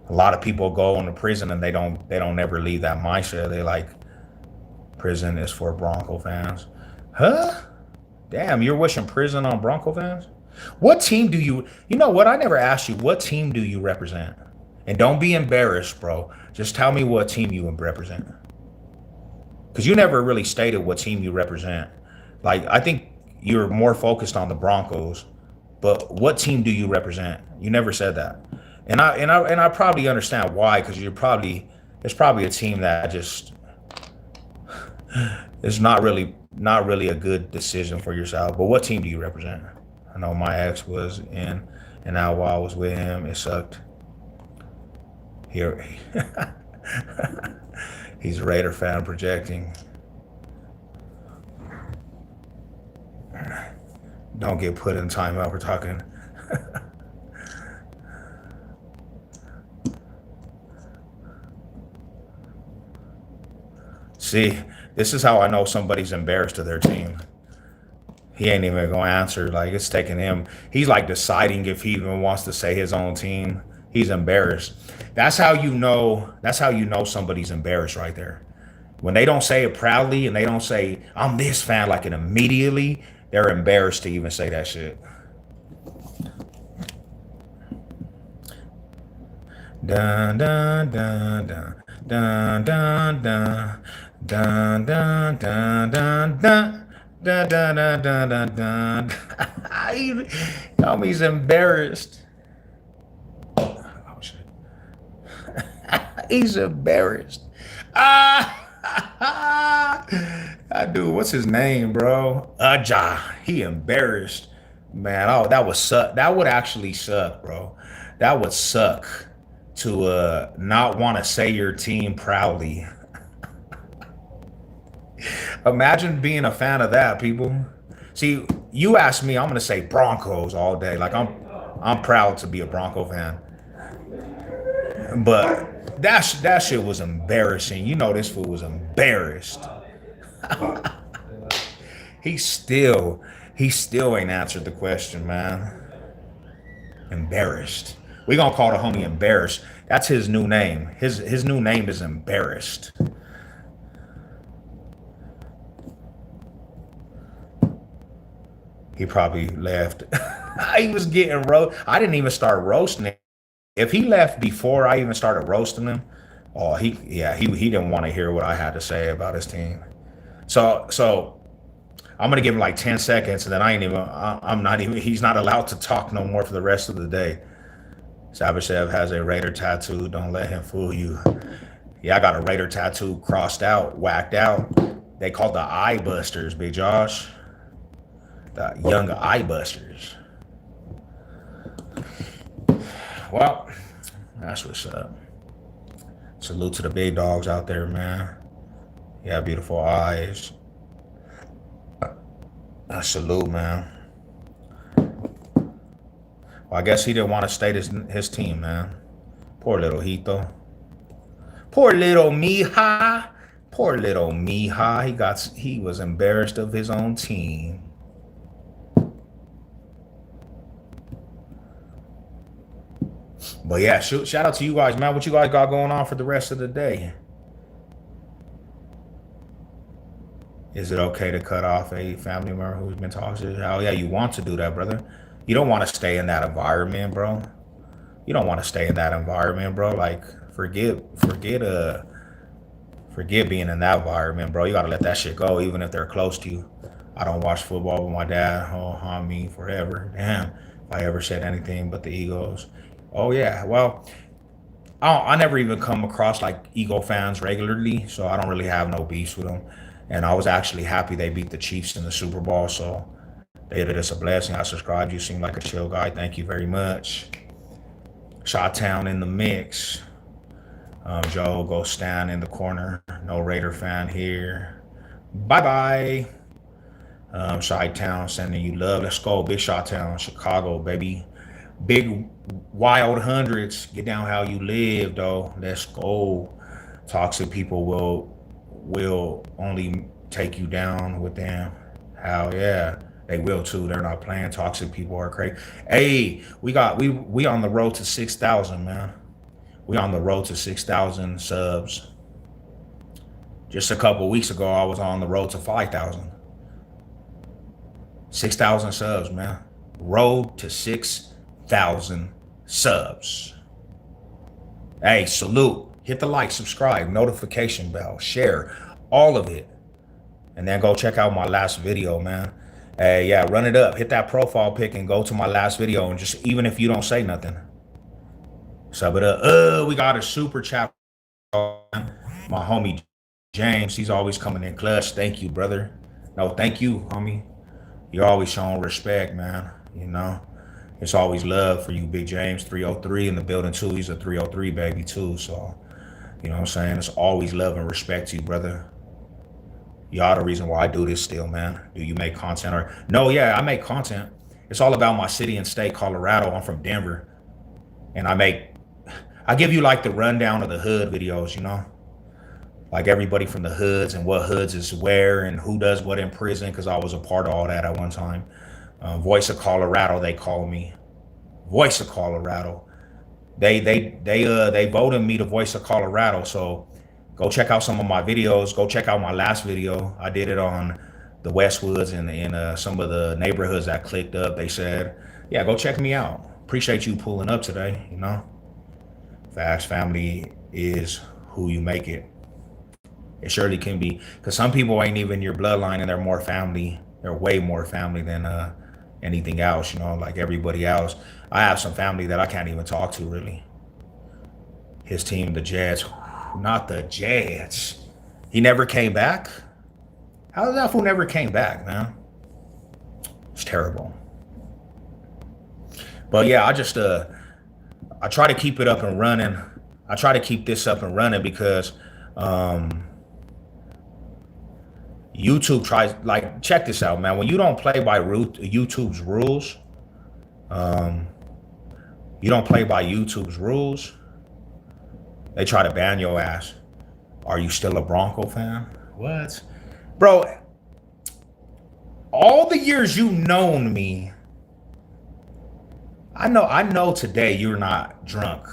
A lot of people go into prison and they don't ever leave that mindset. They like prison is for Bronco fans. Huh? Damn, you're wishing prison on Bronco fans? What team do you know what? I never asked you, what team do you represent? And don't be embarrassed, bro. Just tell me what team you represent. Because you never really stated what team you represent. Like, I think you're more focused on the Broncos, but what team do you represent? You never said that. And I probably understand why, because it's probably a team that just is not really a good decision for yourself. But what team do you represent? I know my ex was in, and now while I was with him, it sucked. Here, he's a Raider fan projecting. Don't get put in timeout. We're talking. See, this is how I know somebody's embarrassed of their team. He ain't even gonna answer. Like it's taking him. He's like deciding if he even wants to say his own team. He's embarrassed. That's how you know. That's how you know somebody's embarrassed right there. When they don't say it proudly and they don't say I'm this fan like it immediately, they're embarrassed to even say that shit. Dun dun dun dun dun dun dun dun dun dun dun dun. Dun, dun, dun, dun, dun, dun. He's embarrassed. Oh shit. He's embarrassed. Dude, what's his name, bro? Aja. He embarrassed. Man, oh, that would suck. That would actually suck, bro. That would suck to not want to say your team proudly. Imagine being a fan of that, people. See, you ask me, I'm gonna say Broncos all day. Like I'm proud to be a Bronco fan. But that shit was embarrassing. You know this fool was embarrassed. He still he still ain't answered the question, man. Embarrassed. We gonna call the homie embarrassed. That's his new name. His new name is embarrassed. He probably left. He was getting I didn't even start roasting him. If he left before I even started roasting him, oh he didn't want to hear what I had to say about his team. So I'm gonna give him like 10 seconds, and then I'm not even. He's not allowed to talk no more for the rest of the day. Sabachev has a Raider tattoo. Don't let him fool you. Yeah, I got a Raider tattoo crossed out, whacked out. They called the Eye Busters, Big Josh. The young Eye Busters. Well, that's what's up. Salute to the big dogs out there, man. Yeah, beautiful eyes. Salute, man. Well, I guess he didn't want to state his team, man. Poor little Hito. Poor little Mija. Poor little Mija. He was embarrassed of his own team. But yeah, shout out to you guys, man. What you guys got going on for the rest of the day? Is it okay to cut off a family member who's been toxic? Hell yeah, you want to do that, brother. You don't want to stay in that environment, bro. You don't want to stay in that environment, bro. Like, forget being in that environment, bro. You gotta let that shit go, even if they're close to you. I don't watch football with my dad. Oh, on me forever. Damn, if I ever said anything but the egos. Oh yeah, well, I never even come across like ego fans regularly, so I don't really have no beefs with them. And I was actually happy they beat the Chiefs in the Super Bowl, so they did us a blessing. I subscribed. You seem like a chill guy. Thank you very much. Shot Town in the mix. Joe, go stand in the corner. No Raider fan here. Bye bye. Chi Town sending you love. Let's go. Big Shot Town, Chicago, baby. Big wild hundreds. Get down how you live, though. Let's go. Toxic people will only take you down with them. Hell yeah. They will too. They're not playing. Toxic people are crazy. Hey, we on the road to 6,000, man. We on the road to 6,000 subs. Just a couple weeks ago, I was on the road to 5,000. 6,000 subs, man. Road to 6,000 subs. Hey, salute. Hit the like, subscribe, notification bell, share, all of it. And then go check out my last video, man. Hey, yeah, run it up. Hit that profile pic and go to my last video. And just, even if you don't say nothing, sub it up. We got a super chat. My homie James, he's always coming in clutch. Thank you, brother. No, thank you, homie. You're always showing respect, man. You know, it's always love for you, Big James. 303 in the building too. He's a 303 baby too. So, you know what I'm saying? It's always love and respect to you, brother. Y'all the reason why I do this still, man. Do you make content or no? Yeah, I make content. It's all about my city and state, Colorado. I'm from Denver, and I give you like the rundown of the hood videos, you know, like everybody from the hoods and what hoods is where and who does what in prison, because I was a part of all that at one time. Voice of Colorado, they call me. Voice of Colorado. They voted me the Voice of Colorado. So go check out some of my videos. Go check out my last video. I did it on the Westwoods and in some of the neighborhoods that clicked up. They said, yeah, go check me out. Appreciate you pulling up today, you know. Fast family is who you make it. It surely can be, because some people ain't even your bloodline and they're more family. They're way more family than anything else, you know, like everybody else. I have some family that I can't even talk to, really. His team, the Jets. Not the Jets. He never came back? How did that fool never came back, man? It's terrible. But yeah, I try to keep it up and running. I try to keep this up and running because YouTube tries, like, check this out, man. When you don't play by YouTube's rules, they try to ban your ass. Are you still a Bronco fan? What? Bro, all the years you've known me, I know today you're not drunk.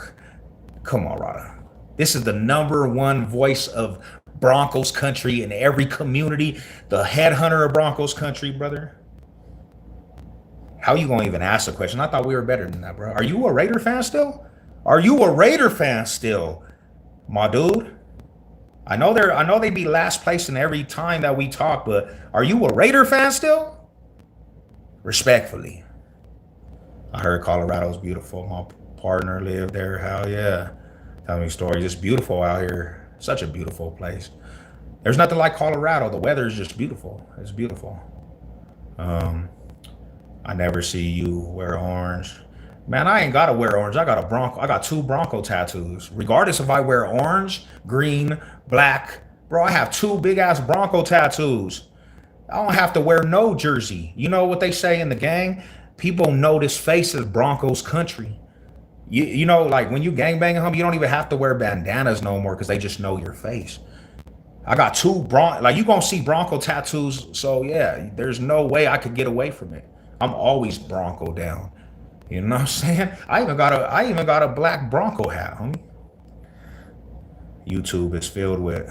Come on, Rada. This is the #1 voice of Broncos country in every community. The headhunter of Broncos country, brother. How you gonna even ask a question? I thought we were better than that, bro. Are you a Raider fan still? Are you a Raider fan still, my dude? I know they be last place in every time that we talk, but are you a Raider fan still? Respectfully. I heard Colorado's beautiful. My partner lived there. Hell yeah. Tell me stories. It's beautiful out here. Such a beautiful place. There's nothing like Colorado. The weather is just beautiful. It's beautiful. I never see you wear orange. Man, I ain't gotta wear orange. I got 2 Bronco tattoos. Regardless if I wear orange, green, black. Bro, I have 2 big ass Bronco tattoos. I don't have to wear no jersey. You know what they say in the gang? People know this face is Broncos country. You know, like when you gangbanging, homie, you don't even have to wear bandanas no more because they just know your face. I got 2 like you gonna see Bronco tattoos. So yeah, there's no way I could get away from it. I'm always Bronco down. You know what I'm saying? I even got a black Bronco hat, homie. YouTube is filled with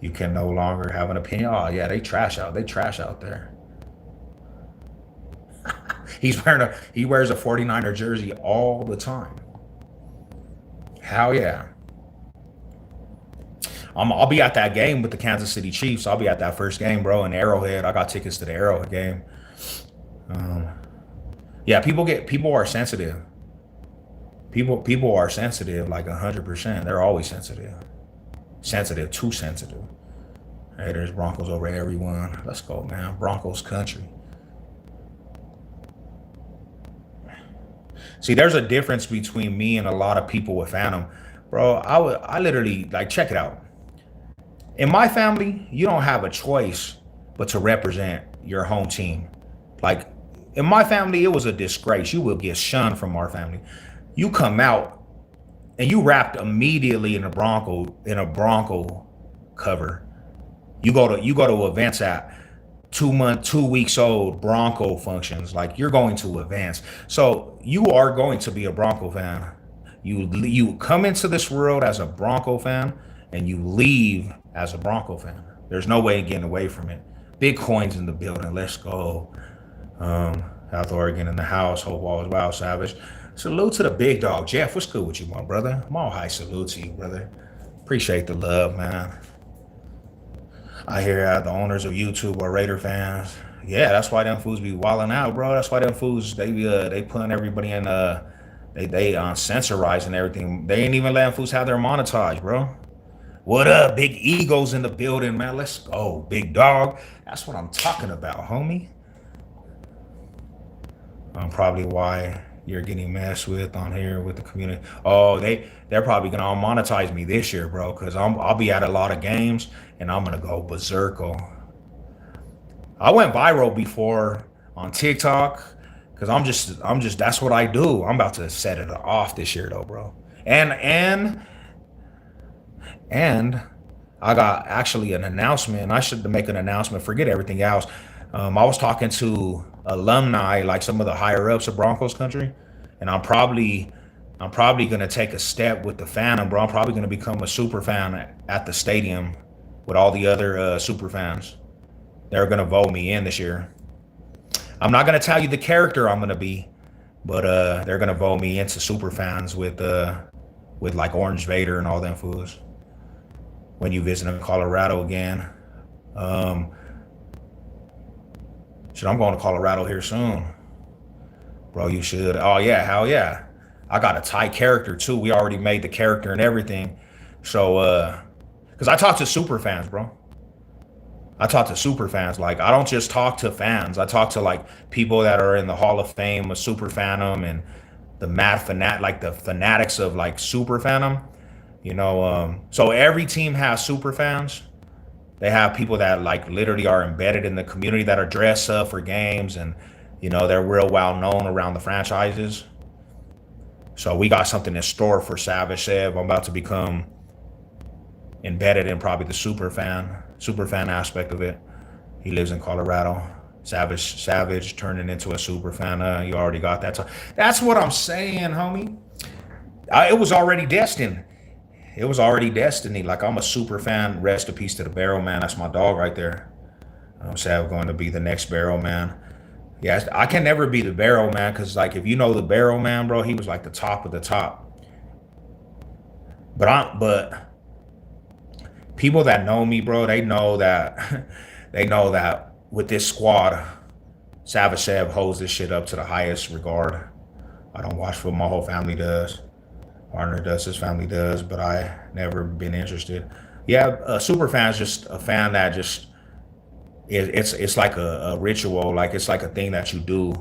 you can no longer have an opinion. Oh yeah, they trash out there. He wears a 49er jersey all the time. Hell yeah. I'll be at that game with the Kansas City Chiefs. I'll be at that first game, bro, in Arrowhead. I got tickets to the Arrowhead game. Um, yeah, people are sensitive. People are sensitive, like 100%. They're always sensitive. Sensitive, too sensitive. Hey, there's Broncos over everyone. Let's go, man. Broncos country. See, there's a difference between me and a lot of people with Phantom. Bro, I literally like check it out. In my family, you don't have a choice but to represent your home team. Like in my family, it was a disgrace. You will get shunned from our family. You come out and you wrapped immediately in a Bronco cover. You go to events at 2 weeks old Bronco functions. Like you're going to events. So you are going to be a Bronco fan. You come into this world as a Bronco fan and you leave as a Bronco fan. There's no way of getting away from it. Bitcoin's in the building. Let's go. South Oregon in the house. Hope all is well, Savage. Salute to the big dog. Jeff, what's good with you, my brother? I'm all high salute to you, brother. Appreciate the love, man. I hear the owners of YouTube are Raider fans. Yeah, that's why them fools be wilding out, bro. That's why them fools they putting everybody in they censorizing everything. They ain't even letting fools have their monetized, bro. What up, big egos in the building, man? Let's go, big dog. That's what I'm talking about, homie. Probably why you're getting messed with on here with the community. Oh, they're probably gonna monetize me this year, bro, because I'll be at a lot of games and I'm gonna go berserko. I went viral before on TikTok because I'm just that's what I do. I'm about to set it off this year though, bro. And I got actually an announcement. I should make an announcement. Forget everything else. I was talking to alumni, like some of the higher ups of Broncos country, and I'm probably gonna take a step with the fandom, bro. I'm probably gonna become a super fan at the stadium with all the other super fans. They're gonna vote me in this year. I'm not gonna tell you the character I'm gonna be, but they're gonna vote me into super fans with like Orange Vader and all them fools. When you visit Colorado again, um, shit, I'm going to Colorado here soon, bro. You should. Oh yeah, hell yeah. I got a tight character too. We already made the character and everything. So, because I talk to super fans, bro. I talk to super fans. Like I don't just talk to fans. I talk to like people that are in the Hall of Fame of Super Phantom and the like the fanatics of like Super Phantom. So every team has super fans. They have people that like literally are embedded in the community that are dressed up for games and they're real well known around the franchises. So we got something in store for Savage Sev. I'm about to become embedded in probably the super fan aspect of it. He lives in Colorado. Savage turning into a super fan. You already got that. That's what I'm saying, homie. It was already destined. It was already destiny. Like I'm a super fan. Rest in peace to the Barrel Man. That's my dog right there. I'm sad going to be the next Barrel Man. Yeah, I can never be the Barrel Man because like if you know the Barrel Man, bro, he was like the top of the top. But people that know me, bro, they know that they know that with this squad, Savage Sev holds this shit up to the highest regard. I don't watch what my whole family does. Partner does, his family does, but I never been interested. Yeah, a super fan is just a fan that just it's like a ritual, like it's like a thing that you do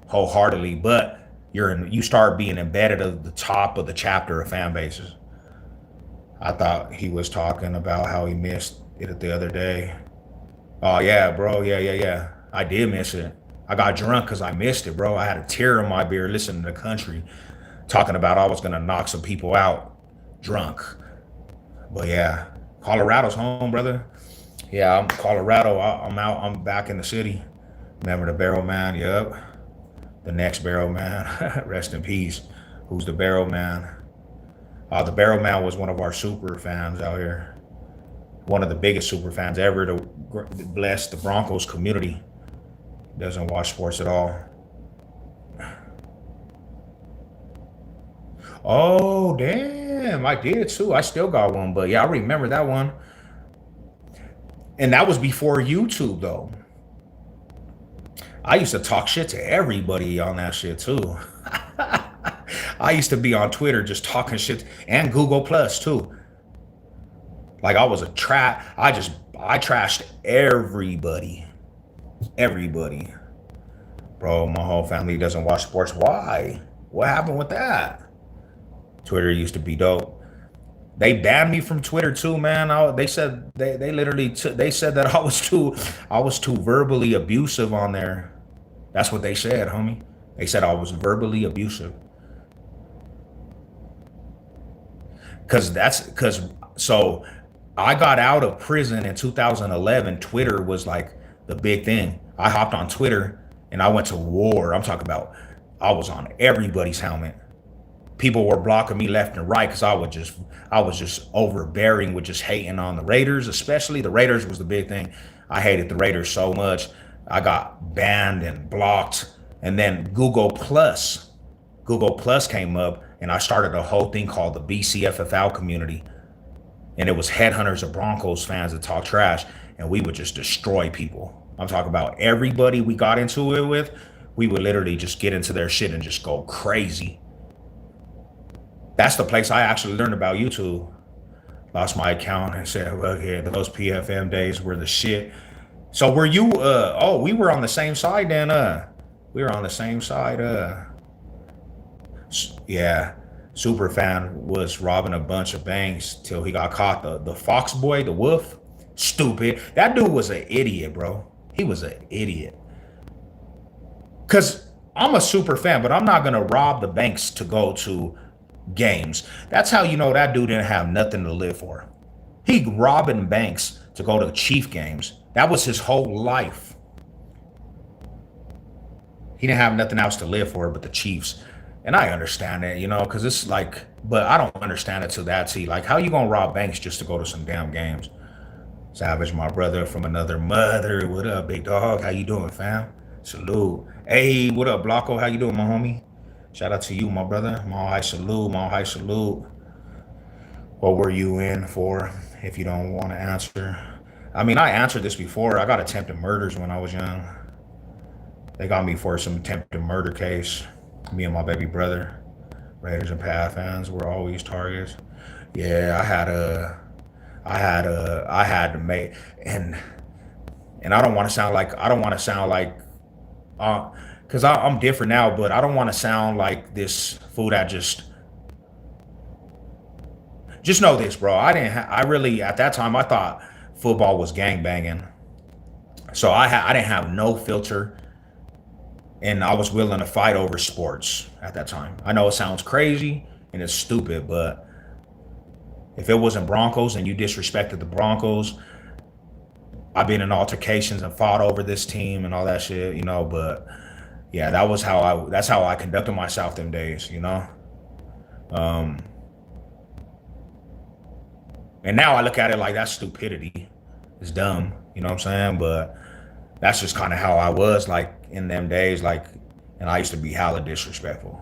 wholeheartedly. But you start being embedded at the top of the chapter of fan bases. I thought he was talking about how he missed it the other day. Oh yeah, bro, yeah. I did miss it. I got drunk because I missed it, bro. I had a tear in my beer listening to the country talking about I was gonna knock some people out drunk. But yeah, Colorado's home, brother. Yeah, I'm Colorado. I'm out. I'm back in the city. Remember the Barrel Man? Yup. The next Barrel Man. Rest in peace. Who's the Barrel Man? The Barrel Man was one of our super fans out here. One of the biggest super fans ever to bless the Broncos community. Doesn't watch sports at all. Oh, damn. Damn, I did too. I still got one, but yeah, I remember that one. And that was before YouTube though. I used to talk shit to everybody on that shit too. I used to be on Twitter just talking shit and Google Plus too. Like I was a trap. I trashed everybody. Everybody. Bro, my whole family doesn't watch sports. Why? What happened with that? Twitter used to be dope. They banned me from Twitter too, man. They said they literally they said that I was too verbally abusive on there. That's what they said, homie. They said I was verbally abusive. Cause so I got out of prison in 2011. Twitter was like the big thing. I hopped on Twitter and I went to war. I'm talking about I was on everybody's helmet. People were blocking me left and right because I was just overbearing with just hating on the Raiders, especially the Raiders was the big thing. I hated the Raiders so much. I got banned and blocked. And then Google Plus came up and I started a whole thing called the BCFFL community. And it was headhunters of Broncos fans that talk trash and we would just destroy people. I'm talking about everybody we got into it with, we would literally just get into their shit and just go crazy. That's the place I actually learned about YouTube. Lost my account and said, look here, those PFM days were the shit. So were you, oh, we were on the same side then, we were on the same side, yeah. Superfan was robbing a bunch of banks till he got caught. The Fox boy, the wolf, stupid. That dude was an idiot, bro. He was an idiot. Cause I'm a super fan, but I'm not gonna rob the banks to go to games. That's how you know that dude didn't have nothing to live for. He robbing banks to go to Chief games. That was his whole life. He didn't have nothing else to live for but the Chiefs. And I understand it, you know, because it's like, but I don't understand it to that T. Like, how you gonna rob banks just to go to some damn games? Savage, my brother from another mother. What up, big dog? How you doing, fam? Salute. Hey, what up, Blocko? How you doing, my homie? Shout out to you, my brother. My high salute, my high salute. What were you in for if you don't want to answer? I mean, I answered this before. I got attempted murders when I was young. They got me for some attempted murder case. Me and my baby brother. Raiders and Path fans were always targets. Yeah, I had to make, and I don't want to sound like, because I'm different now, but I don't want to sound like this fool that just know this, bro. I really, at that time, I thought football was gang banging. So I didn't have no filter and I was willing to fight over sports at that time. I know it sounds crazy and it's stupid, but if it wasn't Broncos and you disrespected the Broncos, I've been in altercations and fought over this team and all that shit, you know, but yeah, that's how I conducted myself them days, you know. And now I look at it like that's stupidity. It's dumb, you know what I'm saying? But that's just kind of how I was like in them days, like, and I used to be hella disrespectful.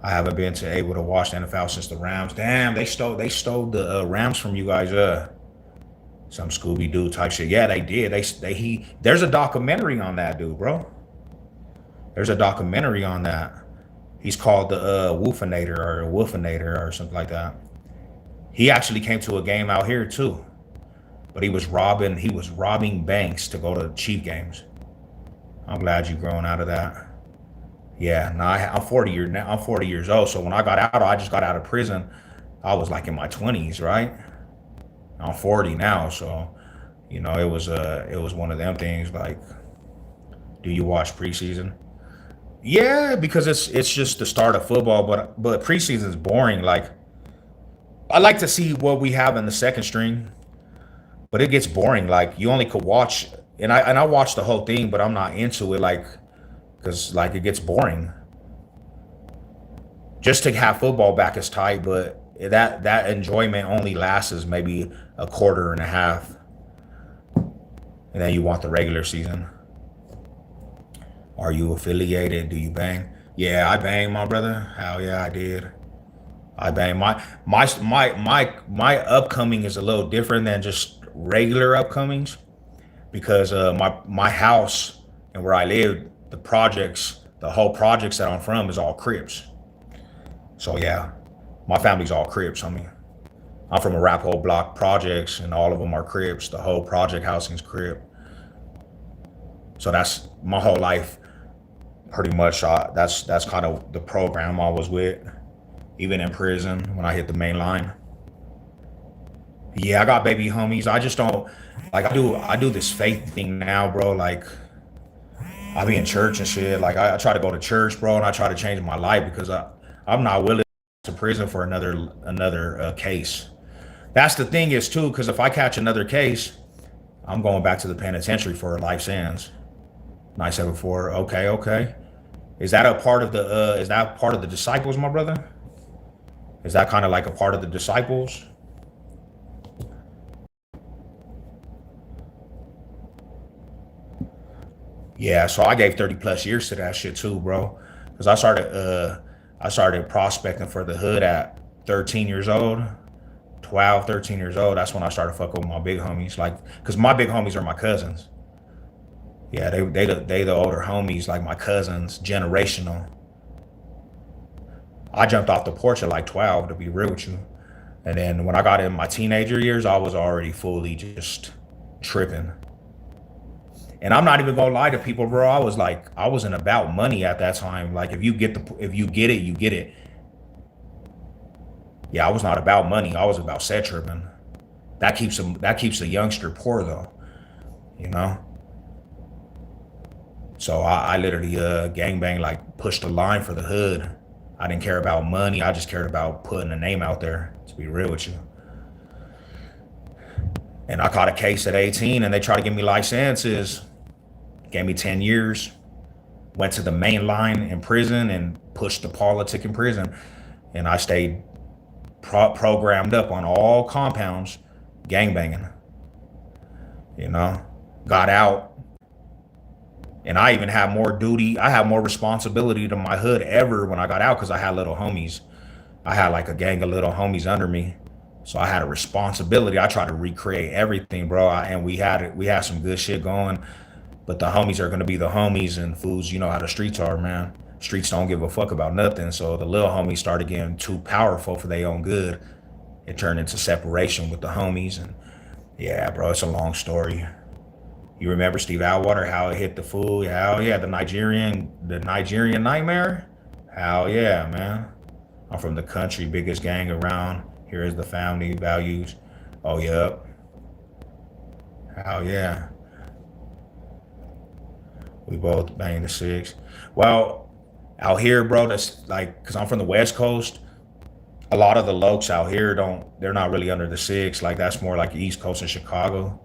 I haven't been able to watch the NFL since the Rams. Damn, they stole the Rams from you guys. Some Scooby Doo type shit. Yeah, they did. There's a documentary on that dude, bro. There's a documentary on that. He's called the Wolfinator or something like that. He actually came to a game out here too, but he was robbing banks to go to Chief games. I'm glad you've grown out of that. Yeah, no, I'm 40 years now. I'm 40 years old. So when I got out, I just got out of prison. I was like in my 20s, right? I'm 40 now, so you know it was one of them things. Like, do you watch preseason? Yeah, because it's just the start of football, but preseason is boring. Like, I like to see what we have in the second string, but it gets boring. Like, you only could watch, and I watch the whole thing, but I'm not into it. Like, because like it gets boring. Just to have football back is tight, but that enjoyment only lasts maybe a quarter and a half, and then you want the regular season. Are you affiliated? Do you bang? Yeah, I bang, my brother. Hell yeah, I did. I bang my upcoming is a little different than just regular upcomings because my house and where I live, the whole projects that I'm from is all Crips. So yeah, my family's all Crips. I mean, I'm from a rap hole block projects, and all of them are Crips. The whole project housing's Crip. So that's my whole life, pretty much. That's kind of the program I was with, even in prison when I hit the main line. Yeah, I got baby homies. I just don't like. I do this faith thing now, bro. Like I be in church and shit. Like I try to go to church, bro, and I try to change my life because I'm not willing to prison for another case. That's the thing is too, because if I catch another case, I'm going back to the penitentiary for a life sentence. 974. Okay, okay. Is that a part of the is that part of the disciples, my brother? Is that kind of like a part of the disciples? Yeah, so I gave 30 plus years to that shit too, bro. Cause I started prospecting for the hood at 13 years old, 12, 13 years old. That's when I started fucking with my big homies. Like, cause my big homies are my cousins. Yeah, they the older homies, like my cousins, generational. I jumped off the porch at like 12, to be real with you. And then when I got in my teenager years, I was already fully just tripping. And I'm not even gonna lie to people, bro. I wasn't about money at that time. Like if you get it, you get it. Yeah, I was not about money. I was about set tripping. That keeps a youngster poor though, you know. So I literally gangbang like pushed the line for the hood. I didn't care about money. I just cared about putting a name out there. To be real with you. And I caught a case at 18, and they tried to give me life sentences. Gave me 10 years. Went to the main line in prison and pushed the politic in prison. And I stayed programmed up on all compounds, gangbanging. You know, got out, and I even had more duty. I had more responsibility to my hood ever when I got out because I had little homies. I had like a gang of little homies under me, so I had a responsibility. I tried to recreate everything, bro. And we had some good shit going. But the homies are gonna be the homies, and fools, you know how the streets are, man. Streets don't give a fuck about nothing. So the little homies started getting too powerful for their own good. It turned into separation with the homies, and yeah, bro, it's a long story. You remember Steve Atwater, how it hit the fool? Hell yeah, the Nigerian nightmare. Hell yeah, man. I'm from the country, biggest gang around. Here is the family values. Oh yep. Hell yeah. We both banged the six. Well, out here, bro, that's like, cause I'm from the West Coast. A lot of the lokes out here they're not really under the six. Like that's more like East Coast and Chicago.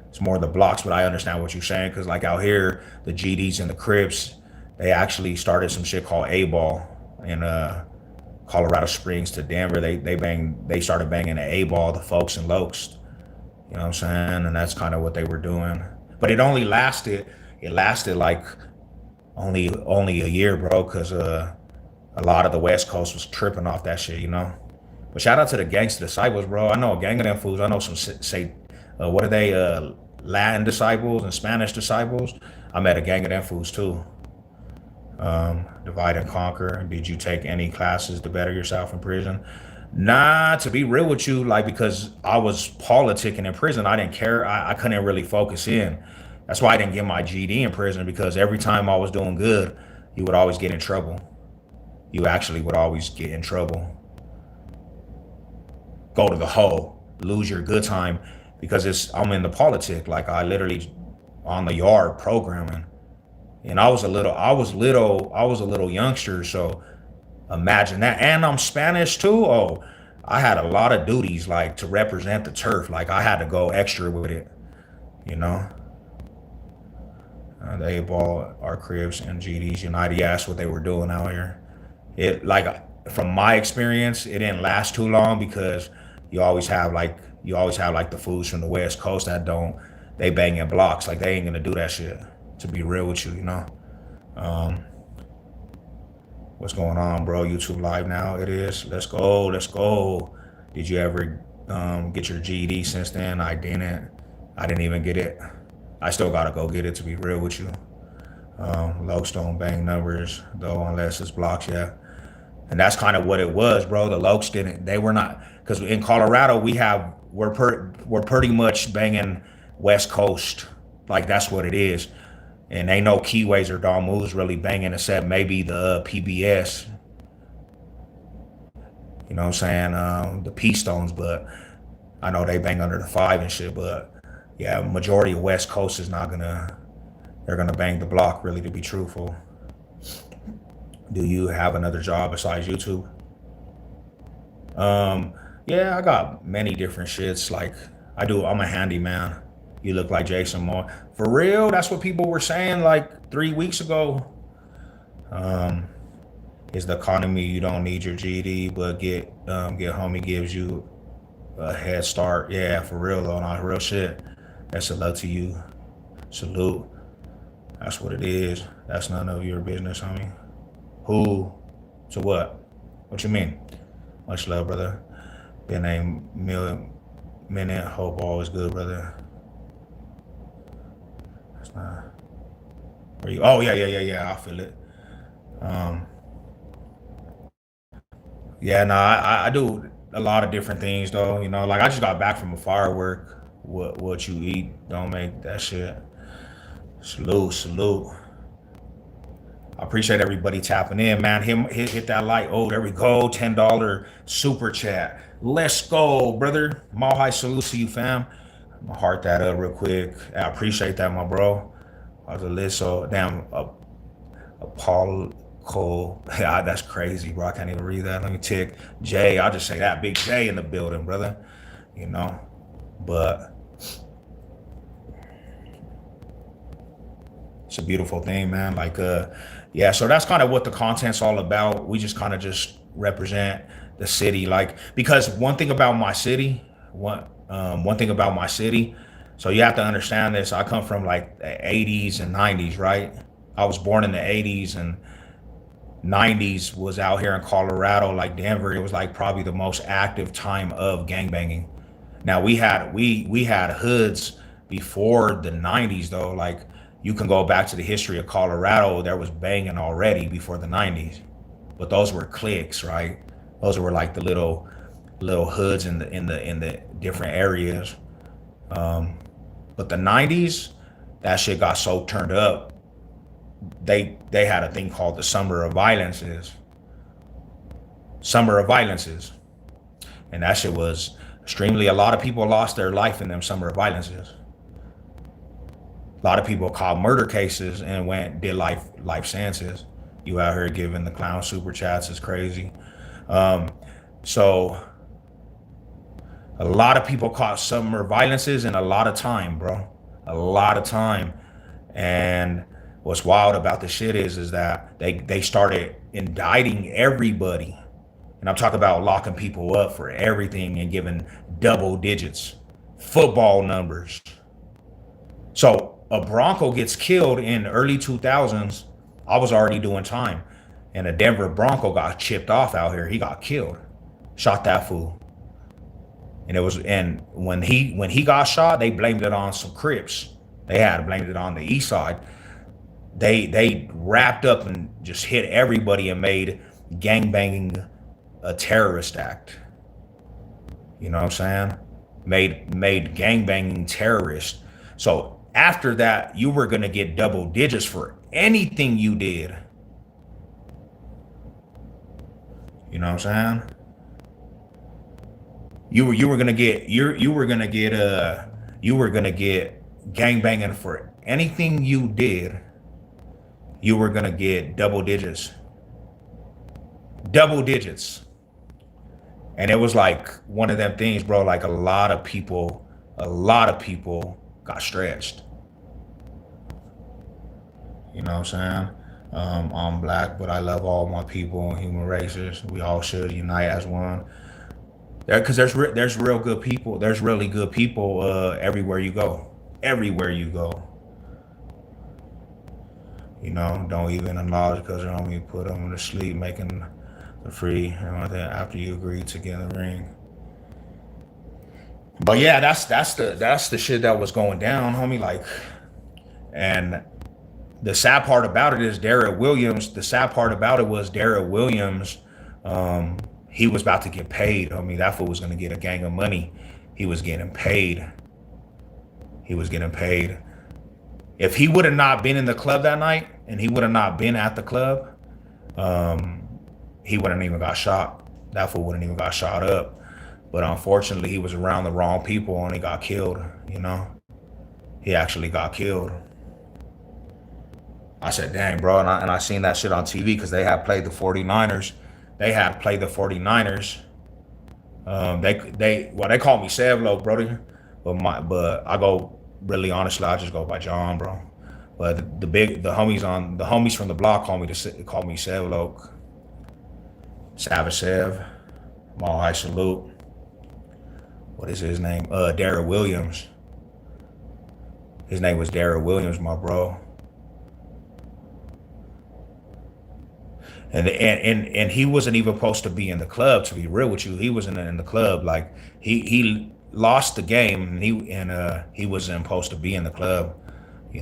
It's more the blocks, but I understand what you're saying. Cause like out here, the GDs and the Crips, they actually started some shit called A ball in Colorado Springs to Denver. They started banging the A ball, the folks and lokes. You know what I'm saying? And that's kind of what they were doing. But it lasted like only a year, bro, because a lot of the West Coast was tripping off that shit, you know. But shout out to the gangster disciples, bro. I know a gang of them fools. I know some say, what are they? Latin disciples and Spanish disciples. I met a gang of them fools too. Divide and conquer. Did you take any classes to better yourself in prison? Nah, to be real with you, like because I was politicking in prison, I didn't care. I couldn't really focus in. That's why I didn't get my GD in prison because every time I was doing good, you would always get in trouble. You actually would always get in trouble. Go to the hole, lose your good time because I'm in the politic. Like I literally on the yard programming. And I was a little youngster, so imagine that. And I'm Spanish too. Oh, I had a lot of duties like to represent the turf. Like I had to go extra with it, you know. They ball our Cribs and GDs United. Yeah, that's what they were doing out here. It like from my experience, it didn't last too long because you always have like the fools from the West Coast that don't they bang in blocks. Like they ain't gonna do that shit. To be real with you, you know. Um, What's going on, bro? YouTube live now. It is. Let's go. Let's go. Did you ever get your GED since then? I didn't. I didn't even get it. I still gotta go get it, to be real with you. Lokes don't bang numbers though, unless it's blocks. Yeah, and that's kind of what it was, bro. The Lokes didn't. They were not, because in Colorado we're pretty much banging West Coast. Like that's what it is. And ain't no keyways or Dawn moves really banging except maybe the PBS. You know what I'm saying? The P Stones, but I know they bang under the five and shit. But yeah, majority of West Coast is not gonna. They're gonna bang the block. Really, to be truthful. Do you have another job besides YouTube? Um, yeah, I got many different shits. Like I do. I'm a handyman. You look like Jason Moore. For real, that's what people were saying like 3 weeks ago. Um, is the economy, you don't need your GED, but get homie gives you a head start. Yeah, for real though, not real shit. That's a love to you. Salute. That's what it is. That's none of your business, homie. Who? To what? What you mean? Much love, brother. Been a million minute. Hope all is good, brother. That's not. Where you? Oh yeah. I feel it. Um, yeah, no, I do a lot of different things though. You know, like I just got back from a firework. What you eat don't make that shit. Salute, salute. I appreciate everybody tapping in, man. Hit that like. Oh, there we go. $10 super chat. Let's go, brother. Mahai salute to you, fam. I'm gonna heart that up real quick. I appreciate that, my bro. I was a list so damn Paul Cole. Yeah, that's crazy, bro. I can't even read that. Let me tick J. I'll just say that big J in the building, brother. You know, but it's a beautiful thing, man. Like, yeah. So that's kind of what the content's all about. We just kind of just represent the city, like because one thing about my city. So you have to understand this. I come from like the 80s and 90s, right? I was born in the 80s and 90s was out here in Colorado, like Denver. It was like probably the most active time of gangbanging. Now we had hoods before the 90s though. Like you can go back to the history of Colorado. There was banging already before the 90s, but those were cliques, right? Those were like the little hoods in the different areas. Um, but the 90s, that shit got so turned up. They had a thing called the Summer of Violences. Summer of Violences. And that shit was extremely, a lot of people lost their life in them Summer of Violences. A lot of people caught murder cases and did life sentences. You out here giving the clown super chats is crazy. Um, so a lot of people caught summer violences and a lot of time, bro. A lot of time. And what's wild about the shit is that they started indicting everybody. And I'm talking about locking people up for everything and giving double digits, football numbers. So a Bronco gets killed in the early 2000s. I was already doing time. And a Denver Bronco got chipped off out here. He got killed. Shot that fool. And when he got shot, they blamed it on some Crips. They had blamed it on the east side. They wrapped up and just hit everybody and made gangbanging a terrorist act. You know what I'm saying? Made gangbanging terrorist. So after that, you were gonna get double digits for anything you did. You know what I'm saying? You were gonna get you were gonna get gangbanging for anything you did. You were gonna get double digits. Double digits. And it was like one of them things, bro. Like a lot of people got stretched. You know what I'm saying? I'm black, but I love all my people and human races. We all should unite as one. Because there's real good people. There's really good people everywhere you go. Everywhere you go. Don't even acknowledge because your homie put them to sleep, making the free and all that after you agreed to get in the ring. But yeah, that's the shit that was going down, homie. Like, and the sad part about it is Darrell Williams. The sad part about it was Darrell Williams. He was about to get paid. I mean, that fool was gonna get a gang of money. He was getting paid. He was getting paid. If he would have not been in the club that night, and he would have not been at the club, he wouldn't even got shot. That fool wouldn't even got shot up. But unfortunately, he was around the wrong people and he got killed. He actually got killed. I said, dang, bro. And I seen that shit on TV because they had played the 49ers. They had played the 49ers. They call me SEV LOCCS, brody. But I go, really honestly, I just go by John, bro. But the homies from the block call me SEV LOCCS. Savage Sev. Mall High Salute. What is his name? Darrell Williams. His name was Darrell Williams, my bro. And he wasn't even supposed to be in the club, to be real with you. He wasn't in the club. Like he lost the game, and he wasn't supposed to be in the club. He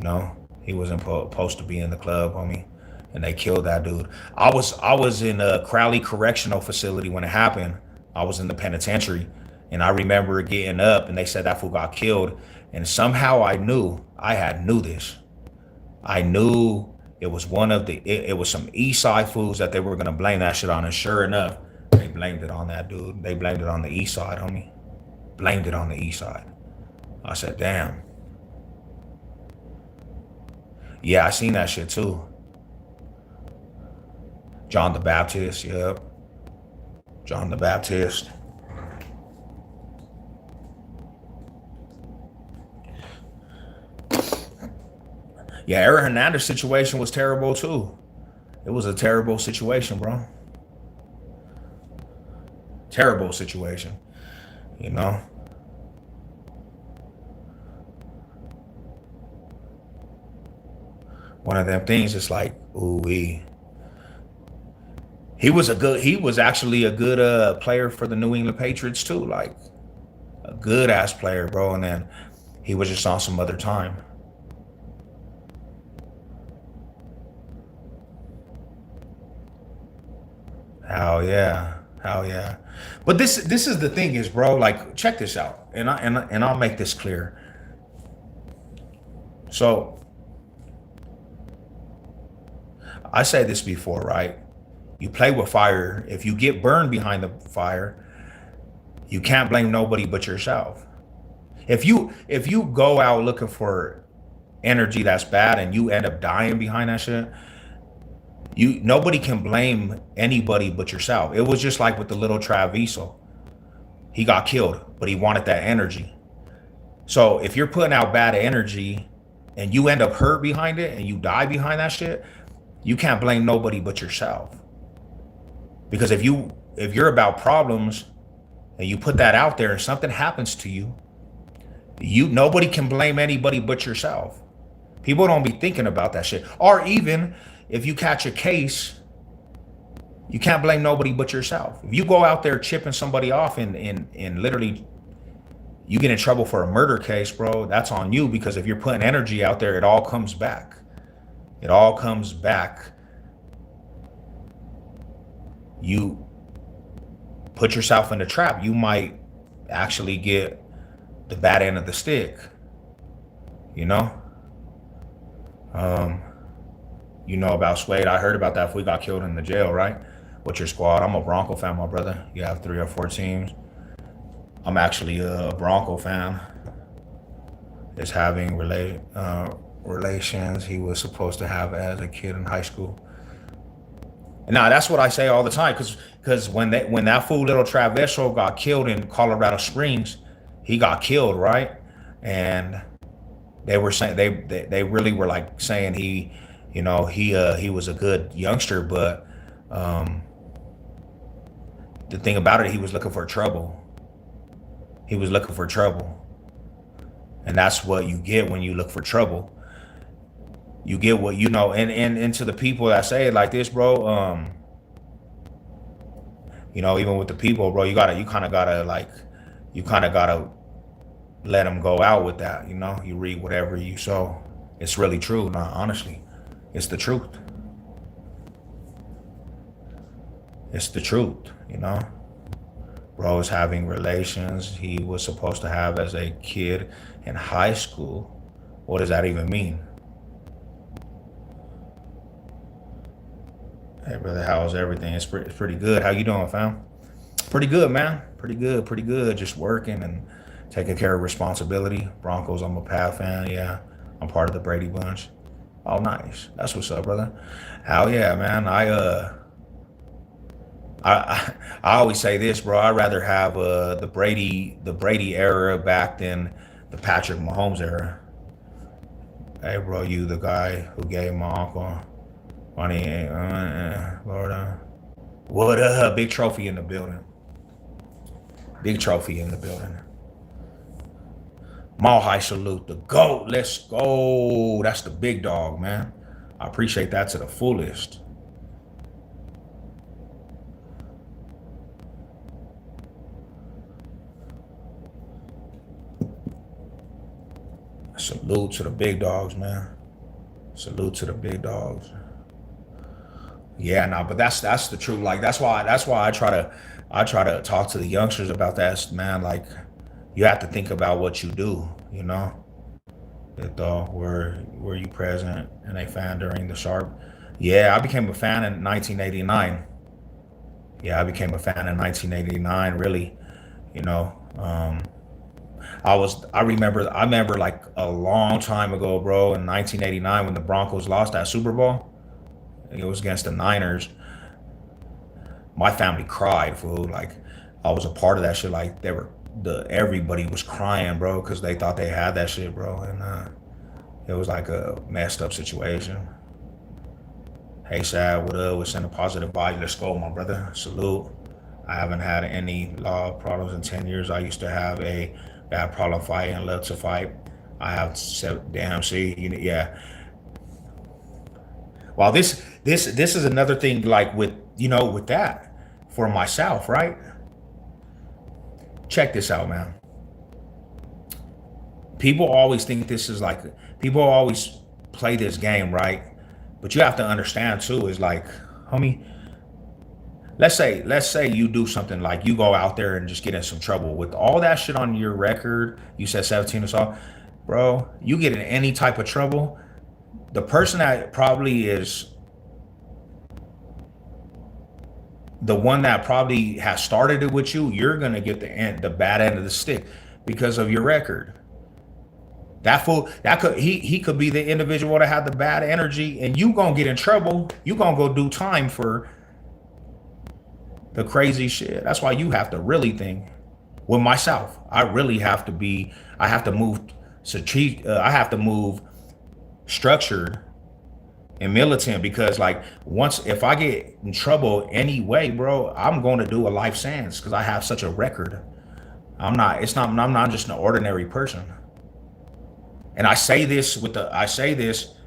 wasn't supposed to be in the club, homie. And they killed that dude. I was in a Crowley Correctional Facility when it happened. I was in the penitentiary, and I remember getting up, and they said that fool got killed. And somehow I knew this. I knew it was it was some East Side fools that they were gonna blame that shit on, and sure enough, they blamed it on that dude. They blamed it on the East Side, homie. Blamed it on the East Side. I said, damn. Yeah, I seen that shit too. John the Baptist, yep. John the Baptist. Yeah, Aaron Hernandez's situation was terrible too. It was a terrible situation, bro. Terrible situation. One of them things is like, ooh-wee. He was actually a good player for the New England Patriots too, like a good ass player, bro. And then he was just on some other time. Hell yeah. Hell yeah. But this is the thing is, bro, like check this out. And I'll make this clear. So I said this before, right? You play with fire. If you get burned behind the fire, you can't blame nobody but yourself. If you go out looking for energy that's bad and you end up dying behind that shit, nobody can blame anybody but yourself. It was just like with the little Traviso. He got killed, but he wanted that energy. So if you're putting out bad energy and you end up hurt behind it and you die behind that shit, you can't blame nobody but yourself. Because if you're about problems and you put that out there and something happens to you, nobody can blame anybody but yourself. People don't be thinking about that shit. Or even if you catch a case, you can't blame nobody but yourself. If you go out there chipping somebody off and literally you get in trouble for a murder case, bro, that's on you, because if you're putting energy out there, it all comes back. It all comes back. You put yourself in a trap. You might actually get the bad end of the stick. About Suede. I heard about that if we got killed in the jail, right? What's your squad? I'm a Bronco fan, my brother. You have 3 or 4 teams. I'm actually a Bronco fan. Is having relations he was supposed to have as a kid in high school. Now that's what I say all the time, because when that fool little Traveso got killed in Colorado Springs, he got killed, right? And they were saying they really were like saying he was a good youngster, but the thing about it, he was looking for trouble. He was looking for trouble, and that's what you get when you look for trouble. You get what you know, and to the people that say it like this, bro. Even with the people, bro, you kind of gotta like, you kind of gotta let them go out with that. You read whatever you sow. It's really true. No, honestly, it's the truth. It's the truth. Bro is having relations he was supposed to have as a kid in high school. What does that even mean? Hey, brother, how's everything? It's pretty good. How you doing, fam? Pretty good, man. Pretty good, pretty good. Just working and taking care of responsibility. Broncos, I'm a Pal fan. Yeah, I'm part of the Brady bunch. Oh, nice. That's what's up, brother. Hell yeah, man. I always say this, bro. I'd rather have the Brady era back than the Patrick Mahomes era. Hey, bro, you the guy who gave my uncle money. Lord, what up? Big trophy in the building. Big trophy in the building. Mall High salute the GOAT. Let's go. That's the big dog, man. I appreciate that to the fullest. Salute to the big dogs, man. Salute to the big dogs. Yeah, no, but that's the truth. Like that's why I try to talk to the youngsters about that, man. Like you have to think about what you do, were you present and a fan during the sharp? Yeah, I became a fan in 1989. Yeah, I became a fan in 1989, really, you know. I remember like a long time ago, bro, in 1989 when the Broncos lost that Super Bowl. It was against the Niners. My family cried, fool. Like I was a part of that shit. Like everybody was crying, bro, because they thought they had that shit, bro, and it was like a messed up situation. Hey, Sad, what up? We're sending positive vibes. Let's go, my brother. Salute. I haven't had any law problems in 10 years. I used to have a bad problem fighting and love to fight. I have said, damn, see, yeah. Well, this is another thing, like with that for myself, right? Check this out, man. People always think this is like people always play this game, right? But you have to understand too, is like, homie, let's say you do something like you go out there and just get in some trouble with all that shit on your record. You said 17 assault, bro. You get in any type of trouble, the person that probably is the one that probably has started it with you, you're gonna get the bad end of the stick because of your record. That fool, he could be the individual that had the bad energy, and you gonna get in trouble. You gonna go do time for the crazy shit. That's why you have to really think. With myself, I really have to be. I have to move I have to move structured and militant because, like, once if I get in trouble anyway, bro, I'm going to do a life sentence because I have such a record. I'm not. It's not. I'm not just an ordinary person. And I say this,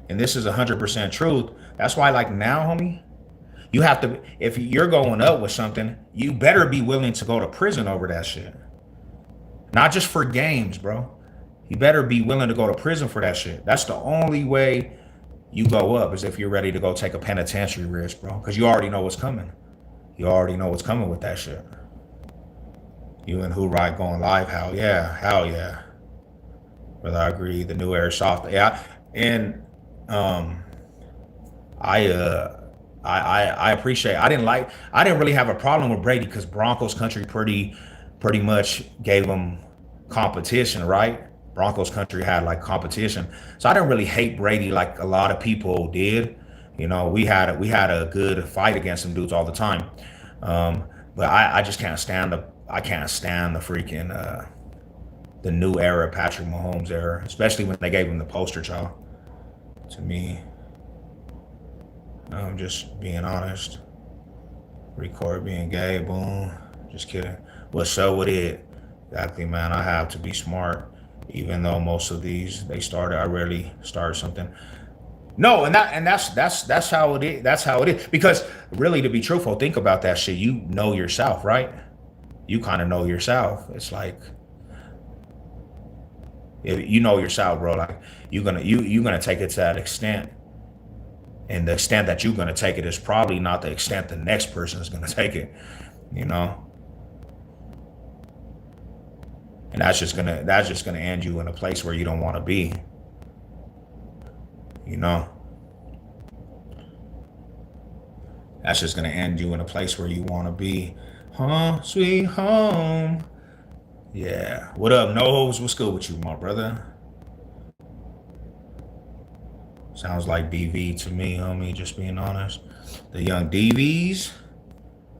and this is 100% truth. That's why, like now, homie, you have to. If you're going up with something, you better be willing to go to prison over that shit. Not just for games, bro. You better be willing to go to prison for that shit. That's the only way you go up is if you're ready to go take a penitentiary risk, bro. Because you already know what's coming. You already know what's coming with that shit. You and Who Ride going live? Hell yeah, hell yeah. Whether I agree, the new era is soft. Yeah, and um, I I appreciate. I didn't really have a problem with Brady because Broncos country pretty much gave him competition, right? Broncos country had like competition, so I didn't really hate Brady like a lot of people did. We had a good fight against some dudes all the time, um, but I just can't stand the freaking the new era Patrick Mahomes era, especially when they gave him the poster child. To me, I'm just being honest. Record being gay, boom. Just kidding. What's up with it? Exactly, man. I have to be smart. Even though most of these they started, I rarely start something. No, and that's how it is. That's how it is. Because really, to be truthful, think about that shit. You know yourself, right? You kind of know yourself. It's like if you know yourself, bro. Like you're gonna take it to that extent, and the extent that you're gonna take it is probably not the extent the next person is gonna take it. You know, and that's just gonna end you in a place where you don't want to be. You know, that's just gonna end you in a place where you want to be. Home, sweet home. Yeah. What up, Nose? What's good with you, my brother? Sounds like DV to me, homie, just being honest. The young DVs,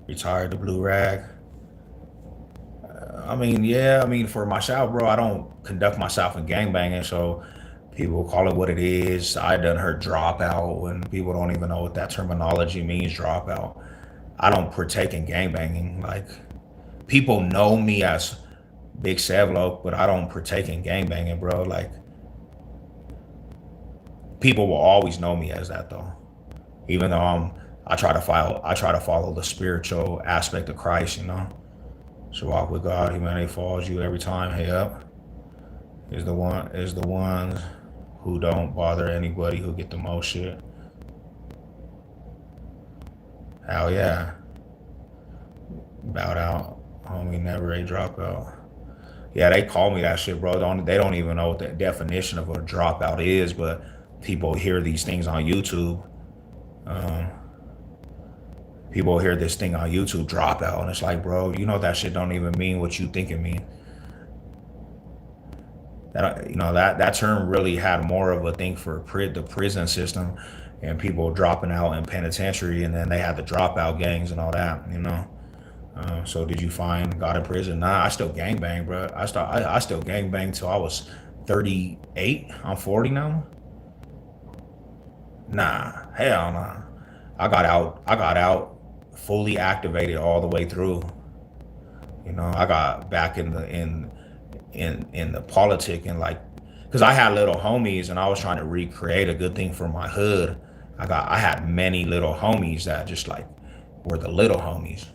retired the blue rag. I mean, yeah, I mean, for myself, bro, I don't conduct myself in gangbanging, so people call it what it is. I done heard dropout, and people don't even know what that terminology means, dropout. I don't partake in gangbanging. Like, people know me as Big Sevlo, but I don't partake in gangbanging, bro. Like, people will always know me as that, though. Even though I try to follow the spiritual aspect of Christ, you know. So walk with God, humanity follows you every time. Hey up is the ones who don't bother anybody who get the most shit. Hell yeah. Bout out. Homie never a dropout. Yeah, they call me that shit, bro. They don't even know what the definition of a dropout is, but people hear these things on YouTube. Um, People hear this thing on YouTube, dropout, and it's like, bro, you know that shit don't even mean what you think it means. That term really had more of a thing for the prison system and people dropping out in penitentiary, and then they had the dropout gangs and all that. So did you find God in prison? Nah, I still gangbang, bro. I still gangbang till I was 38. I'm 40 now. Nah, hell nah. I got out fully activated all the way through. I got back in the politic, and like, because I had little homies and I was trying to recreate a good thing for my hood. I had many little homies that just like were the little homies.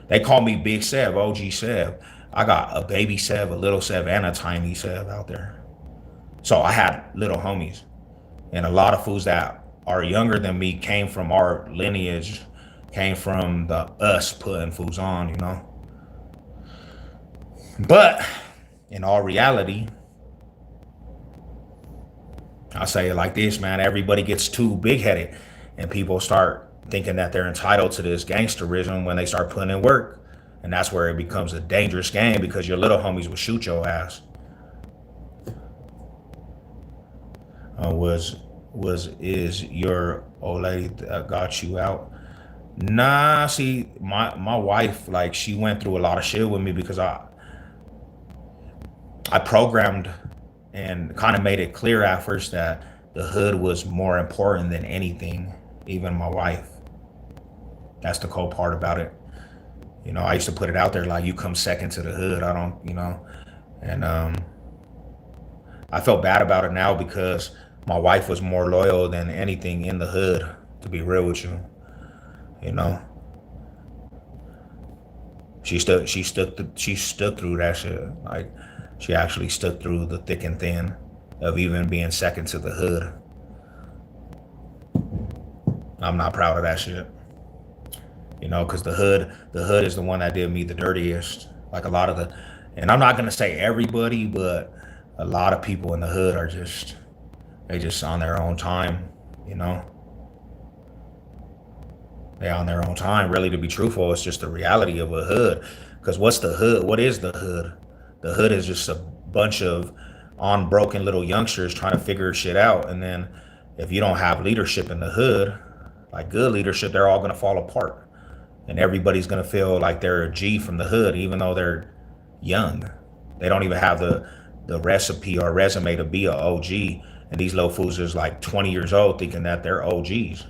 They call me Big Sev, OG Sev. I got a baby Sev, a little Sev, and a tiny Sev out there. So I had little homies, and a lot of fools that are younger than me came from our lineage, came from the us putting fools on. But in all reality, I say it like this, man. Everybody gets too big headed, and people start thinking that they're entitled to this gangsterism when they start putting in work. And that's where it becomes a dangerous game, because your little homies will shoot your ass. Was is your old lady that got you out? Nah, see, my wife, like, she went through a lot of shit with me, because I programmed and kind of made it clear at first that the hood was more important than anything, even my wife. That's the cool part about it. I used to put it out there like, you come second to the hood. I don't. And I felt bad about it now, because my wife was more loyal than anything in the hood, to be real with you. You know, she stuck through that shit. Like, she actually stuck through the thick and thin of even being second to the hood. I'm not proud of that shit. Because the hood is the one that did me the dirtiest. Like, a lot of and I'm not gonna say everybody, but a lot of people in the hood are they just on their own time. You know, they on their own time. Really, to be truthful, it's just the reality of a hood. Because what's the hood? What is the hood? The hood is just a bunch of unbroken little youngsters trying to figure shit out. And then if you don't have leadership in the hood, like good leadership, they're all gonna fall apart. And everybody's gonna feel like they're a G from the hood, even though they're young. They don't even have the recipe or resume to be a OG. And these little fools is like 20 years old thinking that they're OGs.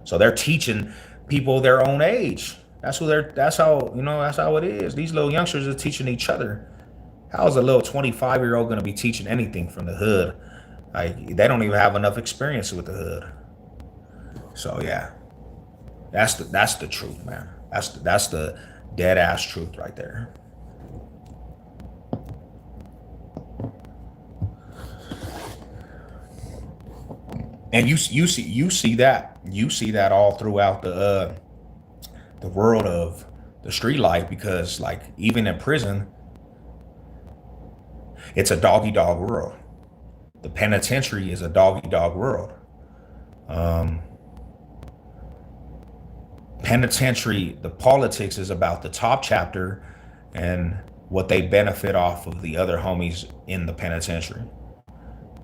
So they're teaching people their own age. That's how it is. These little youngsters are teaching each other. How is a little 25-year-old gonna be teaching anything from the hood? Like they don't even have enough experience with the hood. So yeah, that's the truth, man. That's the dead ass truth right there. And you see that all throughout the world of the street life, because like even in prison, it's a doggy dog world. The penitentiary is a doggy dog world. Um, Penitentiary, the politics is about the top chapter and what they benefit off of the other homies in the penitentiary.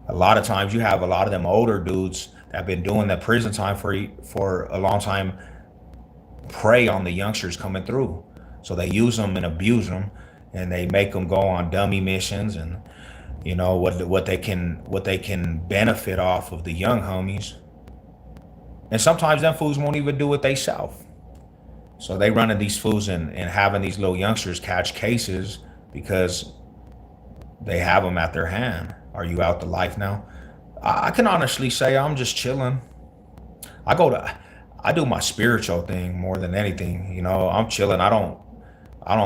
A lot of times you have a lot of them older dudes that have been doing that prison time for a long time prey on the youngsters coming through. So they use them and abuse them, and they make them go on dummy missions, and you know what they can benefit off of the young homies. And sometimes them fools won't even do it they self. So they running these fools and having these little youngsters catch cases because they have them at their hand. Are you out the life now? I can honestly say I'm just chilling. I go to I do my spiritual thing more than anything. You know, I'm chilling. I don't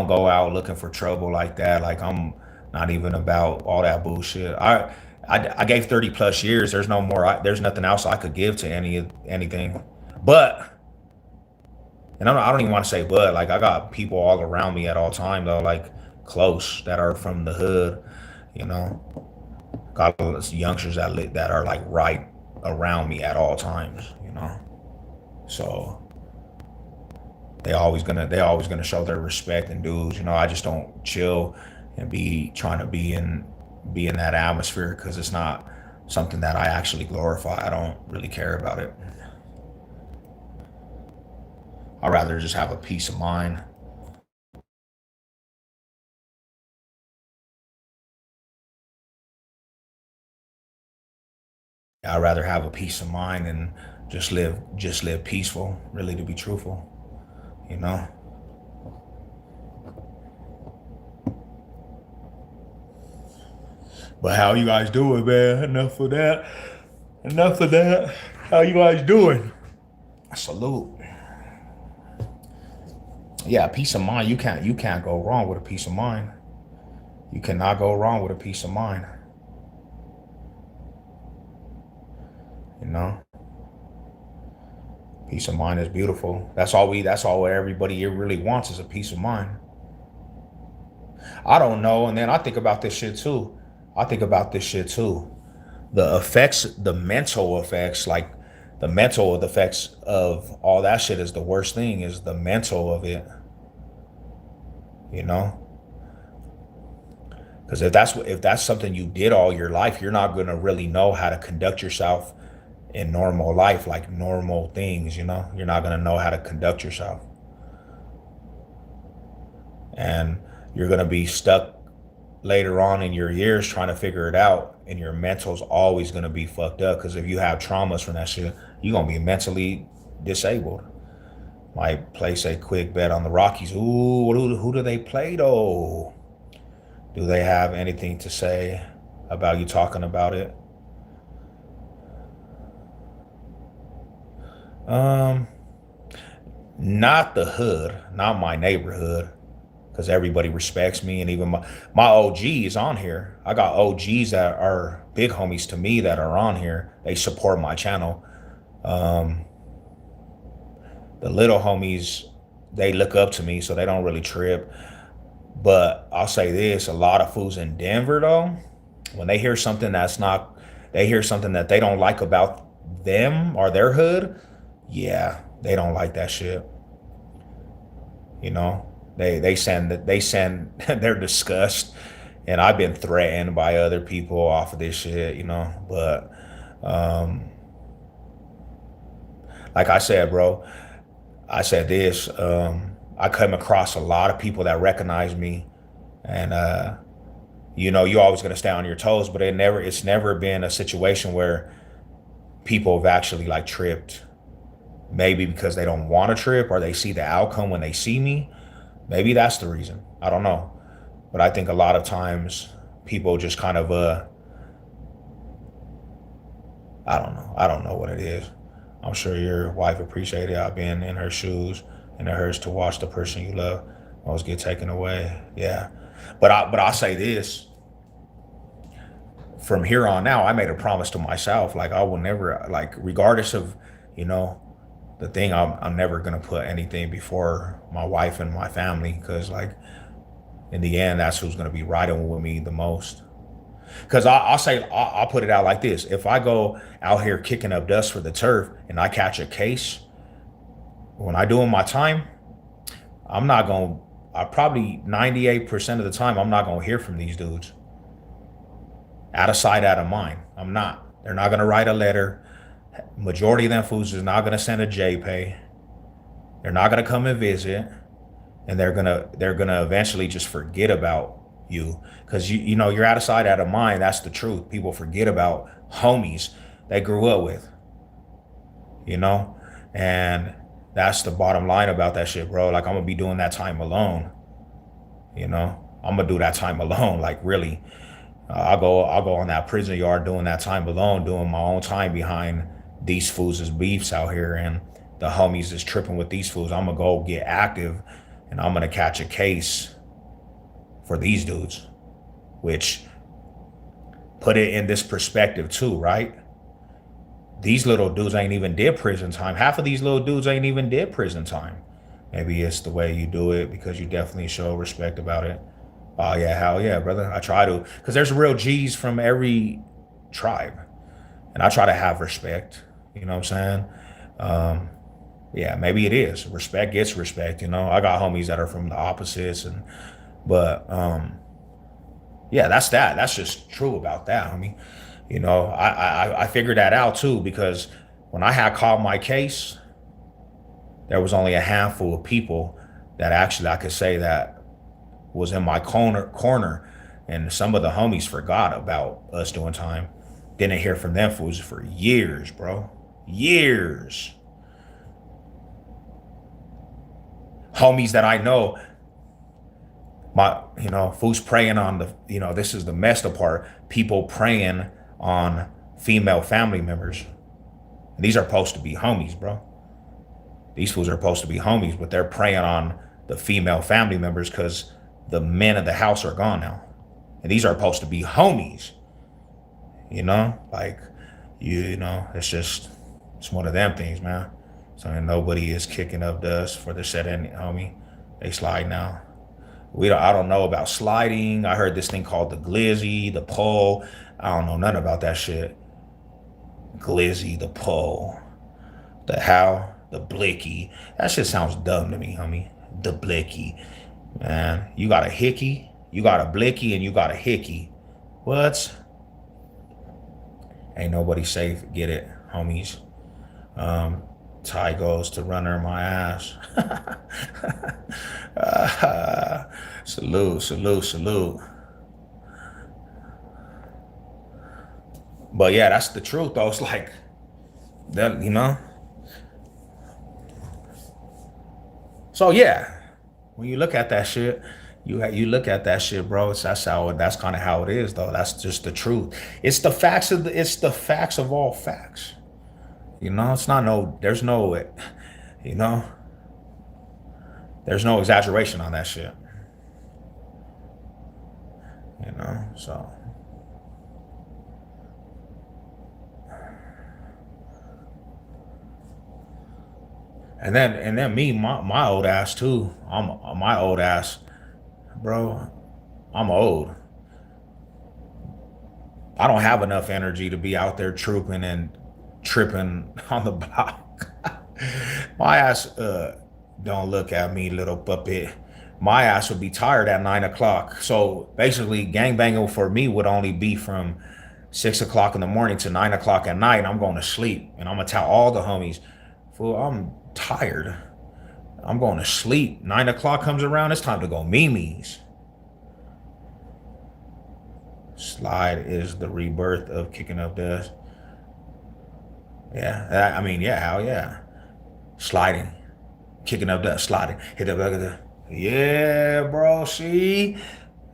go out looking for trouble like that. Like I'm not even about all that bullshit. I gave 30 plus years. There's no more. There's nothing else I could give to anything. But and I don't even want to say but. Like I got people all around me at all time though, like close that are from the hood. You know, got youngsters that are like right around me at all times. You know, so they always gonna show their respect and dudes. You know, I just don't chill and be trying to be in that atmosphere because it's not something that I actually glorify. I don't really care about it. I'd rather just have a peace of mind. I'd rather have a peace of mind and just live peaceful, really to be truthful, you know? But how you guys doing, man? Enough of that. Enough of that. How you guys doing? Salute. Yeah, peace of mind. You can't go wrong with a peace of mind. You cannot go wrong with a peace of mind. You know? Peace of mind is beautiful. That's all everybody here really wants is a peace of mind. I don't know. And then I think about this shit too. I think about this shit too. The effects, the mental effects, like the mental effects of all that shit is the worst thing, is the mental of it, you know? Because if that's something you did all your life, you're not gonna really know how to conduct yourself in normal life, like normal things, you know? You're not gonna know how to conduct yourself. And you're gonna be stuck later on in your years trying to figure it out, and your mental's always gonna be fucked up. Because if you have traumas from that shit, you're gonna be mentally disabled. Might place a quick bet on the Rockies. Ooh, who do they play though? Do they have anything to say about you talking about it? Um, Not the hood, not my neighborhood, because everybody respects me, and even my OGs on here. I got OGs that are big homies to me that are on here. They support my channel. Um, the little homies, they look up to me, so they don't really trip. But I'll say this: a lot of fools in Denver, though, when they hear something that's not, they hear something that they don't like about them or their hood. Yeah, they don't like that shit. You know, they send their disgust, and I've been threatened by other people off of this shit. You know, but um, like I said, bro, I said this. I come across a lot of people that recognize me, and you know, you're always gonna stay on your toes. But it's never been a situation where people have actually like tripped. Maybe because they don't want to trip, or they see the outcome when they see me. Maybe that's the reason. I don't know. But I think a lot of times people just kind of I don't know what it is. I'm sure your wife appreciated it. I've been in her shoes and it hurts to watch the person you love almost get taken away. Yeah. But I'll say this. From here on now, I made a promise to myself. Like I will never, like, regardless of, you know, the thing, I'm never gonna put anything before my wife and my family, because like in the end, that's who's gonna be riding with me the most. Because I'll say, I'll put it out like this: if I go out here kicking up dust for the turf and I catch a case when I doing my time, I'm not gonna. I probably 98% of the time I'm not gonna hear from these dudes. Out of sight, out of mind. I'm not. They're not gonna write a letter. Majority of them fools is not gonna send a JPay. They're not gonna come and visit, and they're gonna eventually just forget about you, because you know you're out of sight, out of mind. That's the truth. People forget about homies they grew up with, you know, and that's the bottom line about that shit, bro. Like I'm gonna be doing that time alone, you know. I'm gonna do that time alone, like really. I'll go on that prison yard doing that time alone, doing my own time behind these fools' beefs out here, and the homies is tripping with these fools. I'm gonna go get active, and I'm gonna catch a case for these dudes. Which, put it in this perspective too, right? These little dudes ain't even did prison time. Half of these little dudes ain't even did prison time. Maybe it's the way you do it, because you definitely show respect about it. Oh yeah, hell yeah, brother. I try to, because there's real G's from every tribe, and I try to have respect. You know what I'm saying? Um, yeah, maybe it is. Respect gets respect. You know, I got homies that are from the opposites, and but yeah, that's that. That's just true about that, homie. You know, I figured that out too, because when I had called my case, there was only a handful of people that actually I could say that was in my corner, and some of the homies forgot about us doing time. Didn't hear from them fools for years, bro. Years. Homies that I know, fools preying on the, this is the messed up part. People preying on female family members. And these are supposed to be homies, bro. These fools are supposed to be homies, but they're preying on the female family members because the men of the house are gone now. And these are supposed to be homies. Like, it's one of them things, man. So nobody is kicking up dust for the set end, homie. They slide now. I don't know about sliding. I heard this thing called the glizzy, the pole. I don't know nothing about that shit. Glizzy, the pole, the how, the blicky. That shit sounds dumb to me, homie. The blicky. Man, you got a hickey, you got a blicky, and you got a hickey. What? Ain't nobody safe. Get it, homies. Ty goes to runner my ass. Salute, salute, salute. But yeah, that's the truth though. It's like that. So yeah, when you look at that shit, you look at that shit, bro. That's kind of how it is though. That's just the truth. It's the facts it's the facts of all facts. It's not no. You know, there's no exaggeration on that shit. So. And then me, my old ass too. I'm my old ass, bro. I'm old. I don't have enough energy to be out there trooping and tripping on the block. My ass, don't look at me, little puppet. My ass would be tired at 9 o'clock. So basically, gangbanging for me would only be from 6 o'clock in the morning to 9 o'clock at night. I'm going to sleep, and I'm gonna tell all the homies, fool, I'm tired. I'm going to sleep. 9 o'clock comes around, it's time to go memes. Slide is the rebirth of kicking up dust. Yeah, I mean, yeah, hell yeah. Sliding, kicking up dust, sliding, hit up the. Yeah, bro. See,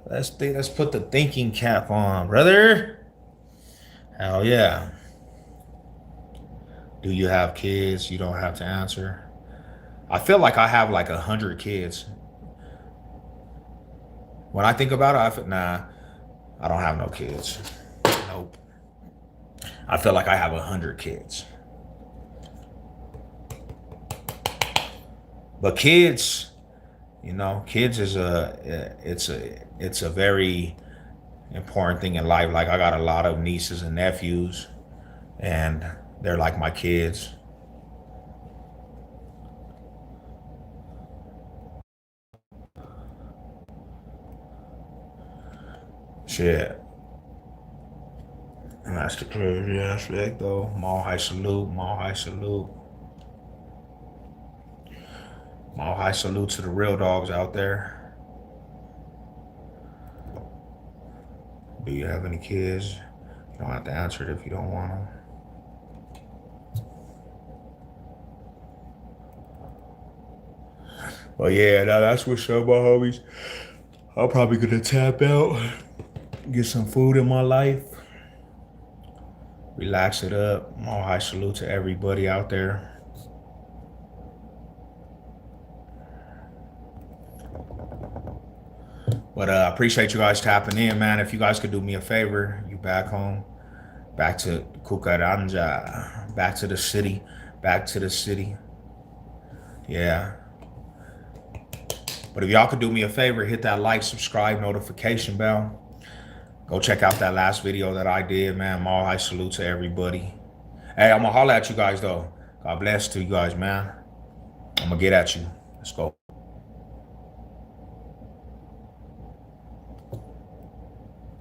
let's put the thinking cap on, brother. Hell yeah. Do you have kids? You don't have to answer. I feel like I have like 100 kids. When I think about it, I feel, nah, I don't have no kids. Nope. I feel like I have 100 kids. But kids, kids is it's a very important thing in life. Like I got a lot of nieces and nephews, and they're like my kids. Shit. And that's the crazy aspect though. Mall high salute, mall high salute. Mall high salute to the real dogs out there. Do you have any kids? You don't have to answer it if you don't want them. But yeah, that's what's up, my homies. I'm probably gonna tap out, get some food in my life, relax it up. Mall high salute to everybody out there. But I appreciate you guys tapping in, man. If you guys could do me a favor, you back home, back to Cucaranja, back to the city, back to the city. Yeah. But if y'all could do me a favor, hit that like, subscribe, notification bell. Go check out that last video that I did, man. Mall high salute to everybody. Hey, I'm gonna holler at you guys though. God bless to you guys, man. I'm gonna get at you. Let's go.